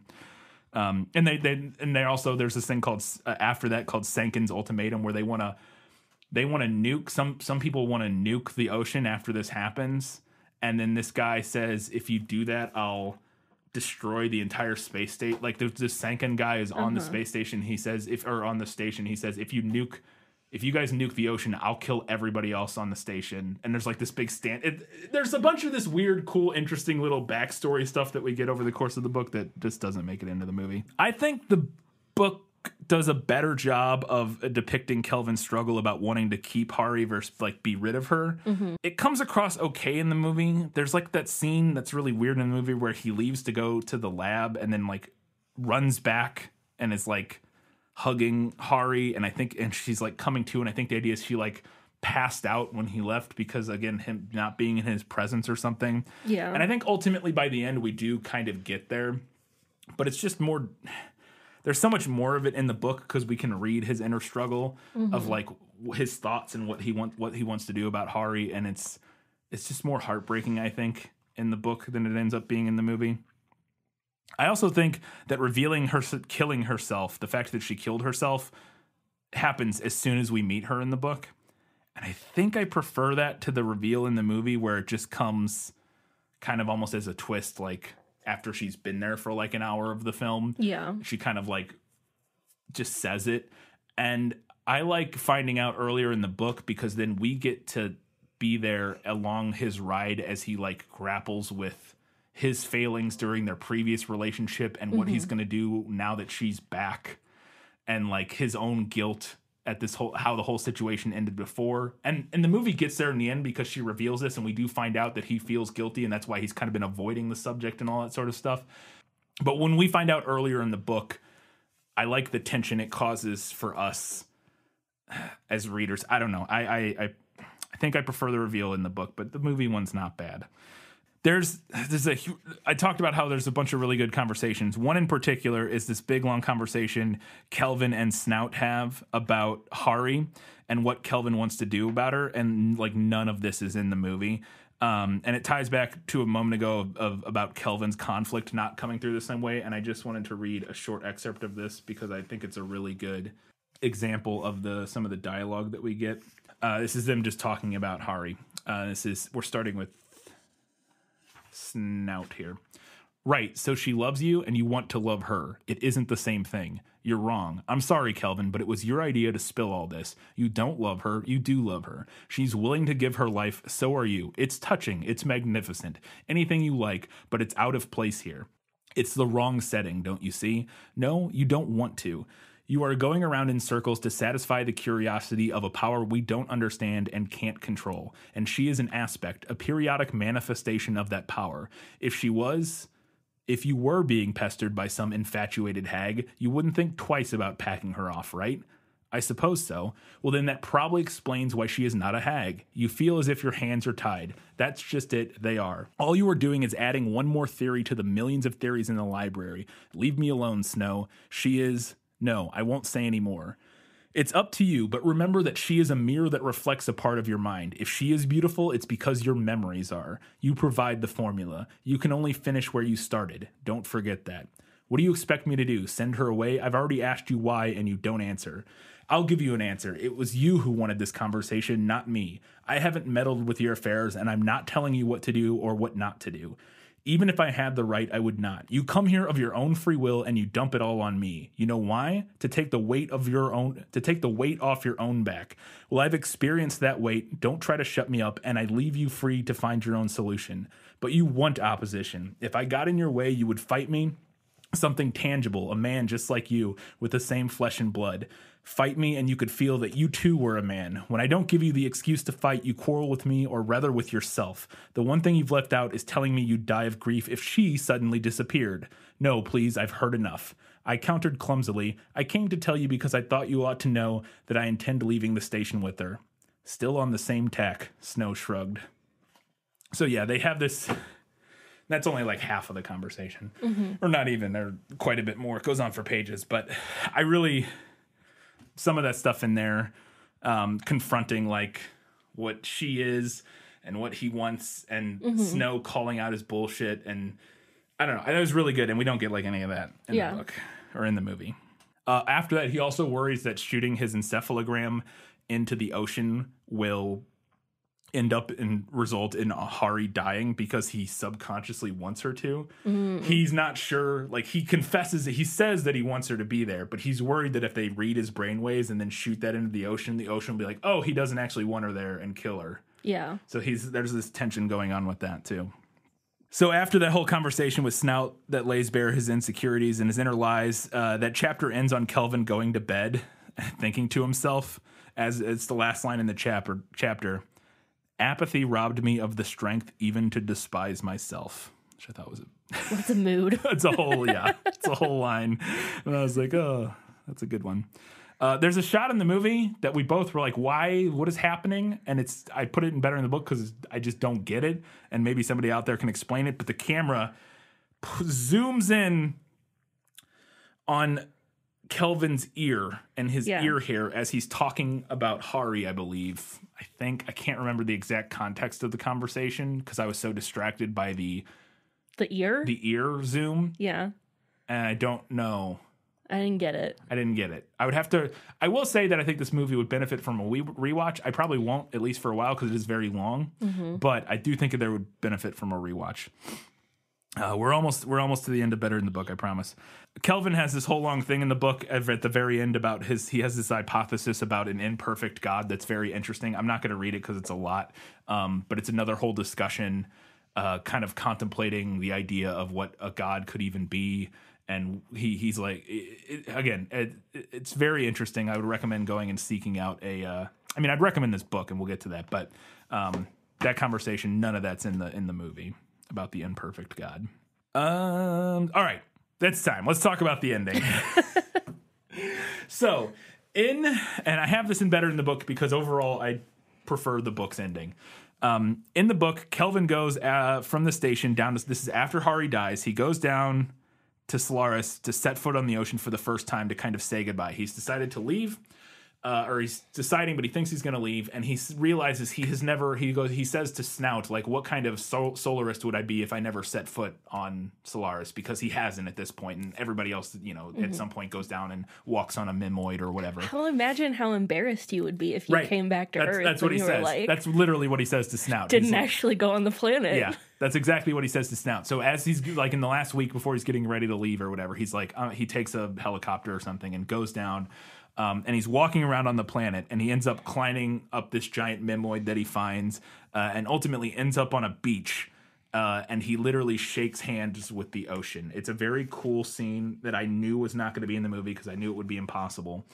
And they also, there's this thing called after that called Sankin's Ultimatum, where they want to nuke some people want to nuke the ocean after this happens, and then this guy says, if you do that, I'll destroy the entire space station. Like the Sankin guy is on the space station. He says on the station, he says, if you guys nuke the ocean, I'll kill everybody else on the station. And there's like this big stand. There's a bunch of this weird, cool, interesting little backstory stuff that we get over the course of the book that just doesn't make it into the movie. I think the book does a better job of depicting Kelvin's struggle about wanting to keep Hari versus like be rid of her. It comes across okay in the movie. There's like that scene that's really weird in the movie where he leaves to go to the lab and then like runs back and is like hugging Hari, and she's like coming to, and I think the idea is she like passed out when he left because, again, him not being in his presence or something. Yeah. And I think ultimately by the end we do kind of get there, but it's just more, there's so much more of it in the book because we can read his inner struggle of like his thoughts and what he wants to do about Hari, and it's just more heartbreaking, I think, in the book than it ends up being in the movie. I also think that revealing her killing herself, the fact that she killed herself, happens as soon as we meet her in the book. And I think I prefer that to the reveal in the movie where it just comes kind of almost as a twist, like after she's been there for like an hour of the film. Yeah. She kind of like just says it. And I like finding out earlier in the book because then we get to be there along his ride as he like grapples with his failings during their previous relationship and what he's going to do now that she's back, and like his own guilt at this how the whole situation ended before. And the movie gets there in the end because she reveals this, and we do find out that he feels guilty, and that's why he's kind of been avoiding the subject and all that sort of stuff. But when we find out earlier in the book, I like the tension it causes for us as readers. I don't know. I think I prefer the reveal in the book, but the movie one's not bad. I talked about how there's a bunch of really good conversations. One in particular is this big, long conversation Kelvin and Snout have about Hari and what Kelvin wants to do about her. And like none of this is in the movie. And it ties back to a moment ago about Kelvin's conflict not coming through the same way. And I just wanted to read a short excerpt of this because I think it's a really good example of some of the dialogue that we get. This is them just talking about Hari. We're starting with Snout here. Right, so she loves you and you want to love her. It isn't the same thing. You're wrong. I'm sorry, Kelvin, but it was your idea to spill all this. You don't love her. You do love her. She's willing to give her life. So are you. It's touching. It's magnificent. Anything you like, but it's out of place here. It's the wrong setting, don't you see? No, you don't want to. You are going around in circles to satisfy the curiosity of a power we don't understand and can't control. And she is an aspect, a periodic manifestation of that power. If you were being pestered by some infatuated hag, you wouldn't think twice about packing her off, right? I suppose so. Well, then that probably explains why she is not a hag. You feel as if your hands are tied. That's just it. They are. All you are doing is adding one more theory to the millions of theories in the library. Leave me alone, Snow. She is... No, I won't say any more. It's up to you, but remember that she is a mirror that reflects a part of your mind. If she is beautiful, it's because your memories are. You provide the formula. You can only finish where you started. Don't forget that. What do you expect me to do? Send her away? I've already asked you why, and you don't answer. I'll give you an answer. It was you who wanted this conversation, not me. I haven't meddled with your affairs, and I'm not telling you what to do or what not to do. Even if I had the right, I would not. You come here of your own free will and you dump it all on me. You know why? To take the weight off your own back. Well, I've experienced that weight. Don't try to shut me up, and I leave you free to find your own solution. But you want opposition. If I got in your way, you would fight me. Something tangible, a man just like you, with the same flesh and blood. Fight me and you could feel that you too were a man. When I don't give you the excuse to fight, you quarrel with me, or rather with yourself. The one thing you've left out is telling me you'd die of grief if she suddenly disappeared. No, please, I've heard enough. I countered clumsily. I came to tell you because I thought you ought to know that I intend leaving the station with her. Still on the same tack, Snow shrugged. So yeah, they have this... That's only like half of the conversation. Or not even. They're quite a bit more. It goes on for pages. But I really... Some of that stuff in there, confronting like what she is and what he wants, and Snow calling out his bullshit, and I don't know. It was really good, and we don't get like any of that in the book or in the movie. After that, he also worries that shooting his encephalogram into the ocean will end up and result in Hari dying because he subconsciously wants her to. He's not sure. Like, he confesses, he says that he wants her to be there, but he's worried that if they read his brainwaves and then shoot that into the ocean will be like, oh, he doesn't actually want her there, and kill her. Yeah. So there's this tension going on with that too. So after that whole conversation with Snout that lays bare his insecurities and his inner lies, that chapter ends on Kelvin going to bed, thinking to himself, as it's the last line in the chapter, apathy robbed me of the strength even to despise myself, which I thought was what's a mood. It's a whole it's a whole line, and I was like, oh, that's a good one. There's a shot in the movie that we both were like, why, what is happening? And I put it in better in the book because I just don't get it, and maybe somebody out there can explain it, but the camera zooms in on Kelvin's ear and his ear hair as he's talking about Hari, I believe. I can't remember the exact context of the conversation because I was so distracted by the ear zoom. Yeah. And I don't know. I didn't get it. I will say that I think this movie would benefit from a rewatch. I probably won't, at least for a while, because it is very long. But I do think that there would benefit from a rewatch. We're almost to the end of Better in the Book, I promise. Kelvin has this whole long thing in the book at the very end about he has this hypothesis about an imperfect God that's very interesting. I'm not going to read it because it's a lot, but it's another whole discussion, kind of contemplating the idea of what a God could even be. And he's like, it's very interesting. I would recommend going and seeking out I'd recommend this book, and we'll get to that. But that conversation, none of that's in the movie about the imperfect God. All right, that's time. Let's talk about the ending. So, and I have this in Better in the Book because overall I prefer the book's ending. In the book, Kelvin goes from the station down to, this is after Hari dies, he goes down to Solaris to set foot on the ocean for the first time to kind of say goodbye. He's decided to leave, or he's deciding, but he thinks he's going to leave, and he realizes he says to Snout, like, what kind of Solarist would I be if I never set foot on Solaris? Because he hasn't at this point, and everybody else, at some point goes down and walks on a Mimoid or whatever. I'll imagine how embarrassed you would be if you came back to Earth. That's what he says. Like, that's literally what he says to Snout. Didn't actually go on the planet. Yeah, that's exactly what he says to Snout. So as he's like in the last week before he's getting ready to leave or whatever, he's like, he takes a helicopter or something and goes down. And he's walking around on the planet, and he ends up climbing up this giant Mimoid that he finds, and ultimately ends up on a beach. And he literally shakes hands with the ocean. It's a very cool scene that I knew was not going to be in the movie because I knew it would be impossible.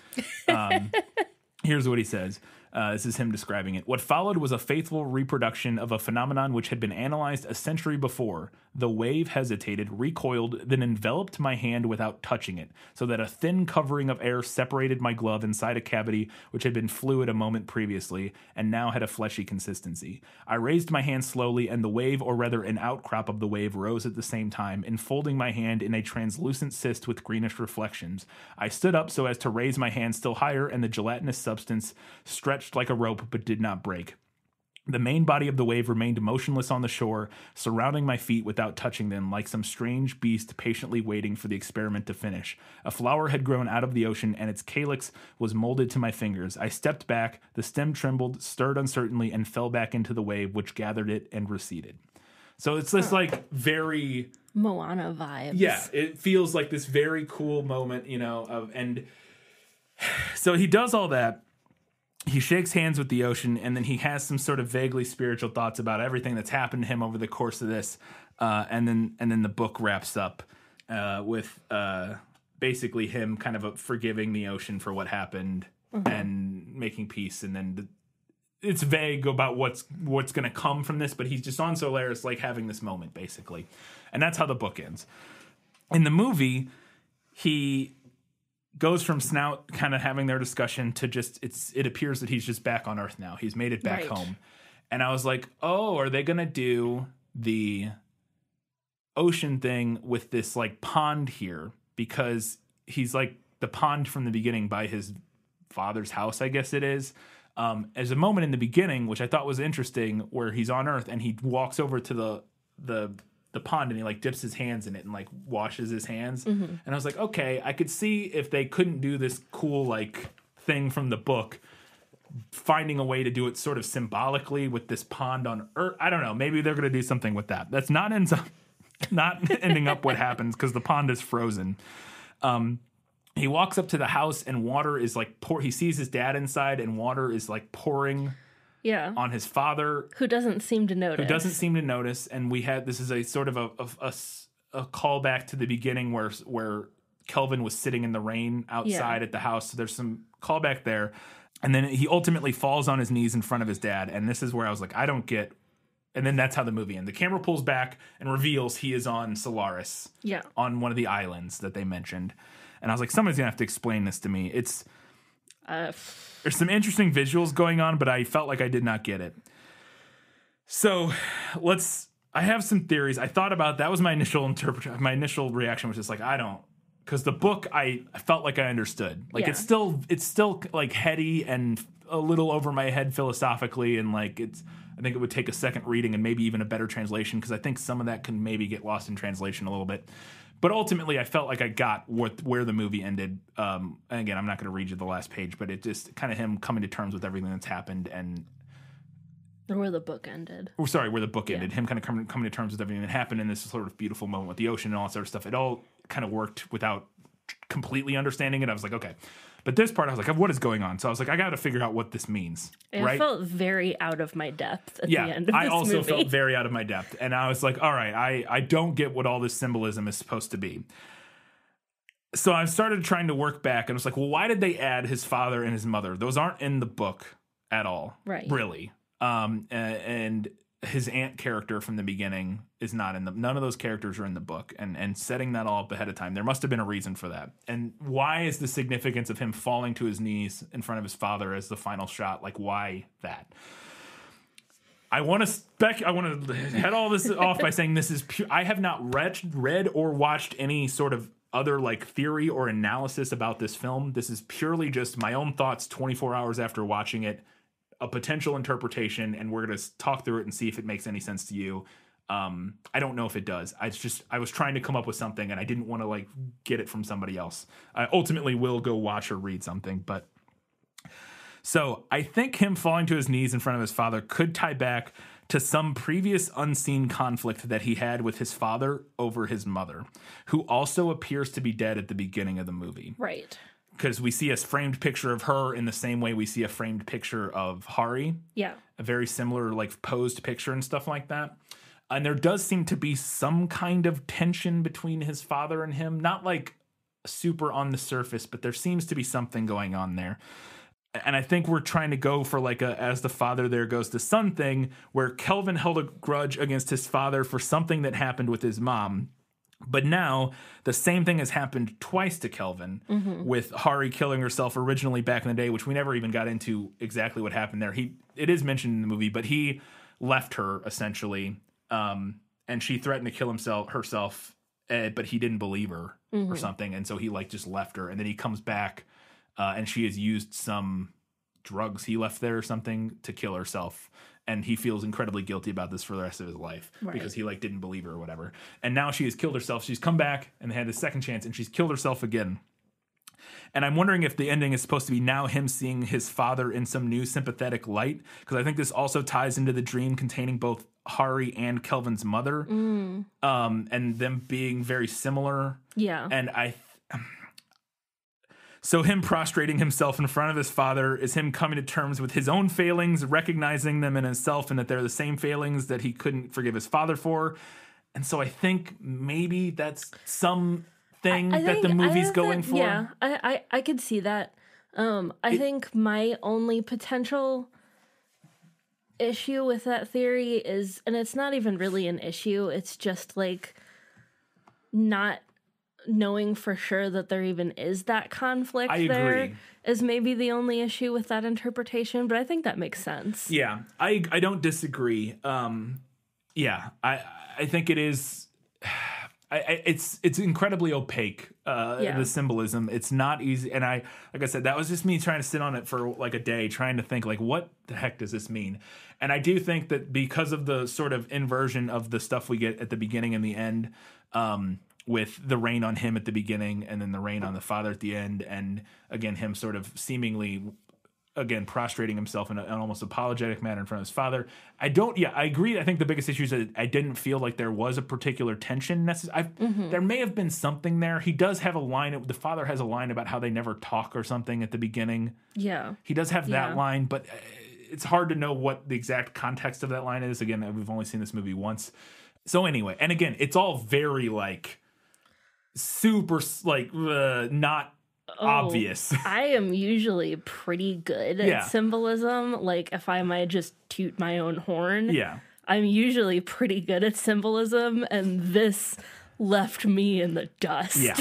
Here's what he says. This is him describing it. What followed was a faithful reproduction of a phenomenon which had been analyzed a century before. The wave hesitated, recoiled, then enveloped my hand without touching it, so that a thin covering of air separated my glove inside a cavity which had been fluid a moment previously, and now had a fleshy consistency. I raised my hand slowly, and the wave, or rather an outcrop of the wave, rose at the same time, enfolding my hand in a translucent cyst with greenish reflections. I stood up so as to raise my hand still higher, and the gelatinous substance stretched like a rope but did not break. The main body of the wave remained motionless on the shore, surrounding my feet without touching them, like some strange beast patiently waiting for the experiment to finish. A flower had grown out of the ocean, and its calyx was molded to my fingers. I stepped back, the stem trembled, stirred uncertainly, and fell back into the wave, which gathered it and receded. So it's this like very Moana vibes. Yeah, it feels like this very cool moment, and so he does all that. He shakes hands with the ocean, and then he has some sort of vaguely spiritual thoughts about everything that's happened to him over the course of this, and then the book wraps up with basically him kind of forgiving the ocean for what happened and making peace, and then it's vague about what's going to come from this, but he's just on Solaris, like having this moment basically, and that's how the book ends. In the movie, he goes from Snout kind of having their discussion to just it appears that he's just back on Earth now. He's made it back home. And I was like, oh, are they going to do the ocean thing with this like pond here? Because he's like the pond from the beginning by his father's house, I guess it is. As a moment in the beginning, which I thought was interesting, where he's on Earth and he walks over to the pond and he like dips his hands in it and like washes his hands. And I was like, okay, I could see if they couldn't do this cool like thing from the book, finding a way to do it sort of symbolically with this pond on Earth. I don't know. Maybe they're going to do something with that. That's not ending up what happens because the pond is frozen. He walks up to the house and water is like he sees his dad inside and water is like pouring on his father. Who doesn't seem to notice. And this is a sort of a callback to the beginning where Kelvin was sitting in the rain outside at the house. So there's some callback there. And then he ultimately falls on his knees in front of his dad. And this is where I was like, I don't get. And then that's how the movie ends. The camera pulls back and reveals he is on Solaris. Yeah. On one of the islands that they mentioned. And I was like, somebody's going to have to explain this to me. It's there's some interesting visuals going on, but I felt like I did not get it. So I have some theories. I thought about, that was my initial reaction was just like, I don't. Because the book, I felt like I understood. Like it's still like heady and a little over my head philosophically, and like I think it would take a second reading and maybe even a better translation, because I think some of that can maybe get lost in translation a little bit. But ultimately, I felt like I got where the movie ended. And again, I'm not going to read you the last page, but it just kind of him coming to terms with everything that's happened and. Or where the book ended. Or sorry, where the book ended. Him kind of coming to terms with everything that happened in this sort of beautiful moment with the ocean and all that sort of stuff. It all kind of worked without completely understanding it. I was like, okay. But this part, I was like, what is going on? So I was like, I got to figure out what this means. I felt very out of my depth at the end of this movie. I also felt very out of my depth. And I was like, all right, I don't get what all this symbolism is supposed to be. So I started trying to work back and I was like, well, why did they add his father and his mother? Those aren't in the book at all. Right. Really. And his aunt character from the beginning is not in none of those characters are in the book, and setting that all up ahead of time, there must have been a reason for that. And why is the significance of him falling to his knees in front of his father as the final shot? Like, why that? I want to head all this off by saying this is pure. I have not read or watched any sort of other like theory or analysis about this film. This is purely just my own thoughts 24 hours after watching it. A potential interpretation, and we're going to talk through it and see if it makes any sense to you. I don't know if it does. I was trying to come up with something, and I didn't want to like get it from somebody else. I ultimately will go watch or read something, but so I think him falling to his knees in front of his father could tie back to some previous unseen conflict that he had with his father over his mother, who also appears to be dead at the beginning of the movie. Right. Because we see a framed picture of her in the same way we see a framed picture of Hari. Yeah. A very similar, like, posed picture and stuff like that. And there does seem to be some kind of tension between his father and him. Not, like, super on the surface, but there seems to be something going on there. And I think we're trying to go for, like, a as the father there goes the son thing, where Kelvin held a grudge against his father for something that happened with his mom. But now the same thing has happened twice to Kelvin, with Hari killing herself originally back in the day, which we never even got into exactly what happened there. It is mentioned in the movie, but he left her essentially, and she threatened to kill herself, but he didn't believe her or something, and so he like just left her. And then he comes back, and she has used some drugs he left there or something to kill herself. And he feels incredibly guilty about this for the rest of his life because he like didn't believe her or whatever. And now she has killed herself. She's come back and had a second chance, and she's killed herself again. And I'm wondering if the ending is supposed to be now him seeing his father in some new sympathetic light, because I think this also ties into the dream containing both Hari and Kelvin's mother, and them being very similar. Yeah. And so him prostrating himself in front of his father is him coming to terms with his own failings, recognizing them in himself, and that they're the same failings that he couldn't forgive his father for. And so I think maybe that's something that the movie's going for. Yeah, I could see that. I think my only potential issue with that theory is, and it's not even really an issue, it's just like not knowing for sure that there even is that conflict there is maybe the only issue with that interpretation, but I think that makes sense. Yeah, I don't disagree. I think it is. it's incredibly opaque, the symbolism. It's not easy. And like I said, that was just me trying to sit on it for like a day, trying to think like, what the heck does this mean? And I do think that because of the sort of inversion of the stuff we get at the beginning and the end, with the rain on him at the beginning and then the rain on the father at the end, and again, him sort of seemingly, again, prostrating himself in an almost apologetic manner in front of his father. I agree. I think the biggest issue is that I didn't feel like there was a particular tension necessary. There may have been something there. He does have a line. The father has a line about how they never talk or something at the beginning. Yeah. He does have that line, but it's hard to know what the exact context of that line is. Again, we've only seen this movie once. So anyway, and again, it's all very like super like not obvious. I am usually pretty good at symbolism. Like if I might just toot my own horn, I'm usually pretty good at symbolism, and this left me in the dust. Yeah.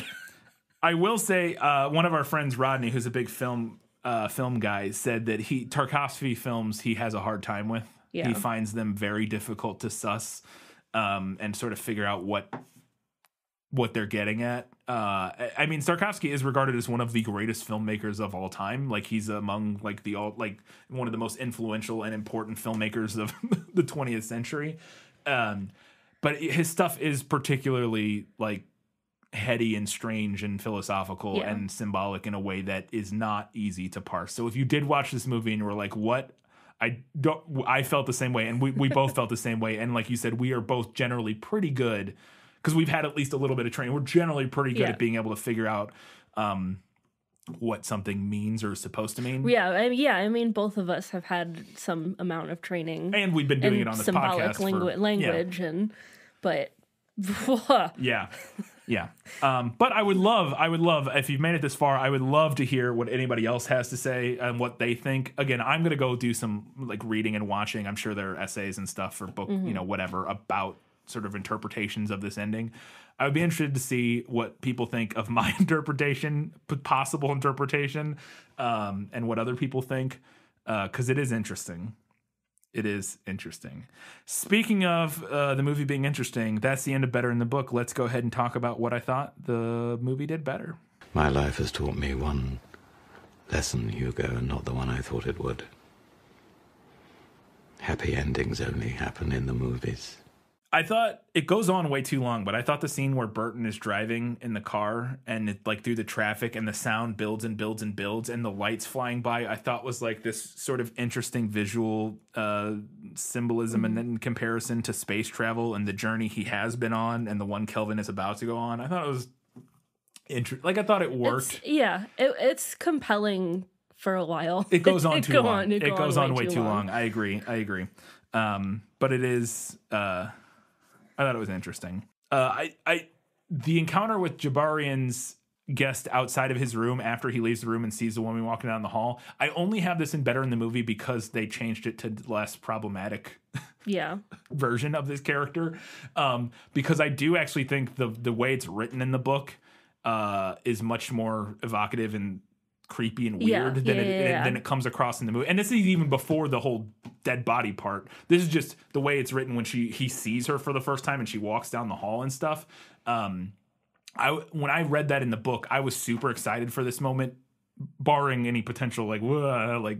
I will say one of our friends, Rodney, who's a big film guy, said that Tarkovsky films he has a hard time with. Yeah. He finds them very difficult to suss and sort of figure out what they're getting at. I mean, Tarkovsky is regarded as one of the greatest filmmakers of all time. Like he's among like one of the most influential and important filmmakers of the 20th century. But his stuff is particularly like heady and strange and philosophical and symbolic in a way that is not easy to parse. So if you did watch this movie and you were like, what? I felt the same way, and we both felt the same way. And like you said, we are both generally pretty good, because we've had at least a little bit of training. We're generally pretty good at being able to figure out what something means or is supposed to mean. I mean, both of us have had some amount of training, and we've been doing it on this podcast for language, but but I would love if you've made it this far, I would love to hear what anybody else has to say and what they think. Again, I'm going to go do some like reading and watching. I'm sure there are essays and stuff for book, whatever about sort of interpretations of this ending. I would be interested to see what people think of my interpretation, possible interpretation, and what other people think, because it is interesting. It is interesting. Speaking of the movie being interesting, that's the end of Better in the Book. Let's go ahead and talk about what I thought the movie did better. My life has taught me one lesson, Hugo, and not the one I thought it would. Happy endings only happen in the movies. I thought it goes on way too long, but I thought the scene where Burton is driving in the car and it, like through the traffic and the sound builds and builds and builds and the lights flying by, I thought was like this sort of interesting visual symbolism and in comparison to space travel and the journey he has been on and the one Kelvin is about to go on. I thought it was interesting. Like I thought it worked. It's compelling for a while. It goes on too long. It goes on way too long. I agree. But it is. I thought it was interesting. The encounter with Jabarian's guest outside of his room after he leaves the room and sees the woman walking down the hall. I only have this in Better in the Movie because they changed it to less problematic version of this character. Because I do actually think the way it's written in the book is much more evocative and creepy and weird than it comes across in the movie. And this is even before the whole dead body part. This is just the way it's written when he sees her for the first time and she walks down the hall and stuff. When I read that in the book, I was super excited for this moment, barring any potential like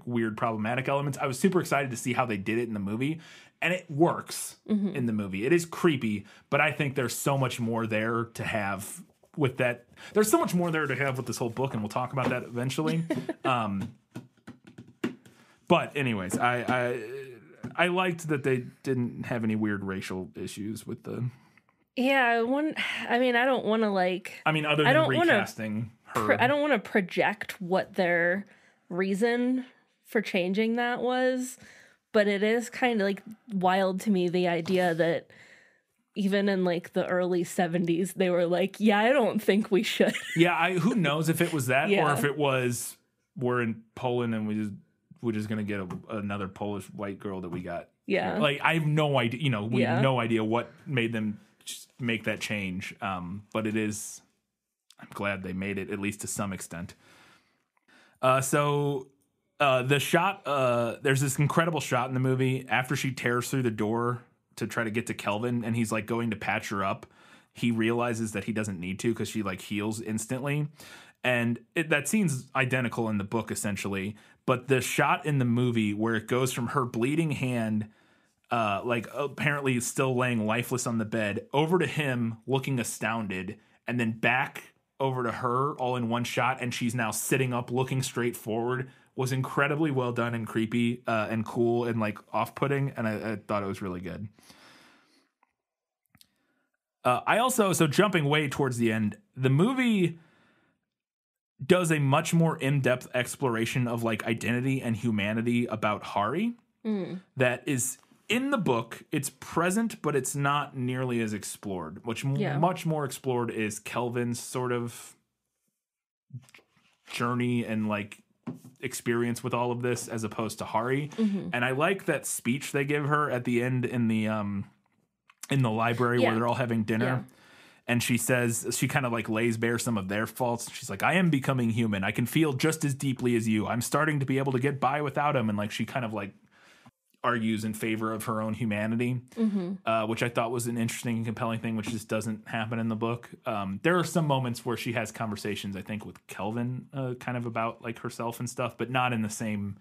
weird problematic elements. I was super excited to see how they did it in the movie, and it works in the movie. It is creepy, but I think there's so much more there to have with that. There's so much more there to have with this whole book, and we'll talk about that eventually. But anyways, I liked that they didn't have any weird racial issues with the. Yeah, I don't want to like. I mean, other than recasting her, I don't want to project what their reason for changing that was, but it is kind of like wild to me, the idea that even in like the early 70s, they were like, yeah, I don't think we should. Yeah, who knows if it was that or if it was we're in Poland and we're just gonna get another Polish white girl that we got. Yeah, here. Like I have no idea. We have no idea what made them just make that change. But it is. I'm glad they made it at least to some extent. So the shot. There's this incredible shot in the movie after she tears through the door to try to get to Kelvin, and he's like going to patch her up, he realizes that he doesn't need to because she like heals instantly. And that scene's identical in the book essentially, but the shot in the movie where it goes from her bleeding hand, like apparently still laying lifeless on the bed, over to him looking astounded, and then back over to her all in one shot, and she's now sitting up looking straight forward, was incredibly well done and creepy and cool and like off-putting, and I thought it was really good. So jumping way towards the end, the movie does a much more in-depth exploration of like identity and humanity about Hari that is in the book. It's present, but it's not nearly as explored. Much more explored is Kelvin's sort of journey and like experience with all of this as opposed to Hari. And I like that speech they give her at the end in the library where they're all having dinner. And she says, she kind of like lays bare some of their faults. She's like, I am becoming human. I can feel just as deeply as you. I'm starting to be able to get by without him. And like, she kind of like argues in favor of her own humanity, which I thought was an interesting and compelling thing, which just doesn't happen in the book. There are some moments where she has conversations, I think, with Kelvin, kind of about like herself and stuff, but not in the same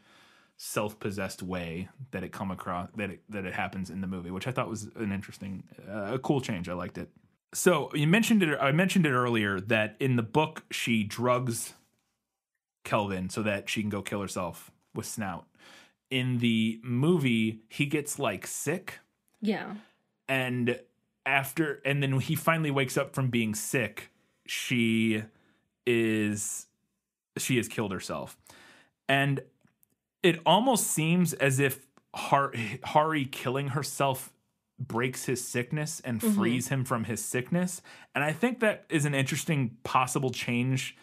self-possessed way that it come across, that it happens in the movie, which I thought was an interesting, a cool change. I liked it. So I mentioned it earlier that in the book she drugs Kelvin so that she can go kill herself with Snout. In the movie, he gets like sick. Yeah. And then he finally wakes up from being sick. She has killed herself. And it almost seems as if Hari killing herself breaks his sickness and frees him from his sickness. And I think that is an interesting possible change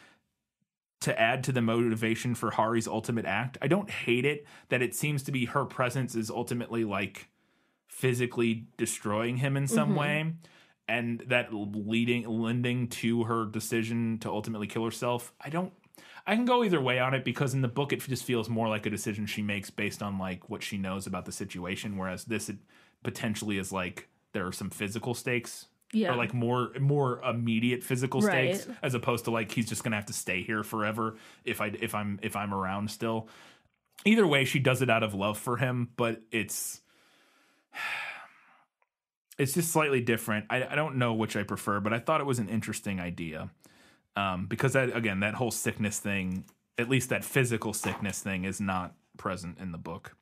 to add to the motivation for Hari's ultimate act. I don't hate it that it seems to be her presence is ultimately like physically destroying him in some way, and that lending to her decision to ultimately kill herself. I can go either way on it, because in the book it just feels more like a decision she makes based on like what she knows about the situation, whereas this it potentially is like there are some physical stakes. Yeah. Or like more immediate physical stakes, as opposed to like he's just gonna have to stay here forever if I'm around still. Either way, she does it out of love for him, but it's just slightly different. I don't know which I prefer, but I thought it was an interesting idea, because that whole sickness thing, at least that physical sickness thing, is not present in the book.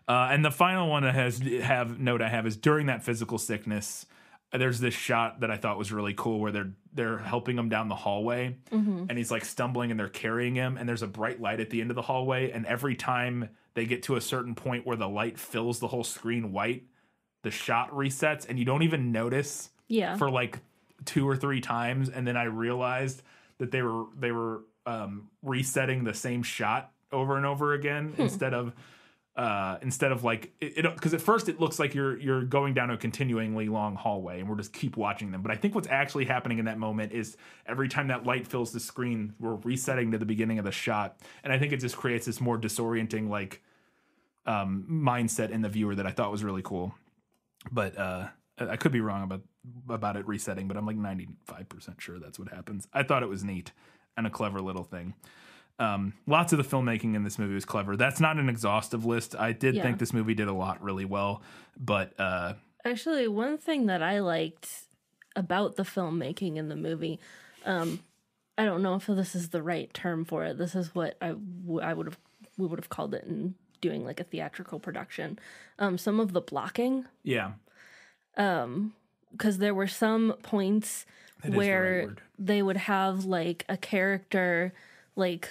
And the final one I have is during that physical sickness. There's this shot that I thought was really cool where they're helping him down the hallway, and he's like stumbling and they're carrying him, and there's a bright light at the end of the hallway, and every time they get to a certain point where the light fills the whole screen white, the shot resets, and you don't even notice for like 2 or 3 times, and then I realized that they were resetting the same shot over and over again instead of like it, because at first it looks like you're going down a continuingly long hallway and we're just keep watching them, but I think what's actually happening in that moment is every time that light fills the screen, we're resetting to the beginning of the shot, and I think it just creates this more disorienting like mindset in the viewer that I thought was really cool. But I could be wrong about it resetting, but I'm like 95% sure that's what happens. I thought it was neat and a clever little thing. Lots of the filmmaking in this movie was clever. That's not an exhaustive list. I did think this movie did a lot really well, but actually, one thing that I liked about the filmmaking in the movie, I don't know if this is the right term for it. This is what we would have called it in doing like a theatrical production. Some of the blocking, because there were some points where they would have like a character like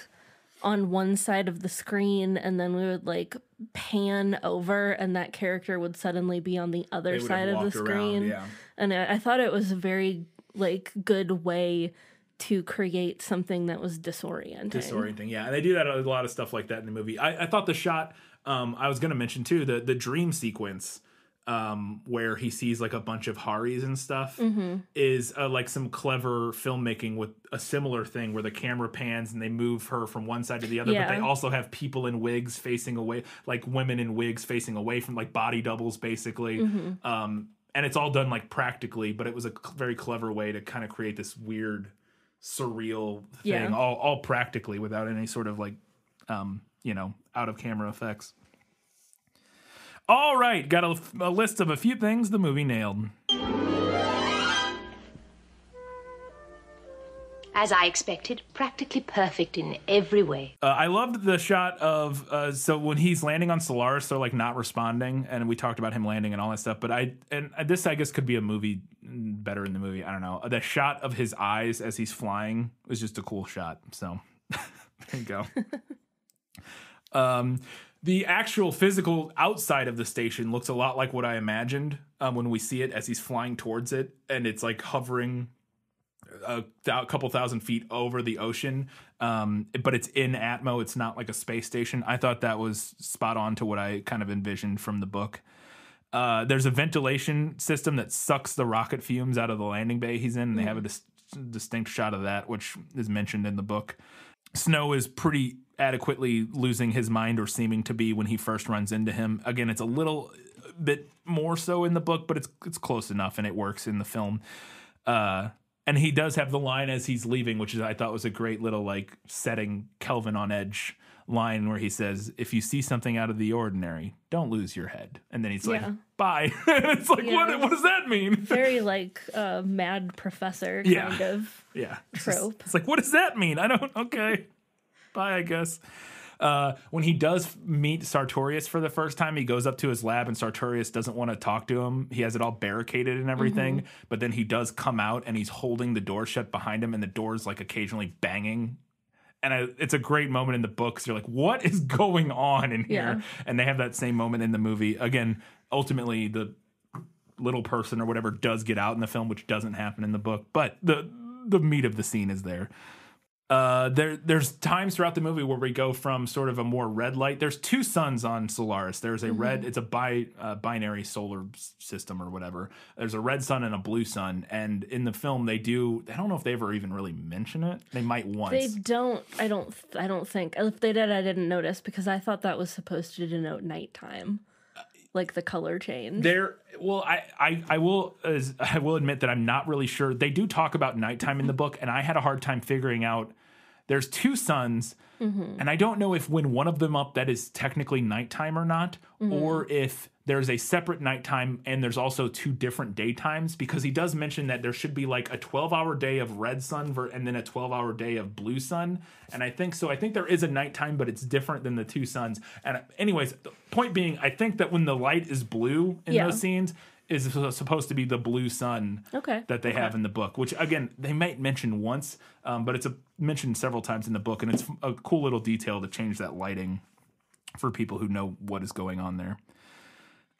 on one side of the screen, and then we would like pan over and that character would suddenly be on the other side of the screen. And I thought it was a very like good way to create something that was disorienting. Yeah. And they do that a lot of stuff like that in the movie. I thought the shot, I was going to mention too, the dream sequence, where he sees like a bunch of Haris and stuff, is like some clever filmmaking with a similar thing where the camera pans and they move her from one side to the other, but they also have people in wigs facing away, like women in wigs facing away from like body doubles basically. and it's all done like practically, but it was a very clever way to kind of create this weird, surreal thing, all practically without any sort of like, out of camera effects. All right, got a list of a few things the movie nailed. As I expected, practically perfect in every way. I loved the shot of, so when he's landing on Solaris, they're like not responding, and we talked about him landing and all that stuff, but this I guess could be a movie, better in the movie, I don't know. The shot of his eyes as he's flying was just a cool shot, so there you go. The actual physical outside of the station looks a lot like what I imagined when we see it as he's flying towards it, and it's like hovering a couple thousand feet over the ocean, but it's in Atmo. It's not like a space station. I thought that was spot on to what I kind of envisioned from the book. There's a ventilation system that sucks the rocket fumes out of the landing bay he's in, and they have a distinct shot of that, which is mentioned in the book. Snow is pretty adequately losing his mind, or seeming to be, when he first runs into him. Again, it's a little bit more so in the book, but it's close enough, and it works in the film. And he does have the line as he's leaving, which I thought was a great little like setting Kelvin on edge line, where he says, "If you see something out of the ordinary, don't lose your head." And then he's like, "Bye." It's like, what does that mean? Very like mad professor kind of trope. It's like, what does that mean? Okay. Bye, I guess. When he does meet Sartorius for the first time, he goes up to his lab and Sartorius doesn't want to talk to him. He has it all barricaded and everything, but then he does come out and he's holding the door shut behind him, and the door's like occasionally banging. And it's a great moment in the book, because you're like, what is going on in here? And they have that same moment in the movie. Again, ultimately, the little person or whatever does get out in the film, which doesn't happen in the book, but the meat of the scene is there. There's times throughout the movie where we go from sort of a more red light. There's two suns on Solaris. There's a red, it's a binary solar system or whatever. There's a red sun and a blue sun. And in the film, I don't know if they ever even really mention it. They might once. They don't, I don't think. If they did, I didn't notice, because I thought that was supposed to denote nighttime. Like the color change. I will admit that I'm not really sure. They do talk about nighttime in the book, and I had a hard time figuring out. There's two suns, and I don't know if when one of them up, that is technically nighttime or not, or if there's a separate nighttime and there's also two different daytimes, because he does mention that there should be like a 12-hour day of red sun and then a 12-hour day of blue sun. And I think there is a nighttime, but it's different than the two suns. And anyways, the point being, I think that when the light is blue in those scenes is supposed to be the blue sun that they have in the book, which again, they might mention once, but it's mentioned several times in the book. And it's a cool little detail to change that lighting for people who know what is going on there.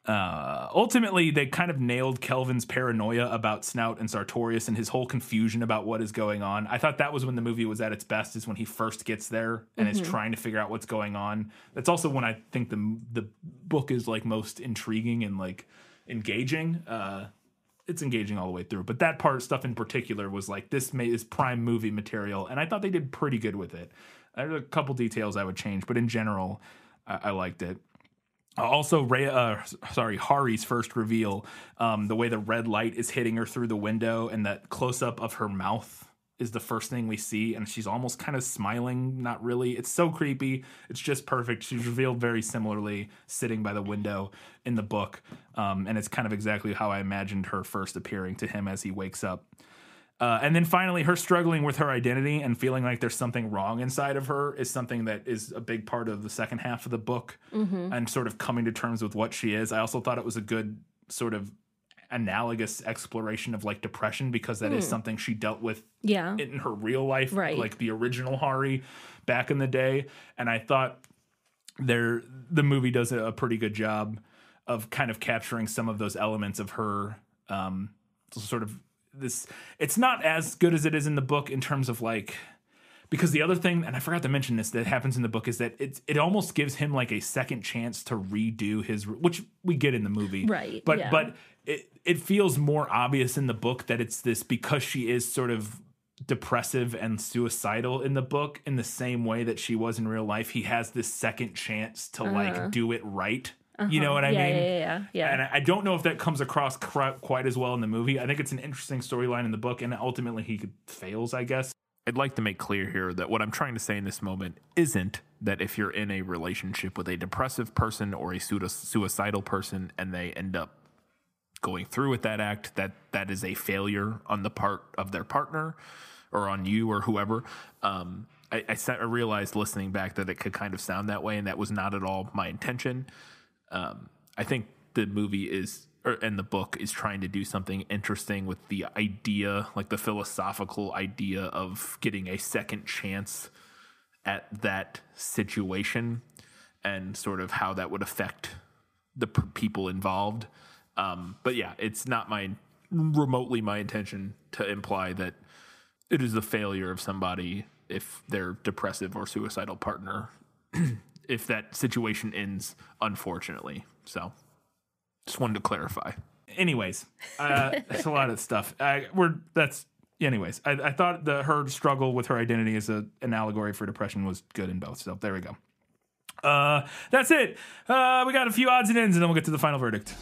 Ultimately, they kind of nailed Kelvin's paranoia about Snout and Sartorius and his whole confusion about what is going on. I thought that was when the movie was at its best, is when he first gets there and is trying to figure out what's going on. That's also when I think the book is like most intriguing and like engaging. It's engaging all the way through, but that stuff in particular was like, this is prime movie material, and I thought they did pretty good with it. There's a couple details I would change, but in general, I liked it. Also, Hari's first reveal, the way the red light is hitting her through the window, and that close-up of her mouth is the first thing we see, and she's almost kind of smiling, not really. It's so creepy. It's just perfect. She's revealed very similarly sitting by the window in the book, and it's kind of exactly how I imagined her first appearing to him as he wakes up. And then finally, her struggling with her identity and feeling like there's something wrong inside of her is something that is a big part of the second half of the book, and sort of coming to terms with what she is. I also thought it was a good sort of analogous exploration of like depression, because that is something she dealt with in her real life, like the original Hari back in the day. And I thought the movie does a pretty good job of kind of capturing some of those elements of her sort of this. It's not as good as it is in the book in terms of like, because the other thing, and I forgot to mention this, that happens in the book is that it almost gives him like a second chance to redo his, which we get in the movie, right? But it feels more obvious in the book that it's this, because she is sort of depressive and suicidal in the book in the same way that she was in real life. He has this second chance to like do it right You know what I mean? Yeah. And I don't know if that comes across quite as well in the movie. I think it's an interesting storyline in the book, and ultimately he fails, I guess. I'd like to make clear here that what I'm trying to say in this moment isn't that if you're in a relationship with a depressive person or a suicidal person and they end up going through with that act, that is a failure on the part of their partner or on you or whoever. I realized listening back that it could kind of sound that way, and that was not at all my intention. I think the movie and the book is trying to do something interesting with the idea, like the philosophical idea of getting a second chance at that situation and sort of how that would affect the people involved. But yeah, it's not remotely my intention to imply that it is the failure of somebody if their depressive or suicidal partner, if that situation ends, unfortunately. So just wanted to clarify. Anyways, it's a lot of stuff. Anyways, I thought her struggle with her identity as an allegory for depression was good in both. So there we go. That's it. We got a few odds and ends, and then we'll get to the final verdict.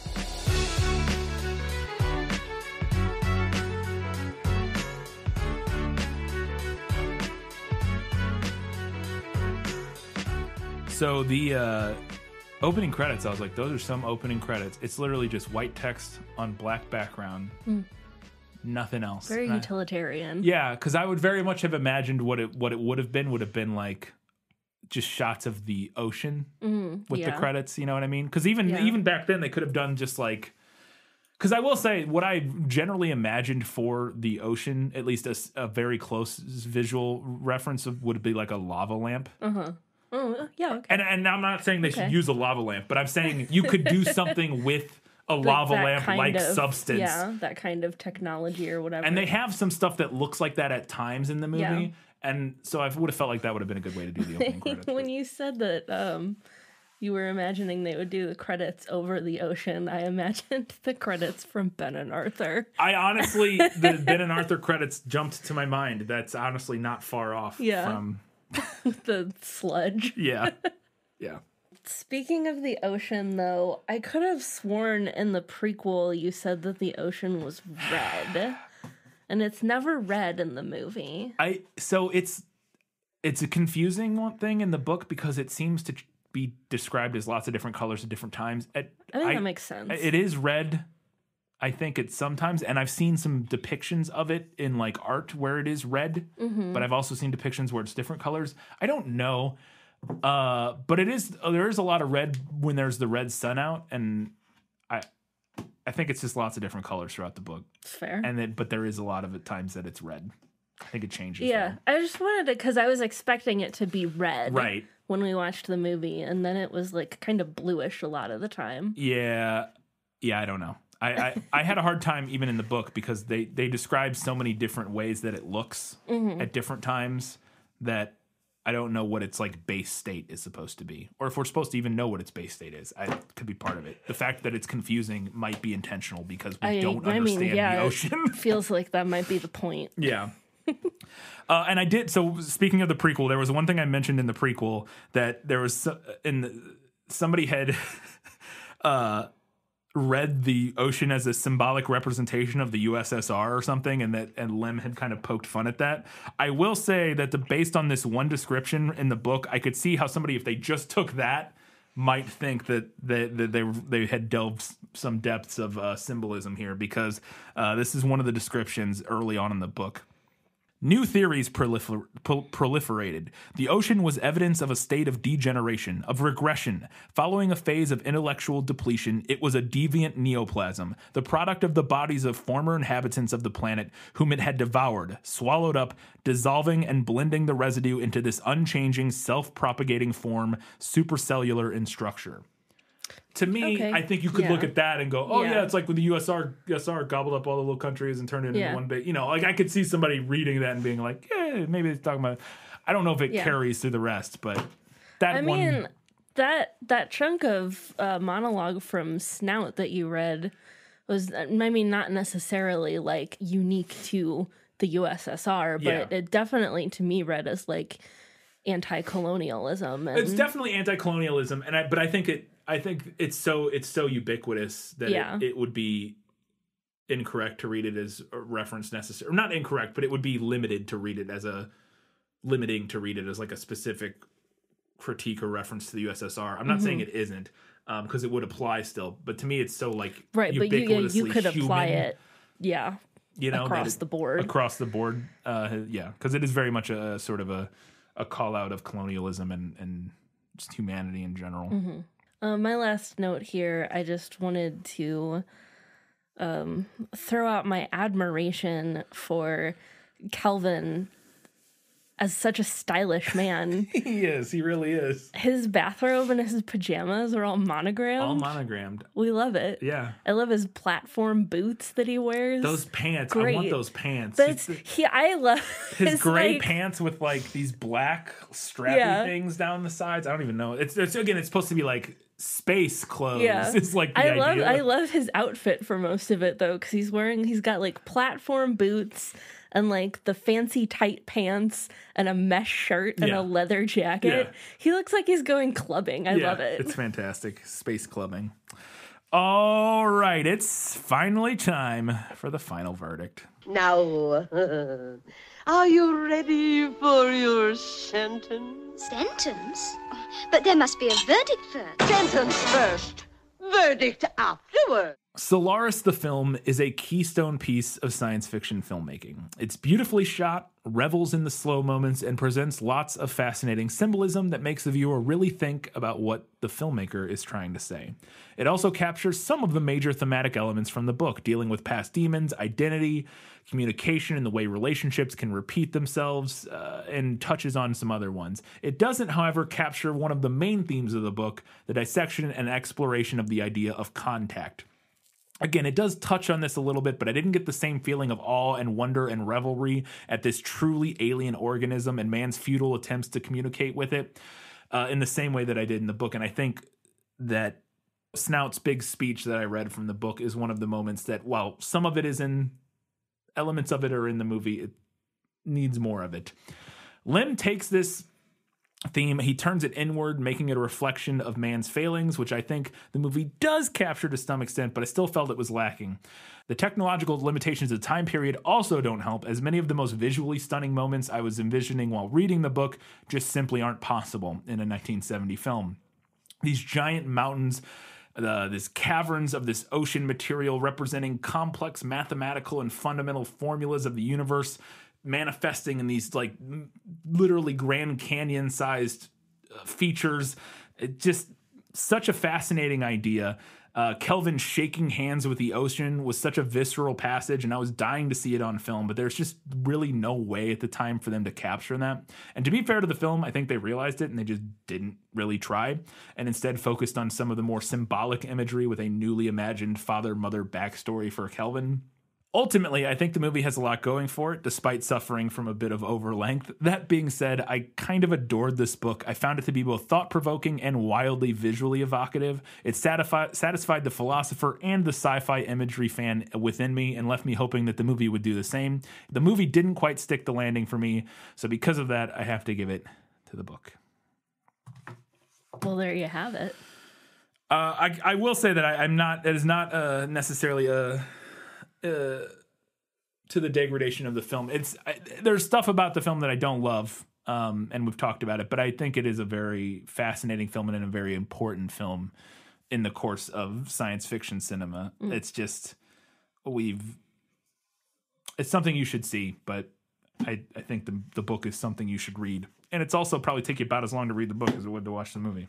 So the opening credits, I was like, those are some opening credits. It's literally just white text on black background. Nothing else. Very utilitarian. Yeah, because I would very much have imagined what it would have been like just shots of the ocean with the credits. You know what I mean? Because even back then they could have done just like. Because I will say, what I generally imagined for the ocean, at least a very close visual reference would be like a lava lamp. Oh, yeah, okay. And I'm not saying they should use a lava lamp, but I'm saying you could do something with a lava lamp-like substance. Yeah, that kind of technology or whatever. And they have some stuff that looks like that at times in the movie. Yeah. And so I would have felt like that would have been a good way to do the opening credits. When you said that you were imagining they would do the credits over the ocean, I imagined the credits from Ben and Arthur. I honestly, the Ben and Arthur credits jumped to my mind. That's honestly not far off from... the sludge. Yeah. Speaking of the ocean, though, I could have sworn in the prequel you said that the ocean was red, and it's never red in the movie. So it's a confusing thing in the book because it seems to be described as lots of different colors at different times. I think that makes sense. It is red. I think it's sometimes, and I've seen some depictions of it in like art where it is red, but I've also seen depictions where it's different colors. I don't know, but there is a lot of red when there's the red sun out, and I think it's just lots of different colors throughout the book. Fair. But there is a lot of times that it's red. I think it changes. Yeah, though. I just wanted to, because I was expecting it to be red when we watched the movie, and then it was like kind of bluish a lot of the time. Yeah, I don't know. I had a hard time even in the book because they describe so many different ways that it looks at different times that I don't know what its like base state is supposed to be, or if we're supposed to even know what its base state is. Could be part of it. The fact that it's confusing might be intentional because we don't understand the ocean. It feels like that might be the point. Yeah. And I did. So speaking of the prequel, there was one thing I mentioned in the prequel that there was somebody had read the ocean as a symbolic representation of the USSR or something, and Lem had kind of poked fun at that. I will say that based on this one description in the book, I could see how somebody, if they just took that, might think that they had delved some depths of symbolism here, because this is one of the descriptions early on in the book. New theories proliferated. The ocean was evidence of a state of degeneration, of regression. Following a phase of intellectual depletion, it was a deviant neoplasm, the product of the bodies of former inhabitants of the planet whom it had devoured, swallowed up, dissolving and blending the residue into this unchanging, self-propagating form, supercellular in structure. To me, I think you could look at that and go, oh, yeah, it's like when the USSR gobbled up all the little countries and turned it into one big, like I could see somebody reading that and being like, yeah, maybe it's talking about, I don't know if it carries through the rest, but that mean, that chunk of monologue from Snout that you read was, not necessarily like unique to the USSR, but it definitely to me read as like anti-colonialism. It's definitely anti-colonialism, but I think I think it's so ubiquitous that it would be incorrect to read it as a reference necessary. Or not incorrect, but it would be limiting to read it as like a specific critique or reference to the USSR. I'm not saying it isn't, because it would apply still. But to me, it's so like right. But you could apply it, across the board. Across the board, because it is very much a sort of a call out of colonialism and just humanity in general. My last note here, I just wanted to throw out my admiration for Kelvin as such a stylish man. He is. He really is. His bathrobe and his pajamas are all monogrammed. All monogrammed. We love it. Yeah. I love his platform boots that he wears. Those pants. Great. I want those pants. I love his gray pants with like these black strappy things down the sides. I don't even know. It's supposed to be like space clothes. Yeah. It's like the idea. I love his outfit for most of it though, because he's got like platform boots and like the fancy tight pants and a mesh shirt and a leather jacket. Yeah. He looks like he's going clubbing. I love it. It's fantastic. Space clubbing. All right, it's finally time for the final verdict. Now, are you ready for your sentence? Sentence? But there must be a verdict first. Sentence first, verdict afterward. Solaris, the film, is a keystone piece of science fiction filmmaking. It's beautifully shot, revels in the slow moments, and presents lots of fascinating symbolism that makes the viewer really think about what the filmmaker is trying to say. It also captures some of the major thematic elements from the book, dealing with past demons, identity, communication, and the way relationships can repeat themselves, and touches on some other ones. It doesn't, however, capture one of the main themes of the book, the dissection and exploration of the idea of contact. Again, it does touch on this a little bit, but I didn't get the same feeling of awe and wonder and revelry at this truly alien organism and man's futile attempts to communicate with it in the same way that I did in the book. And I think that Snout's big speech that I read from the book is one of the moments that, while some of it is in, elements of it are in the movie, it needs more of it. Lim takes this theme, he turns it inward, making it a reflection of man's failings, which I think the movie does capture to some extent, but I still felt it was lacking. The technological limitations of the time period also don't help, as many of the most visually stunning moments I was envisioning while reading the book just simply aren't possible in a 1970 film. These giant mountains, these caverns of this ocean material representing complex mathematical and fundamental formulas of the universe, manifesting in these like literally Grand Canyon sized features. It just such a fascinating idea. Kelvin shaking hands with the ocean was such a visceral passage, and I was dying to see it on film, but there's just really no way at the time for them to capture that. And to be fair to the film, I think they realized it and they just didn't really try, and instead focused on some of the more symbolic imagery with a newly imagined father-mother backstory for Kelvin. Ultimately, I think the movie has a lot going for it, despite suffering from a bit of overlength. That being said, I kind of adored this book. I found it to be both thought-provoking and wildly visually evocative. It satisfied the philosopher and the sci-fi imagery fan within me and left me hoping that the movie would do the same. The movie didn't quite stick the landing for me, so because of that, I have to give it to the book. Well, there you have it. I will say that I'm not. It is not necessarily to the degradation of the film. There's stuff about the film that I don't love, and we've talked about it, but I think it is a very fascinating film and a very important film in the course of science fiction cinema. It's just it's something you should see, but I think the book is something you should read, and it's also probably take you about as long to read the book as it would to watch the movie.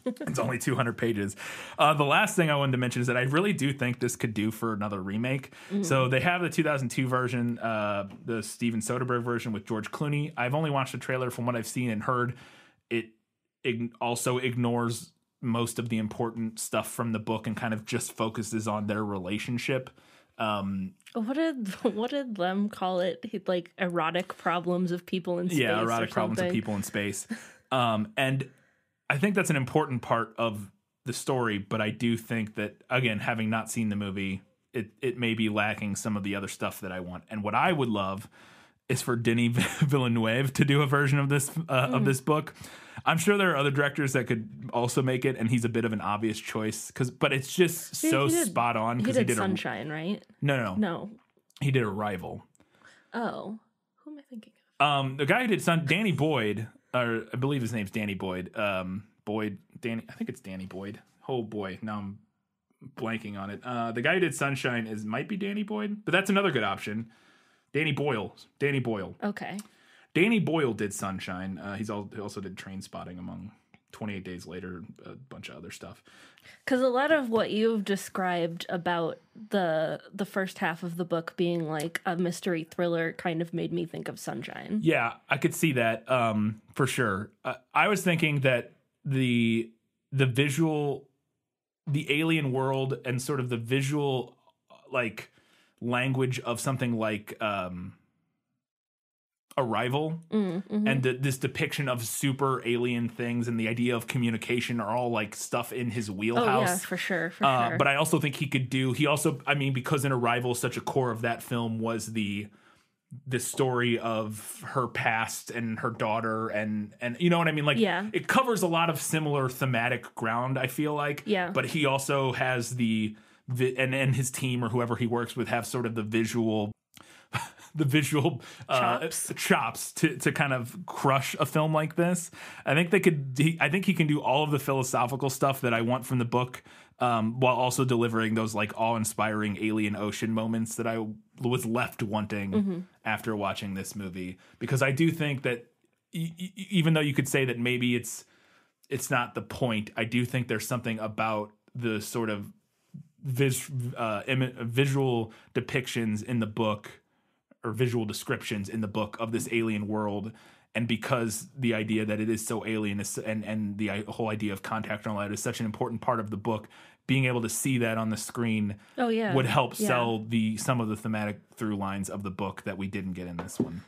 It's only 200 pages. The last thing I wanted to mention is that I really do think this could do for another remake. Mm-hmm. So they have the 2002 version, the Steven Soderbergh version with George Clooney. I've only watched the trailer. From what I've seen and heard, it also ignores most of the important stuff from the book and kind of just focuses on their relationship. What did Lem call it? Like erotic problems of people in space. Yeah, erotic problems of people in space. And I think that's an important part of the story, but I do think that, again, having not seen the movie, it may be lacking some of the other stuff that I want. And what I would love is for Denis Villeneuve to do a version of this book. I'm sure there are other directors that could also make it, and he's a bit of an obvious choice. But it's just spot on. He did Sunshine, right? No. He did Arrival. Oh, who am I thinking of? The guy who did Danny Boyd, or I believe his name's Danny Boyd. I think it's Danny Boyd. Oh boy, now I'm blanking on it. The guy who did Sunshine might be Danny Boyd, but that's another good option. Danny Boyle. Okay. Danny Boyle did Sunshine. He also did Trainspotting, among 28 Days Later, a bunch of other stuff. Because a lot of what you've described about the first half of the book being like a mystery thriller kind of made me think of Sunshine. Yeah, I could see that for sure. I was thinking that the visual, the alien world, and sort of the visual like language of something like Arrival and this depiction of super alien things and the idea of communication are all like stuff in his wheelhouse. Oh yeah, for sure. But I also think because in Arrival, such a core of that film was the story of her past and her daughter and you know what I mean? Like, it covers a lot of similar thematic ground, I feel like. Yeah. But he also has and his team or whoever he works with have sort of the visual chops to kind of crush a film like this. I think he can do all of the philosophical stuff that I want from the book, while also delivering those like awe-inspiring alien ocean moments that I was left wanting after watching this movie. Because I do think that even though you could say that maybe it's not the point, I do think there's something about the sort of visual depictions in the book, or visual descriptions in the book of this alien world, and because the idea that it is so alien and the whole idea of contact and all that is such an important part of the book, being able to see that on the screen would help sell some of the thematic through lines of the book that we didn't get in this one.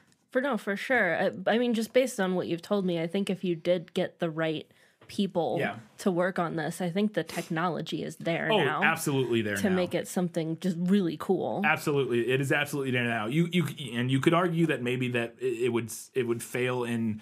For sure. I mean, just based on what you've told me, I think if you did get the right people to work on this, I think the technology is there now. Oh, absolutely there to now. make it something just really cool. Absolutely, it is absolutely there now. You could argue that maybe that it would fail in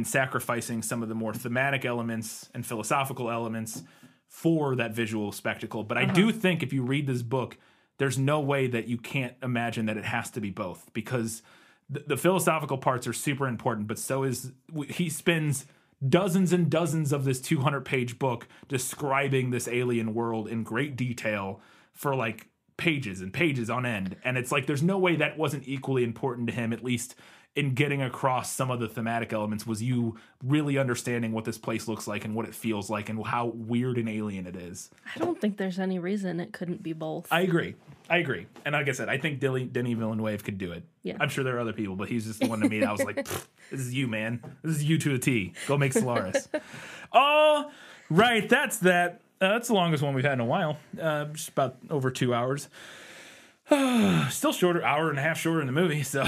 sacrificing some of the more thematic elements and philosophical elements for that visual spectacle. But I do think if you read this book, there's no way that you can't imagine that it has to be both, because the philosophical parts are super important, but so is he spends dozens and dozens of this 200-page book describing this alien world in great detail for like pages and pages on end. And it's like there's no way that wasn't equally important to him, at least in getting across some of the thematic elements, was you really understanding what this place looks like and what it feels like and how weird and alien it is. I don't think there's any reason it couldn't be both. I agree. And like I said, I think Denis Villeneuve could do it. Yeah. I'm sure there are other people, but he's just the one to me that I was like, this is you, man. This is you to a T. Go make Solaris. All right, that's that. That's the longest one we've had in a while. Just about over 2 hours. Still shorter, hour and a half shorter in the movie, so...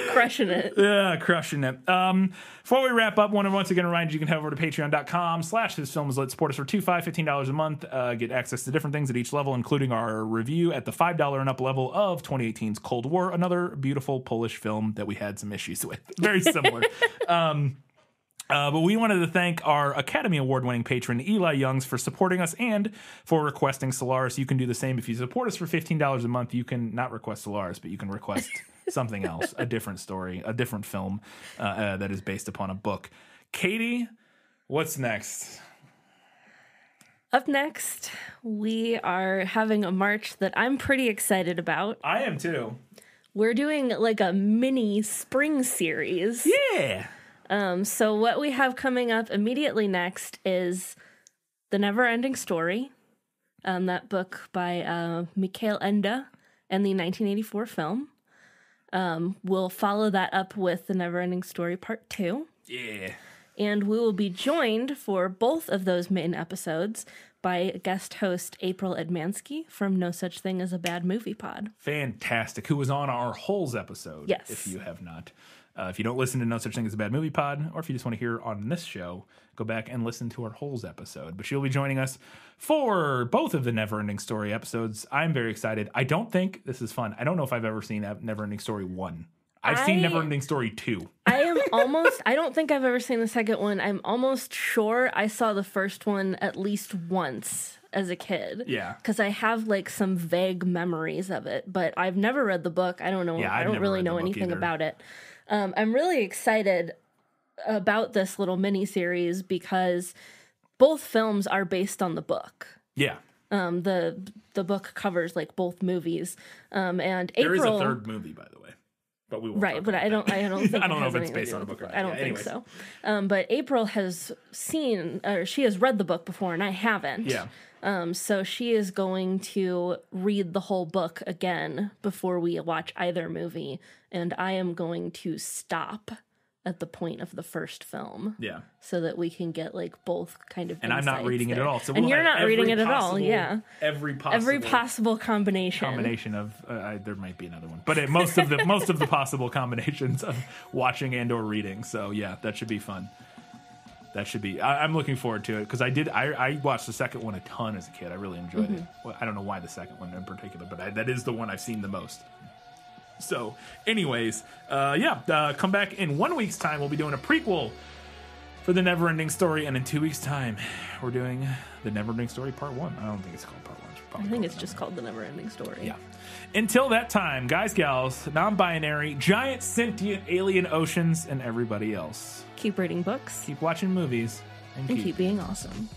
Crushing it. Yeah, crushing it. Before we wrap up, want to once again remind you can head over to patreon.com/thisfilmslit. Support us for $2, $5, $15 a month. Get access to different things at each level, including our review at the $5 and up level of 2018's Cold War, another beautiful Polish film that we had some issues with. Very similar. But we wanted to thank our Academy Award-winning patron, Eli Youngs, for supporting us and for requesting Solaris. You can do the same. If you support us for $15 a month, you can not request Solaris, but you can request something else, a different story, a different film that is based upon a book. Katie, what's next? Up next, we are having a march that I'm pretty excited about. I am too. We're doing like a mini spring series. Yeah. So what we have coming up immediately next is The Neverending Story, that book by Mikhail Enda and the 1984 film. We'll follow that up with The Neverending Story Part 2. Yeah. And we will be joined for both of those main episodes by guest host April Etmanski from No Such Thing as a Bad Movie Pod. Fantastic. Who was on our Holes episode, yes, if you have not If you don't listen to No Such Thing as a Bad Movie Pod, or if you just want to hear on this show, go back and listen to our Holes episode. But she'll be joining us for both of the Neverending Story episodes. I'm very excited. I don't think this is fun. I don't know if I've ever seen Neverending Story 1. I've seen Neverending Story 2. I don't think I've ever seen the second one. I'm almost sure I saw the first one at least once as a kid. Yeah. Because I have like some vague memories of it, but I've never read the book. I don't know. Yeah, I don't really know anything about it. I'm really excited about this little mini series because both films are based on the book. Yeah. The book covers like both movies. And April, there is a third movie, by the way. But we won't right, but I don't think I don't know if it's based on a book or not. I don't think so. But April has seen, or she has read the book before, and I haven't. Yeah. So she is going to read the whole book again before we watch either movie, and I am going to stop at the point of the first film. Yeah. So that we can get like both kind of. And I'm not reading it at all. So and you're not reading it at all. Yeah. Every possible combination. Of there might be another one, but most of the possible combinations of watching and or reading. So yeah, that should be fun. That should be. I'm looking forward to it because I watched the second one a ton as a kid. I really enjoyed it. Well, I don't know why the second one in particular, but that is the one I've seen the most. So, anyways, come back in 1 week's time. We'll be doing a prequel for the Neverending Story, and in 2 weeks' time, we're doing the Neverending Story Part 1. I don't think it's called Part 1. I think it's just called the Neverending Story. Yeah. Until that time, guys, gals, non-binary, giant sentient alien oceans, and everybody else. Keep reading books. Keep watching movies. And keep being awesome.